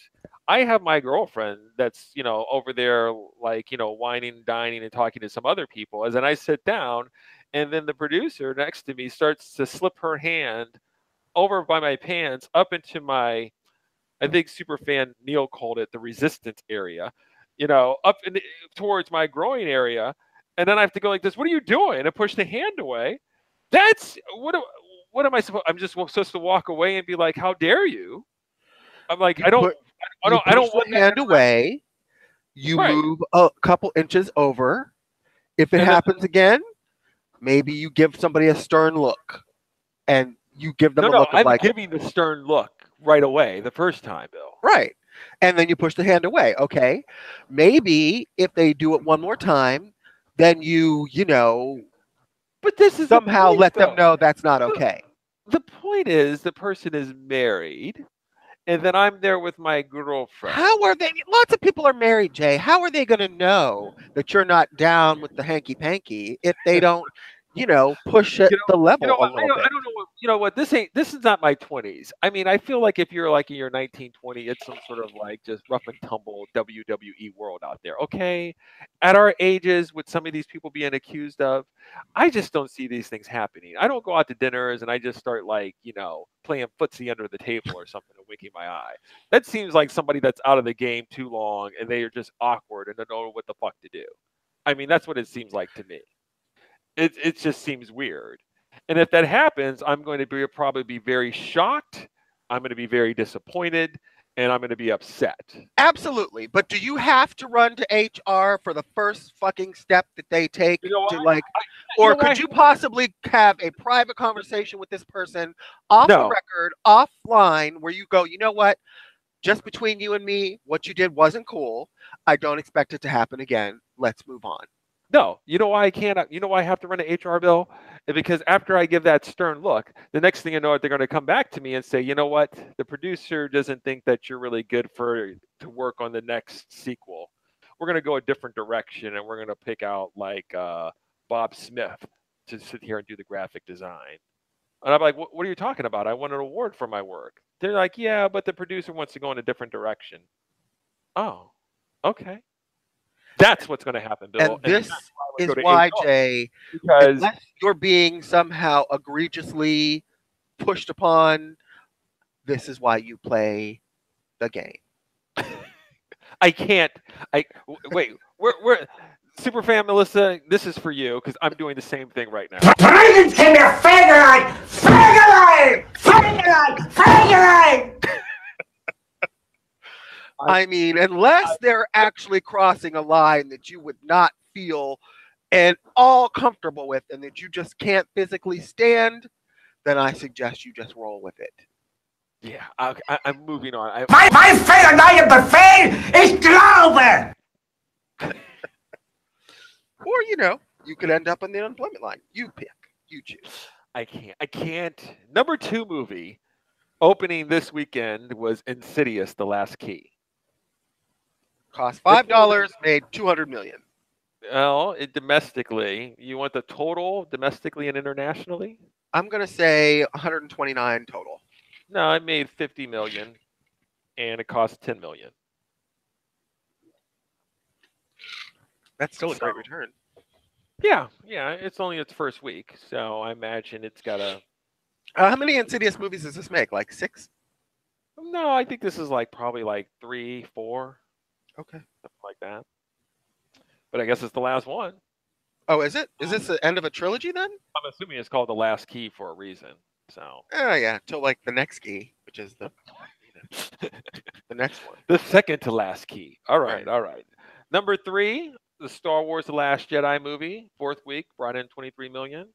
A: I have my girlfriend that's, over there, like, whining, dining, and talking to some other people. As then I sit down, and then the producer next to me starts to slip her hand over by my pants up into my I think superfan Neil called it the resistance area. You know, up towards my groin area, and then I have to go like this. What are you doing? And push the hand away. That's what am I supposed? I'm just supposed to walk away and be like, "How dare you?" I'm like,
B: You
A: I don't,
B: put-
A: I
B: You
A: don't, I
B: push
A: don't want
B: the
A: that.
B: hand away. You
A: Right.
B: move a couple inches over. If it
A: And then-
B: happens again, maybe you give somebody a stern look, and you give them
A: No,
B: a
A: no,
B: look of
A: I'm
B: like,
A: giving the stern look right away the first time, Bill.
B: right, and then you push the hand away. Okay, maybe if they do it one more time, then you know,
A: But this is
B: somehow
A: the point,
B: let them
A: though.
B: know that's not okay.
A: The point is, the person is married, and then I'm there with my girlfriend.
B: How are they? Lots of people are married, Jay. How are they going to know that you're not down with the hanky panky if they don't, push it the level a
A: what?
B: little bit?
A: I don't know what. You know what? This is not my 20s. I mean, I feel like if you're like in your 1920, it's some sort of like just rough and tumble WWE world out there. Okay, at our ages, with some of these people being accused of, I just don't see these things happening. I don't go out to dinners and I just start like playing footsie under the table or something and winking my eye. That seems like somebody that's out of the game too long and they are just awkward and don't know what the fuck to do. I mean, that's what it seems like to me. It just seems weird. And if that happens, I'm going to probably be very shocked. I'm going to be very disappointed, and I'm going to be upset.
B: Absolutely. But do you have to run to HR for the first fucking step that they take to like, or could you possibly have a private conversation with this person off the record, offline, where you go, you know what? Just between you and me, what you did wasn't cool. I don't expect it to happen again. Let's move on.
A: No, you know why I can't? You know why I have to run an HR bill? Because after I give that stern look, the next thing you know, they're going to come back to me and say, you know what? The producer doesn't think that you're really good to work on the next sequel. We're going to go a different direction, and we're going to pick out like Bob Smith to sit here and do the graphic design. And I'm like, what are you talking about? I won an award for my work. They're like, yeah, but the producer wants to go in a different direction. Oh, okay. That's what's going to happen, Bill.
B: And this is why, Jay, unless you're being somehow egregiously pushed upon, this is why you play the game.
A: I can't. Wait. We're Superfan Melissa. This is for you because I'm doing the same thing right now.
C: Bring it to me, figure.
B: I mean, unless they're actually crossing a line that you would not feel at all comfortable with and that you just can't physically stand, then I suggest you just roll with it.
A: Yeah, I'm moving on.
C: My favorite Befehl is Glaube!
B: Or, you could end up on the unemployment line. You pick. You choose.
A: I can't. Number 2 movie opening this weekend was Insidious: The Last Key.
B: Cost $5, made $200 million.
A: Well, domestically, you want the total domestically and internationally?
B: I'm gonna say 129 total.
A: No, it made 50 million, and it cost 10 million.
B: That's still a great return.
A: Yeah, it's only its first week, so I imagine it's got a.
B: How many Insidious movies does this make? Like 6?
A: No, I think this is probably 3, 4.
B: Okay.
A: Something like that. But I guess it's the last one.
B: Oh, is it? Is this the end of a trilogy then?
A: I'm assuming it's called The Last Key for a reason. So.
B: Oh yeah, till the next key, which is the the next one.
A: The second to last key. All right. Number 3, the Star Wars: The Last Jedi movie, 4th week, brought in 23 million,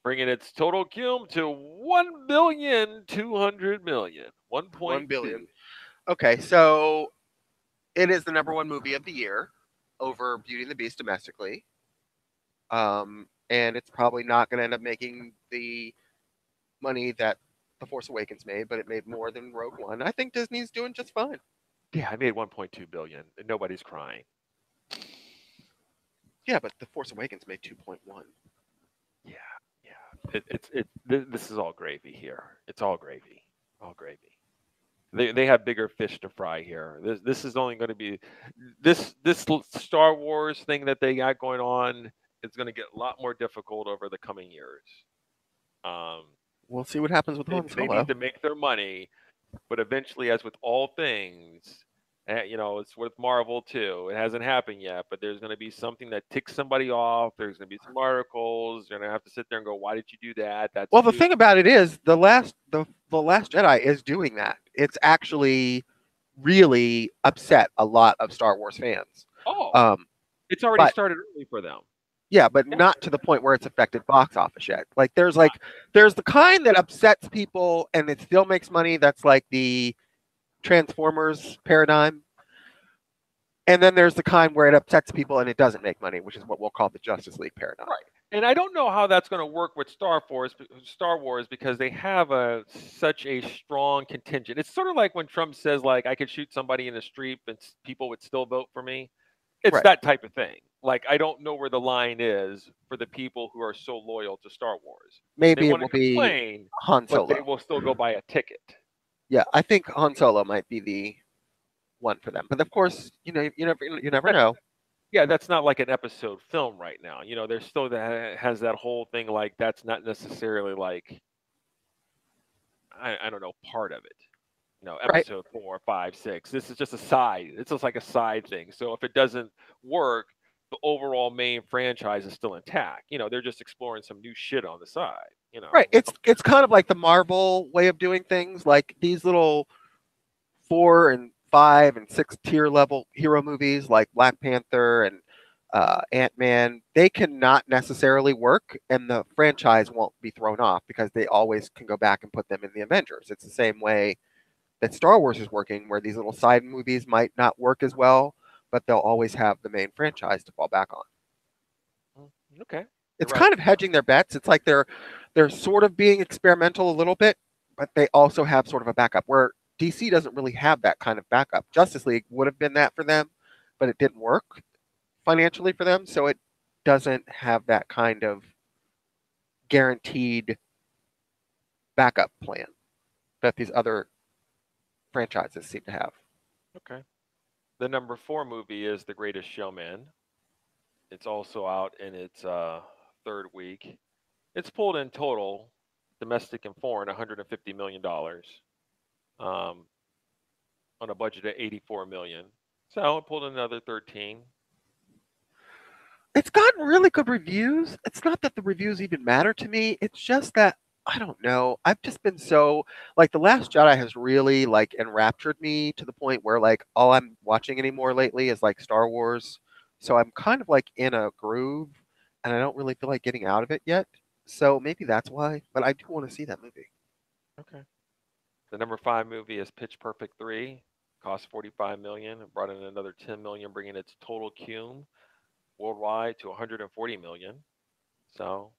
A: bringing its total cum to 1,200 million. 1.1
B: billion. Okay, so it is the number 1 movie of the year over Beauty and the Beast domestically. And it's probably not going to end up making the money that The Force Awakens made, but it made more than Rogue One. I think Disney's doing just fine.
A: Yeah, I made 1.2 billion, and nobody's crying.
B: Yeah, but The Force Awakens made 2.1.
A: Yeah. This is all gravy here. It's all gravy. They have bigger fish to fry here. This is only going to be this Star Wars thing that they got going on. It's going to get a lot more difficult over the coming years.
B: We'll see what happens with Han Solo.
A: They need to make their money. But eventually, as with all things, it's with Marvel too. It hasn't happened yet, but there's going to be something that ticks somebody off. There's going to be some articles. You're going to have to sit there and go, "Why did you do that?" That's
B: Well, the
A: stupid.
B: thing about it is the Last Jedi is doing that. It's actually really upset a lot of Star Wars fans.
A: Oh,
B: Um,
A: it's already
B: but
A: started early for them.
B: yeah, but
A: Yeah.
B: not to the point where it's affected box office yet. There's the kind that upsets people and it still makes money. That's like the Transformers paradigm. And then there's the kind where it upsets people and it doesn't make money, which is what we'll call the Justice League paradigm.
A: Right. And I don't know how that's going to work with Star Wars, because they have such a strong contingent. It's sort of like when Trump says, like, I could shoot somebody in the street and people would still vote for me. It's
B: Right.
A: that type of thing. Like, I don't know where the line is for the people who are so loyal to Star Wars. They
B: Maybe it
A: want to
B: will be
A: complain,
B: Han
A: but they
B: Solo.
A: will still go buy a ticket.
B: Yeah, I think Han Solo might be the one for them. But of course, you never know.
A: Yeah, that's not like an episode film right now. There's still that has that whole thing, like, that's not necessarily like, I don't know, part of it.
B: Right.
A: Episode 4, 5, 6. This is just a side. It's just like a side thing. So if it doesn't work, the overall main franchise is still intact. They're just exploring some new shit on the side.
B: Right. It's kind of like the Marvel way of doing things, like these little 4 and 5 and 6 tier level hero movies like Black Panther and Ant-Man. They cannot necessarily work, and the franchise won't be thrown off because they always can go back and put them in the Avengers. It's the same way that Star Wars is working, where these little side movies might not work as well, but they'll always have the main franchise to fall back on.
A: Okay.
B: It's
A: You're right.
B: kind of hedging their bets. It's like they're sort of being experimental a little bit, but they also have sort of a backup where DC doesn't really have that kind of backup. Justice League would have been that for them, but it didn't work financially for them, so it doesn't have that kind of guaranteed backup plan that these other franchises seem to have.
A: Okay. The number 4 movie is The Greatest Showman. It's also out in its third week. It's pulled in total, domestic and foreign, $150 million, on a budget of $84 million. So it pulled in another 13.
B: It's gotten really good reviews. It's not that the reviews even matter to me. It's just that I don't know. I've just been so like The Last Jedi has really like enraptured me to the point where like all I'm watching anymore lately is like Star Wars. So I'm kind of like in a groove and I don't really feel like getting out of it yet. So maybe that's why, but I do want to see that movie.
A: Okay. The number 5 movie is Pitch Perfect 3. Cost $45 million. It brought in another $10 million, bringing its total cum worldwide to $140 million. So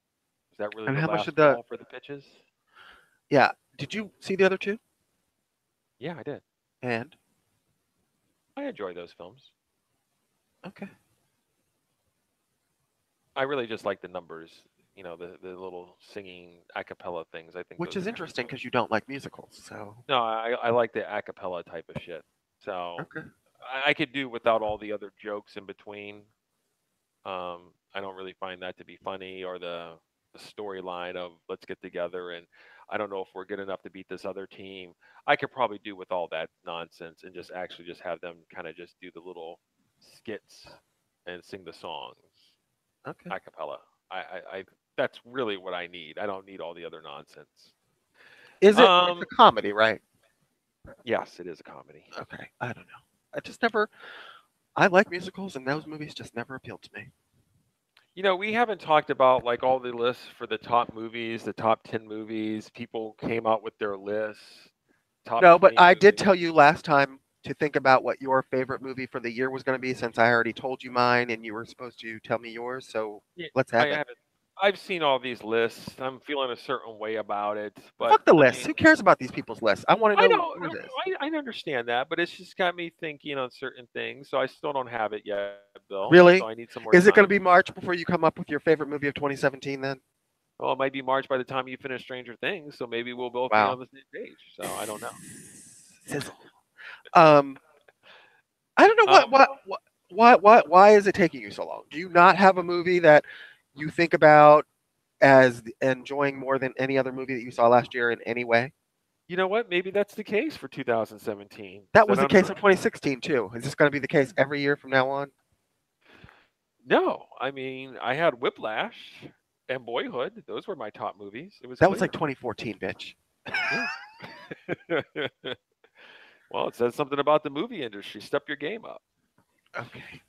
A: is that really
B: And
A: the
B: how much
A: last
B: did the
A: call for the pitches?
B: Yeah, did you see the other two?
A: Yeah, I did.
B: And
A: I enjoy those films.
B: okay.
A: I really just like the numbers. The little singing a cappella things. I think
B: Which
A: those
B: is
A: are kind of
B: interesting
A: cool.
B: because you don't like musicals. So
A: No, I like the a cappella type of shit. So
B: okay.
A: I could do without all the other jokes in between. I don't really find that to be funny, or the storyline of let's get together and I don't know if we're good enough to beat this other team. I could probably do with all that nonsense and just actually just have them kind of just do the little skits and sing the songs
B: Okay.
A: a cappella. I that's really what I need. I don't need all the other nonsense.
B: It's a comedy, right?
A: Yes, it is a comedy.
B: Okay. I don't know. I like musicals and those movies just never appealed to me.
A: We haven't talked about like all the lists for the top movies, the top 10 movies. People came out with their lists. Top
B: No, but
A: 20
B: I did
A: movies.
B: tell you last time to think about what your favorite movie for the year was going to be since I already told you mine and you were supposed to tell me yours. So
A: Yeah,
B: let's have it.
A: haven't. I've seen all these lists. I'm feeling a certain way about it, but
B: Fuck the
A: I
B: lists.
A: mean,
B: Who cares about these people's lists? I want to
A: I
B: know
A: know,
B: what yours is.
A: I understand that, but it's just got me thinking on certain things. So I still don't have it yet, Bill.
B: Really?
A: So I need some more
B: Is it going to
A: time.
B: be March before you come up with your favorite movie of 2017 then?
A: Well, it might be March by the time you finish Stranger Things, so maybe we'll both be
B: Wow.
A: on the same page. So I don't know.
B: Sizzle. I don't know why is it taking you so long? Do you not have a movie that you think about as enjoying more than any other movie that you saw last year in any way?
A: You know what? Maybe that's the case for 2017.
B: That was the case in 2016 too. Is this going to be the case every year from now on?
A: No, I mean, I had Whiplash and Boyhood. Those were my top movies.
B: Was like 2014, bitch.
A: Well, it says something about the movie industry. Step your game up.
B: Okay.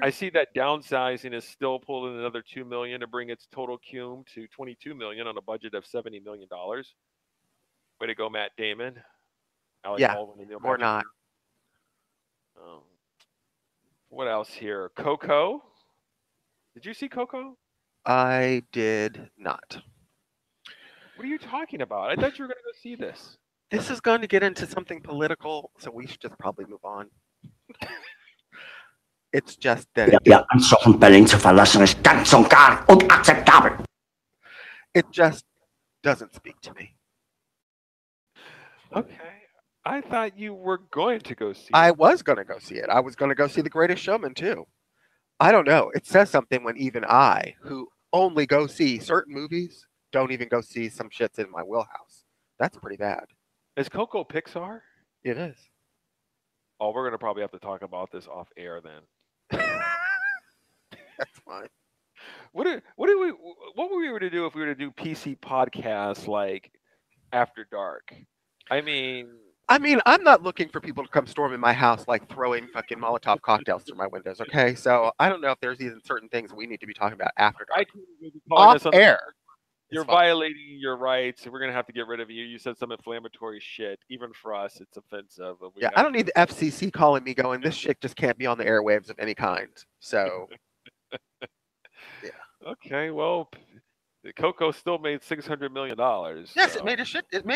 A: I see that Downsizing is still pulling another $2 million to bring its total cum to $22 million on a budget of $70 million. Way to go, Matt Damon.
B: Alec Baldwin and Neil or not.
A: What else here? Coco. Did you see Coco?
B: I did not.
A: What are you talking about? I thought you were going to go see this.
B: This is going to get into something political, so we should just probably move on. It's just that it just doesn't speak to me.
A: Okay. I thought you were going to go see it.
B: I was going to go see it. I was going to go see The Greatest Showman, too. I don't know. It says something when even I, who only go see certain movies, don't even go see some shits in my wheelhouse. That's pretty bad.
A: Is Coco Pixar?
B: It is.
A: Oh, we're going to probably have to talk about this off air then.
B: That's fine.
A: What were we going to do if we were to do PC podcasts like after dark? I mean,
B: I'm not looking for people to come storming my house like throwing fucking Molotov cocktails through my windows, okay? So I don't know if there's even certain things we need to be talking about after dark. Off air.
A: You're violating your rights. We're going to have to get rid of you. You said some inflammatory shit. Even for us, it's offensive.
B: Yeah, I don't need the FCC calling me going, this shit just can't be on the airwaves of any kind. So,
A: yeah. Okay, well, Coco still made $600 million.
B: Yes, so. It made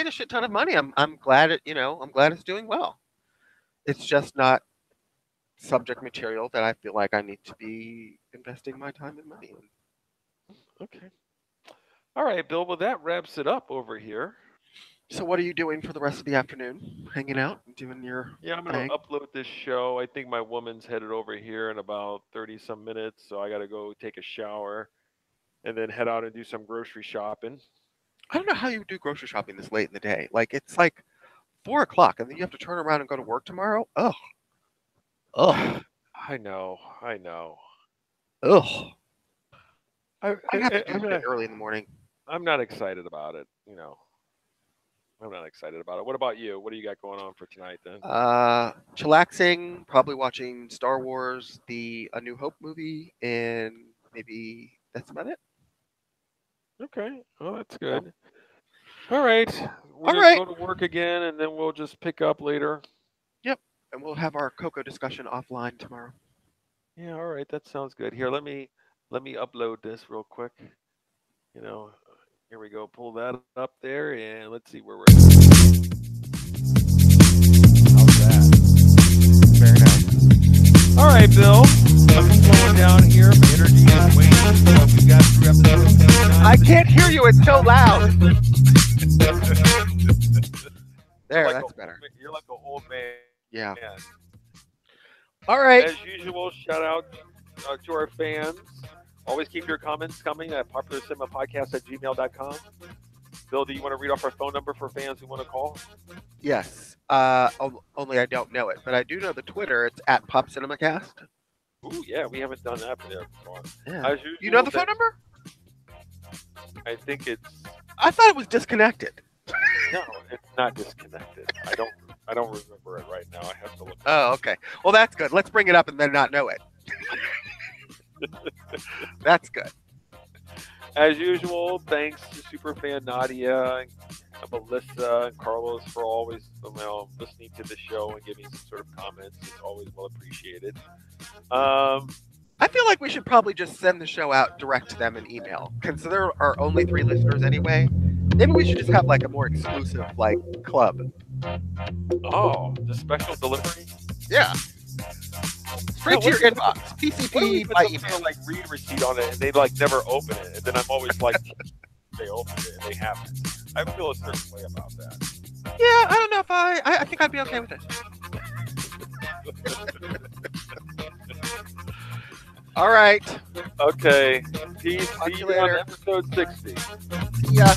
B: a shit ton of money. I'm glad I'm glad it's doing well. It's just not subject material that I feel like I need to be investing my time and money in.
A: Okay. All right, Bill. Well, that wraps it up over here.
B: So what are you doing for the rest of the afternoon? Hanging out and doing your
A: I'm going to upload this show. I think my woman's headed over here in about 30-some minutes, so I got to go take a shower and then head out and do some grocery shopping.
B: I don't know how you do grocery shopping this late in the day. Like, it's like 4 o'clock, and then you have to turn around and go to work tomorrow? Ugh.
A: I know.
B: Ugh. I have to do it early in the morning.
A: I'm not excited about it, I'm not excited about it. What about you? What do you got going on for tonight then?
B: Chillaxing, probably watching Star Wars, A New Hope movie, and maybe that's about it.
A: Okay. Well, that's good. All right. We're going to go to work again, and then we'll just pick up later.
B: Yep. And we'll have our Coco discussion offline tomorrow.
A: Yeah, all right. That sounds good. Here, let me upload this real quick. Here we go. Pull that up there, and let's see where we're at. How's that?
B: Very nice.
A: All right, Bill. I'm slowing down here. My energy is waning. We got through episode 79.
B: I can't hear you. It's so loud. There, that's better.
A: You're like an old man.
B: Yeah.
A: Man.
B: All right.
A: As usual, shout out to our fans. Always keep your comments coming at popularcinemapodcast@gmail.com. Bill, do you want to read off our phone number for fans who want to call?
B: Yes. Only I don't know it, but I do know the Twitter. It's at PopCinemaCast.
A: Ooh, yeah, we haven't done that there before.
B: Yeah. As usual, you know the phone number?
A: I think it's.
B: I thought it was disconnected.
A: No, it's not disconnected. I don't remember it right now. I have to look.
B: Oh, okay. Well, that's good. Let's bring it up and then not know it. That's good.
A: As usual, thanks to Superfan Nadia, Melissa, and Carlos for always listening to the show and giving some sort of comments. It's always well appreciated.
B: I feel like we should probably just send the show out direct to them in email. Because there are only 3 listeners anyway. Maybe we should just have like a more exclusive club.
A: Oh, the special delivery?
B: Yeah. Straight to your inbox. PCP by email.
A: Like read receipt on it, and they never open it, and then I'm always like, they opened it and they haven't. I feel a certain way about that.
B: Yeah, I don't know if I think I'd be okay with it. All right.
A: Okay. Peace. See you on episode 60.
B: See ya.